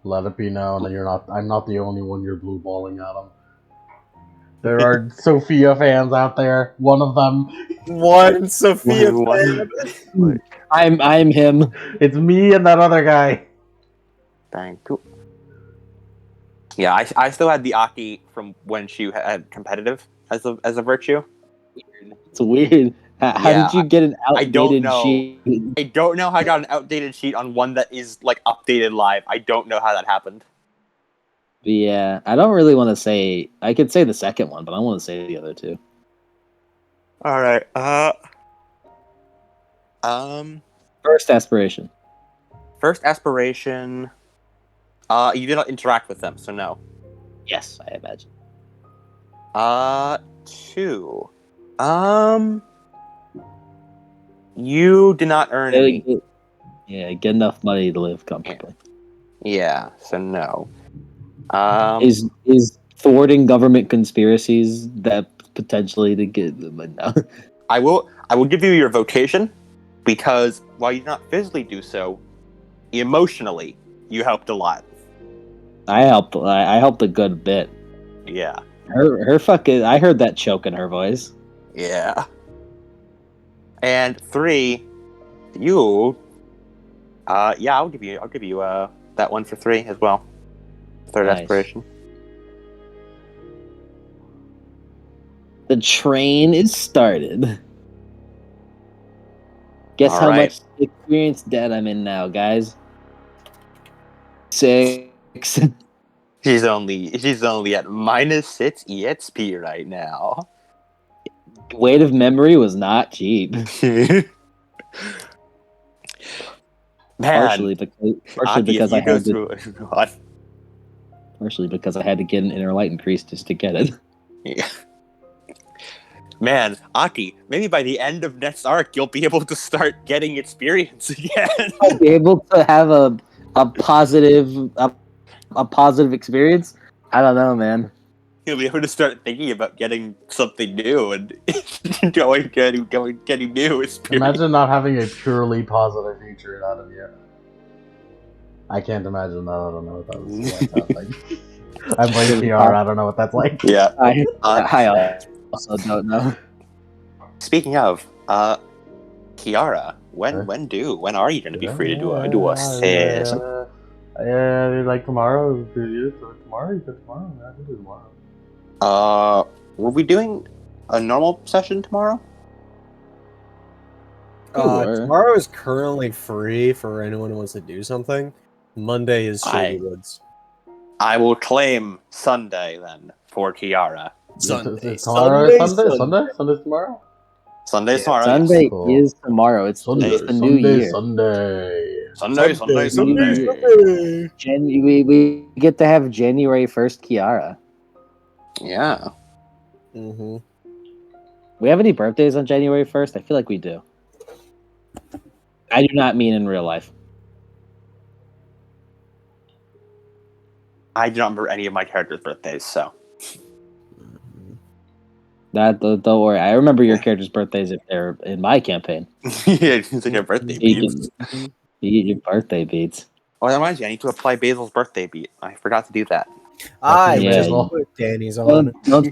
Let it be known that I'm not the only one you're blue balling at him. There are Sophia fans out there. One of them. One Sophia One. fan. I'm him. It's me and that other guy. Thank you. Yeah, I still had the Aki from when she had competitive as a virtue. It's weird. How Yeah, did you get an I don't outdated know. sheet? I don't know how I got an outdated sheet on one that is like updated live. I don't know how that happened. Yeah, I don't really want to say. I could say the second one, but I want to say the other two. All right. First aspiration. First aspiration. You did not interact with them, so no. Yes, I imagine. 2. You did not earn any. Yeah, get enough money to live comfortably. Yeah, so no. Is thwarting government conspiracies that potentially to get them? But no. I will give you your vocation because while you did not physically do so, emotionally you helped a lot. I helped a good bit. Yeah. Her fucking. I heard that choke in her voice. Yeah. And 3, you. Yeah, I'll give you that one for 3 as well. Third Nice. aspiration. The train is started. Guess All how right. much experience debt I'm in now, guys? 6. She's only at -6 EXP right now. Weight of memory was not cheap. Man, Partially because I you go had to. through it. God. Partially because I had to get an inner light increase just to get it. Yeah. Man, Aki, maybe by the end of next arc, you'll be able to start getting experience again. I'll be able to have a positive experience. I don't know, man. You'll be able to start thinking about getting something new and getting new experience. Imagine not having a purely positive future out of you. I can't imagine that. I don't know what that was like. I'm playing Kiara. I don't know what that's like. Yeah. I also don't know. Speaking of, Kiara, when are you going to be free to do a session? Yeah, like tomorrow. Tomorrow, you said tomorrow. I can do tomorrow. Were we doing a normal session tomorrow? Sure. Tomorrow is currently free for anyone who wants to do something. Monday is Shady Woods. I will claim Sunday then for Kiara. Sunday's tomorrow. Sunday. Sunday's tomorrow. Sunday's Yeah, tomorrow. Sunday Cool. is tomorrow. It's the new year. Sunday. Sunday. We get to have January 1st Kiara. Yeah. Mm-hmm. We have any birthdays on January 1st? I feel like we do. I do not mean in real life. I do not remember any of my characters' birthdays, so. Don't worry. I remember your characters' birthdays if they're in my campaign. Yeah, it's like your birthday beats. You get your birthday beats. Oh, that reminds me, I need to apply Basil's birthday beat. I forgot to do that. Yeah, Just put Danny's on. Don't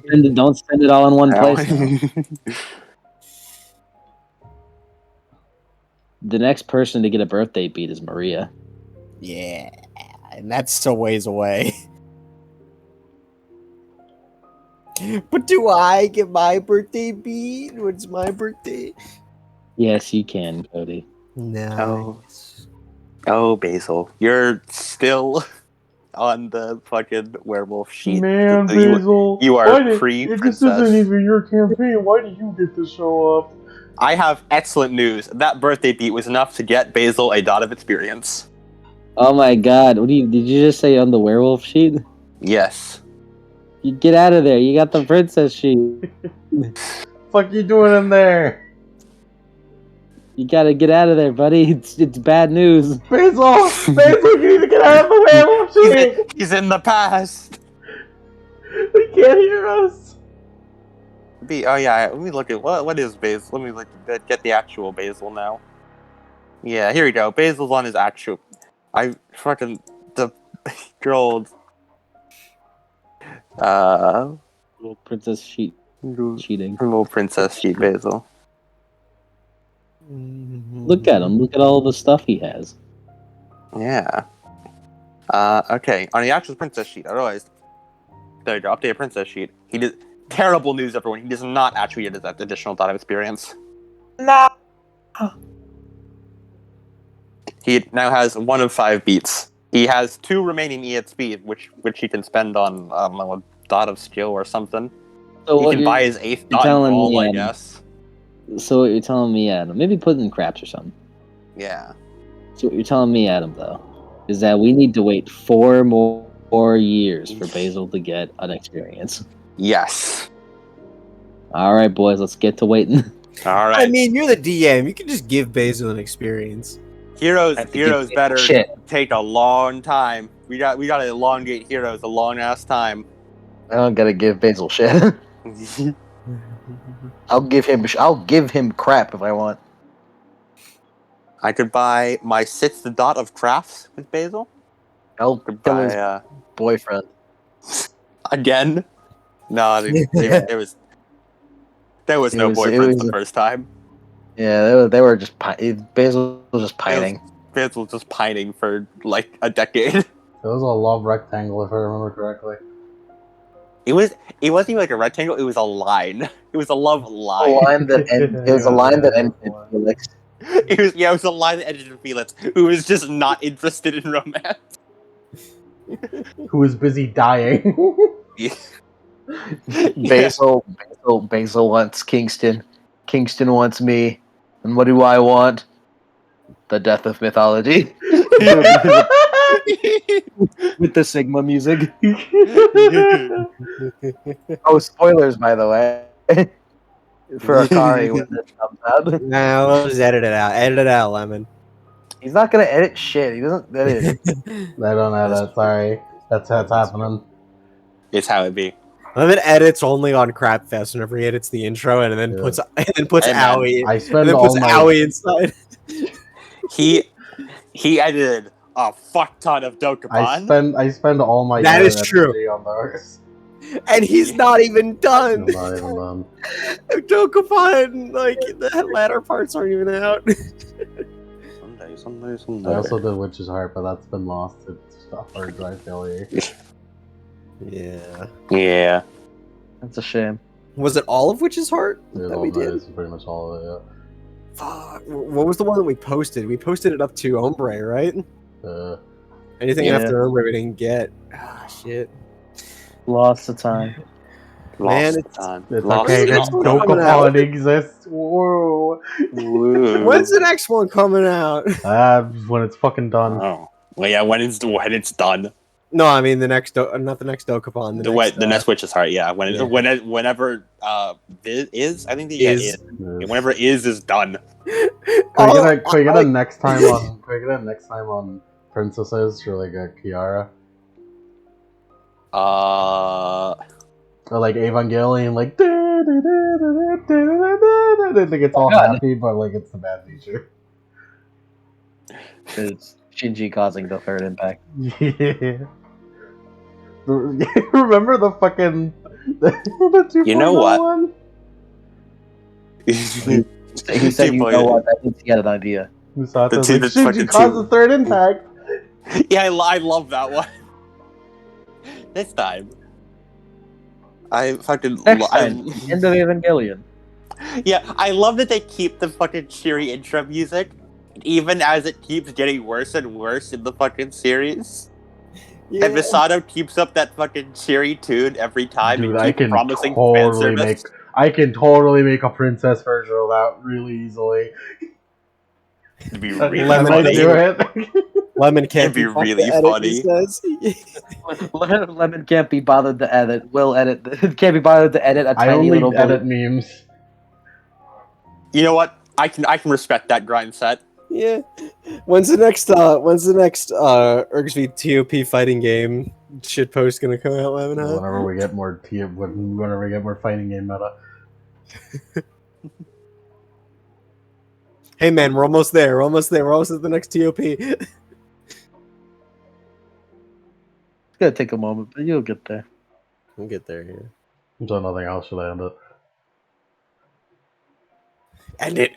spend it all in one place now. The next person to get a birthday beat is Maria. Yeah, and that's still ways away. But do I get my birthday beat? What's my birthday? Yes, you can, Cody. No. Oh, Basil. You're still on the fucking werewolf sheet. Man, Basil, you are why did- pre-princess. This isn't even your campaign. Why do you get to show up? I have excellent news. That birthday beat was enough to get Basil a dot of experience. Oh my god, did you just say on the werewolf sheet? Yes. You get out of there, you got the princess sheet. Fuck you doing in there? You gotta get out of there, buddy. It's bad news. Basil, you need to get out of the werewolf sheet. He's in the past. They can't hear us. Oh yeah, let me look at what is Basil. Let me get the actual Basil now. Yeah, here we go. Basil's on his actual. The girl. Little princess sheet cheating. Little princess sheet Basil. Look at him. Look at all the stuff he has. Yeah. Okay. On the actual princess sheet, I realized. There you go. Updated princess sheet. He did terrible news, everyone. He does not actually get that additional dot of experience. No. He now has 1 of 5 beats. He has 2 remaining EXP, which he can spend on a dot of skill or something. So he can buy his 8th dot and roll, I guess. So what you're telling me, Adam, maybe put in craps or something. Yeah. So what you're telling me, Adam, though, is that we need to wait 4 more years for Basil to get an experience. Yes. All right, boys, let's get to waiting. All right. I mean, you're the DM. You can just give Basil an experience. Heroes better take a long time. We got to elongate heroes a long ass time. I don't gotta give Basil shit. I'll give him crap if I want. I could buy my 6th dot of crafts with Basil. I'll kill his boyfriend. Again? No, there was no boyfriends the first time. Yeah, they were just Basil was just pining. Basil was just pining for like a decade. It was a love rectangle, if I remember correctly. It wasn't even like a rectangle. It was a line. It was a love line. It was a line that ended in Felix. It was a line that ended in Felix, who was just not interested in romance. Who was busy dying. Basil wants Kingston. Kingston wants me. And what do I want? The death of mythology. With the Sigma music. Oh, spoilers, by the way. For Akari when this comes out. Nah, we'll just edit it out. Edit it out, Lemon. He's not gonna edit shit. He doesn't edit. I don't know that. Sorry, that's happening. It's how it be. Lemon edits only on Crapfest whenever he edits the intro, and then puts Owie. I spend and then all puts my Owie inside. He edited a fuck ton of Dokapon. I spend all my That is urine true. energy on those. And he's not even done. I'm not even done. Dokapon, like the latter parts aren't even out. I also did Witch's Heart, but that's been lost. It's a hard drive failure. Yeah. Yeah. That's a shame. Was it all of Witch's Heart It that we did? is pretty much all of it. Fuck. What was the one that we posted? We posted it up to Ombre, right? Yeah. Anything Yeah. after Ombre we didn't get. Ah, shit. Lost the time. Man, Lost it's- time. It's Lost okay, the because next one coming out? Dokapon exists. Whoa. Woo. When's the next one coming out? When it's fucking done. Oh. Well, yeah, when it's done. No, I mean the next, not the next Dokapon. The next Witch's Heart, yeah. yeah. Whenever is, I think Is. whenever is done. Can we get a next time on? Can we get a next time on princesses for like a Kiara or like Evangelion, like it gets all God. happy, but like it's the bad feature. It's Shinji causing the third impact. Yeah. Remember the fucking the 2.0 You know what? one? He said, you know what, that means he had an idea. Misato's The like, two- the Shinji fucking caused two. the third impact. Yeah, I love that one. This time, I fucking Next time, end of Evangelion. yeah, I love that they keep the fucking cheery intro music, even as it keeps getting worse and worse in the fucking series. Yeah. And Misato keeps up that fucking cheery tune every time Dude, and I keeps can promising totally fan service. I can totally make a princess version of that really easily. It'd be Let really me funny. do it. Lemon can't It'd be be fucked really to edit, funny. he says. Lemon can't be bothered to edit. Will edit. Can't be bothered to edit a I tiny only little edit bullet. memes. You know what? I can respect that grind set. Yeah. When's the next Ergsby TOP fighting game shitpost gonna come out, Lemon? Huh? Whenever we get more whenever we get more fighting game meta. Hey man, we're almost there. We're almost there. We're almost at the next TOP. It's gonna take a moment, but you'll get there. We'll get there here. So nothing else should I end it.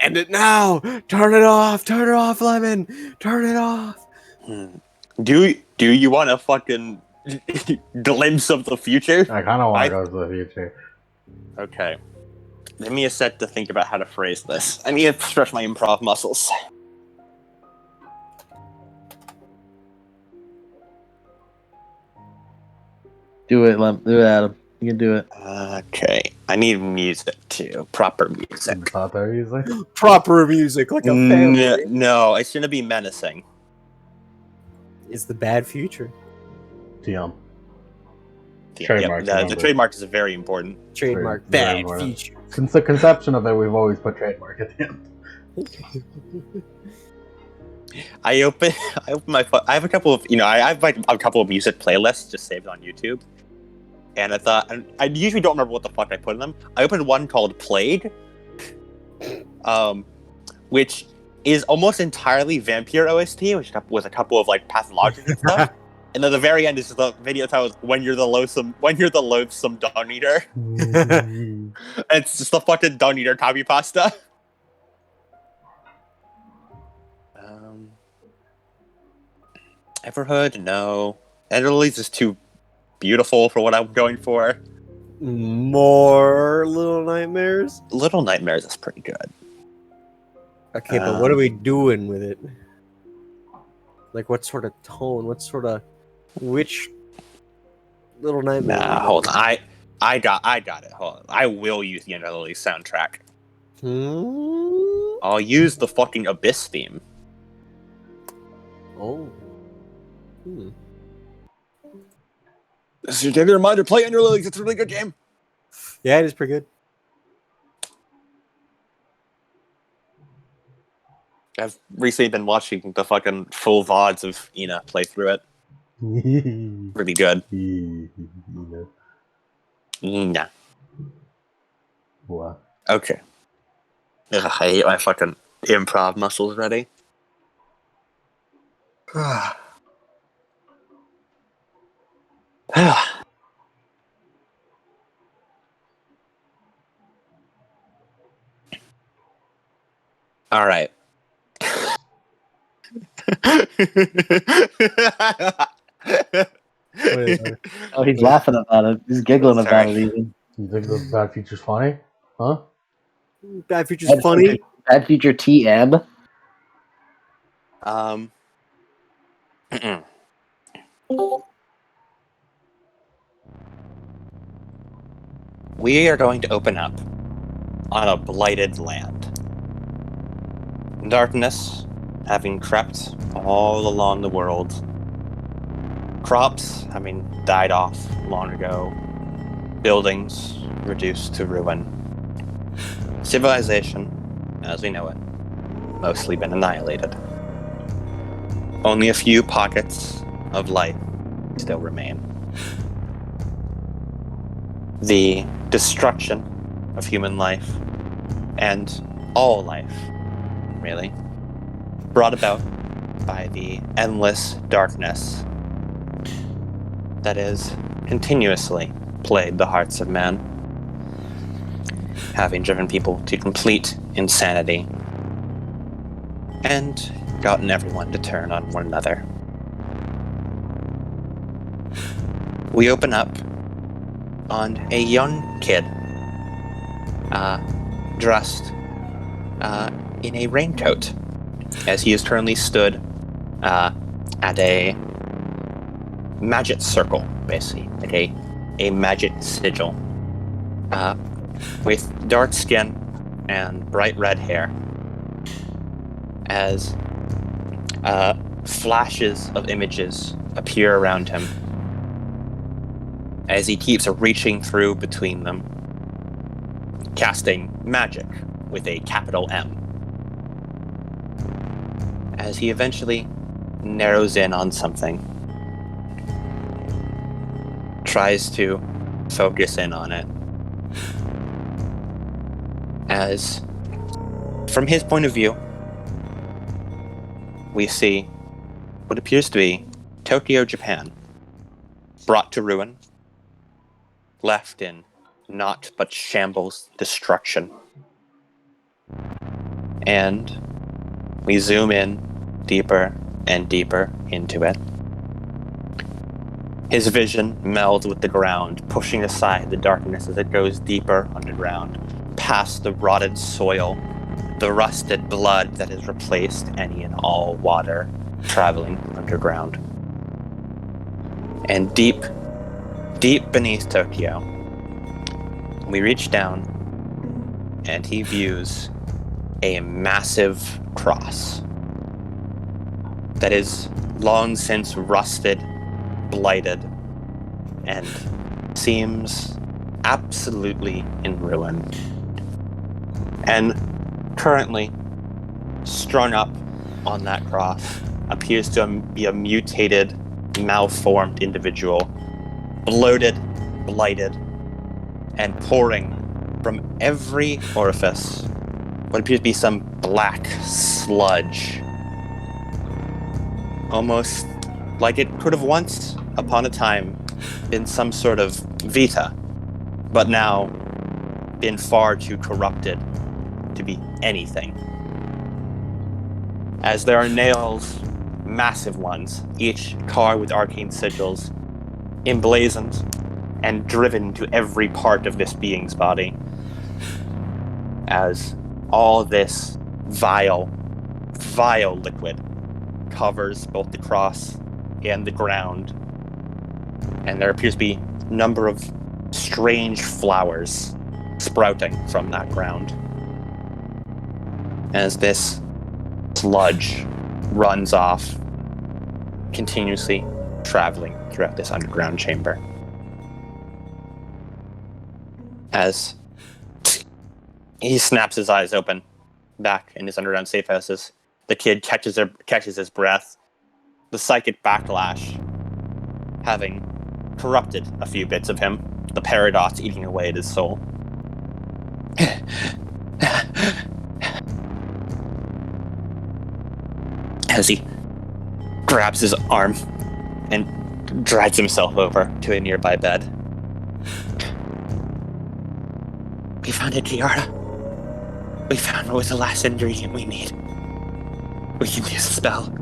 End it now! Turn it off, Lemon! Turn it off! Do you want a fucking glimpse of the future? I kind of want I- to go to the future. Okay. Give me a sec to think about how to phrase this. I need to stretch my improv muscles. Do it, Do it, Adam. You can do it. Okay. I need music too. Proper music. Misato usually. Proper music, like a family. No, it's gonna be menacing. It's the bad future. TM. Yeah, Trademark, the remember. trademark is very important. Trademark. Very Bad important. future. Since the conception of it, we've always put trademark at the end. I open my phone. I have a couple of I have like a couple of music playlists just saved on YouTube, and I thought I usually don't remember what the fuck I put in them. I opened one called Plague, which is almost entirely Vampire OST, which with a couple of like pathologic and stuff. And then the very end is just the video title "When You're the Loathsome Dung Eater." And it's just the fucking Dung Eater copy pasta. Everhood? No. Enderleeds is too beautiful for what I'm going for. More Little Nightmares? Little Nightmares is pretty good. Okay, but what are we doing with it? Like, what sort of tone? Which Little Nightmares? Nah, hold on. I got it. Hold on. I will use the Enderleeds soundtrack. I'll use the fucking Abyss theme. Oh. This is your daily reminder. Play Enderleeds. It's a really good game. Yeah, it is pretty good. I've recently been watching the fucking full VODs of Ina play through it. Really good. Nah. What? Okay. Ugh, I hate my fucking improv muscles ready. All right. What is that? Oh, he's laughing about it. He's giggling about it Sorry. even. You think this bad feature's funny? Huh? Bad Future's funny. Bad feature TM. We are going to open up on a blighted land. Darkness having crept all along the world. Crops having died off long ago. Buildings reduced to ruin. Civilization, as we know it, mostly been annihilated. Only a few pockets of life still remain. The destruction of human life, and all life, really, brought about by the endless darkness that has continuously plagued the hearts of men, having driven people to complete insanity and gotten everyone to turn on one another. We open up on a young kid dressed in a raincoat, as he is currently stood at a magic circle, basically, like a magic sigil, with dark skin and bright red hair, as flashes of images appear around him, as he keeps reaching through between them, casting magic with a capital M, as he eventually narrows in on something, tries to focus in on it, as from his point of view, we see what appears to be Tokyo, Japan, brought to ruin, left in naught but shambles, destruction. And we zoom in deeper and deeper into it. His vision melds with the ground, pushing aside the darkness as it goes deeper underground, past the rotted soil, the rusted blood that has replaced any and all water traveling underground. And deep, deep beneath Tokyo, we reach down and he views a massive cross that is long since rusted, blighted, and seems absolutely in ruin. And currently, strung up on that cross, appears to be a mutated, malformed individual, bloated, blighted, and pouring from every orifice what appears to be some black sludge. Almost like it could have once upon a time been some sort of Vita, but now been far too corrupted to be anything. As there are nails, massive ones, each carved with arcane sigils, emblazoned and driven to every part of this being's body, as all this vile liquid covers both the cross and the ground, and there appears to be a number of strange flowers sprouting from that ground. As this sludge runs off, continuously traveling throughout this underground chamber. As he snaps his eyes open back in his underground safe houses, the kid catches his breath, the psychic backlash having corrupted a few bits of him, the paradox eating away at his soul. As he grabs his arm and drags himself over to a nearby bed. We found a tiara. We found what was the last ingredient we need. We can use a spell.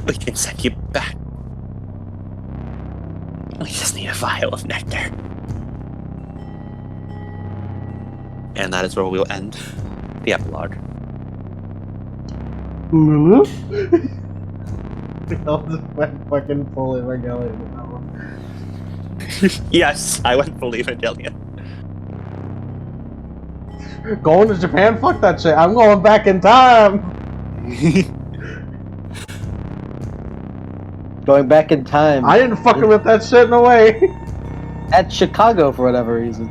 We can send you back. We just need a vial of nectar. And that is where we'll end the epilogue. Lulu? I'll just fucking pull Evangelion with that one. Yes, I went full Evangelion. Going to Japan? Fuck that shit. I'm going back in time. Going back in time. I didn't fucking with that shit in a way. At Chicago for whatever reason.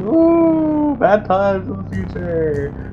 Ooh, bad times in the future.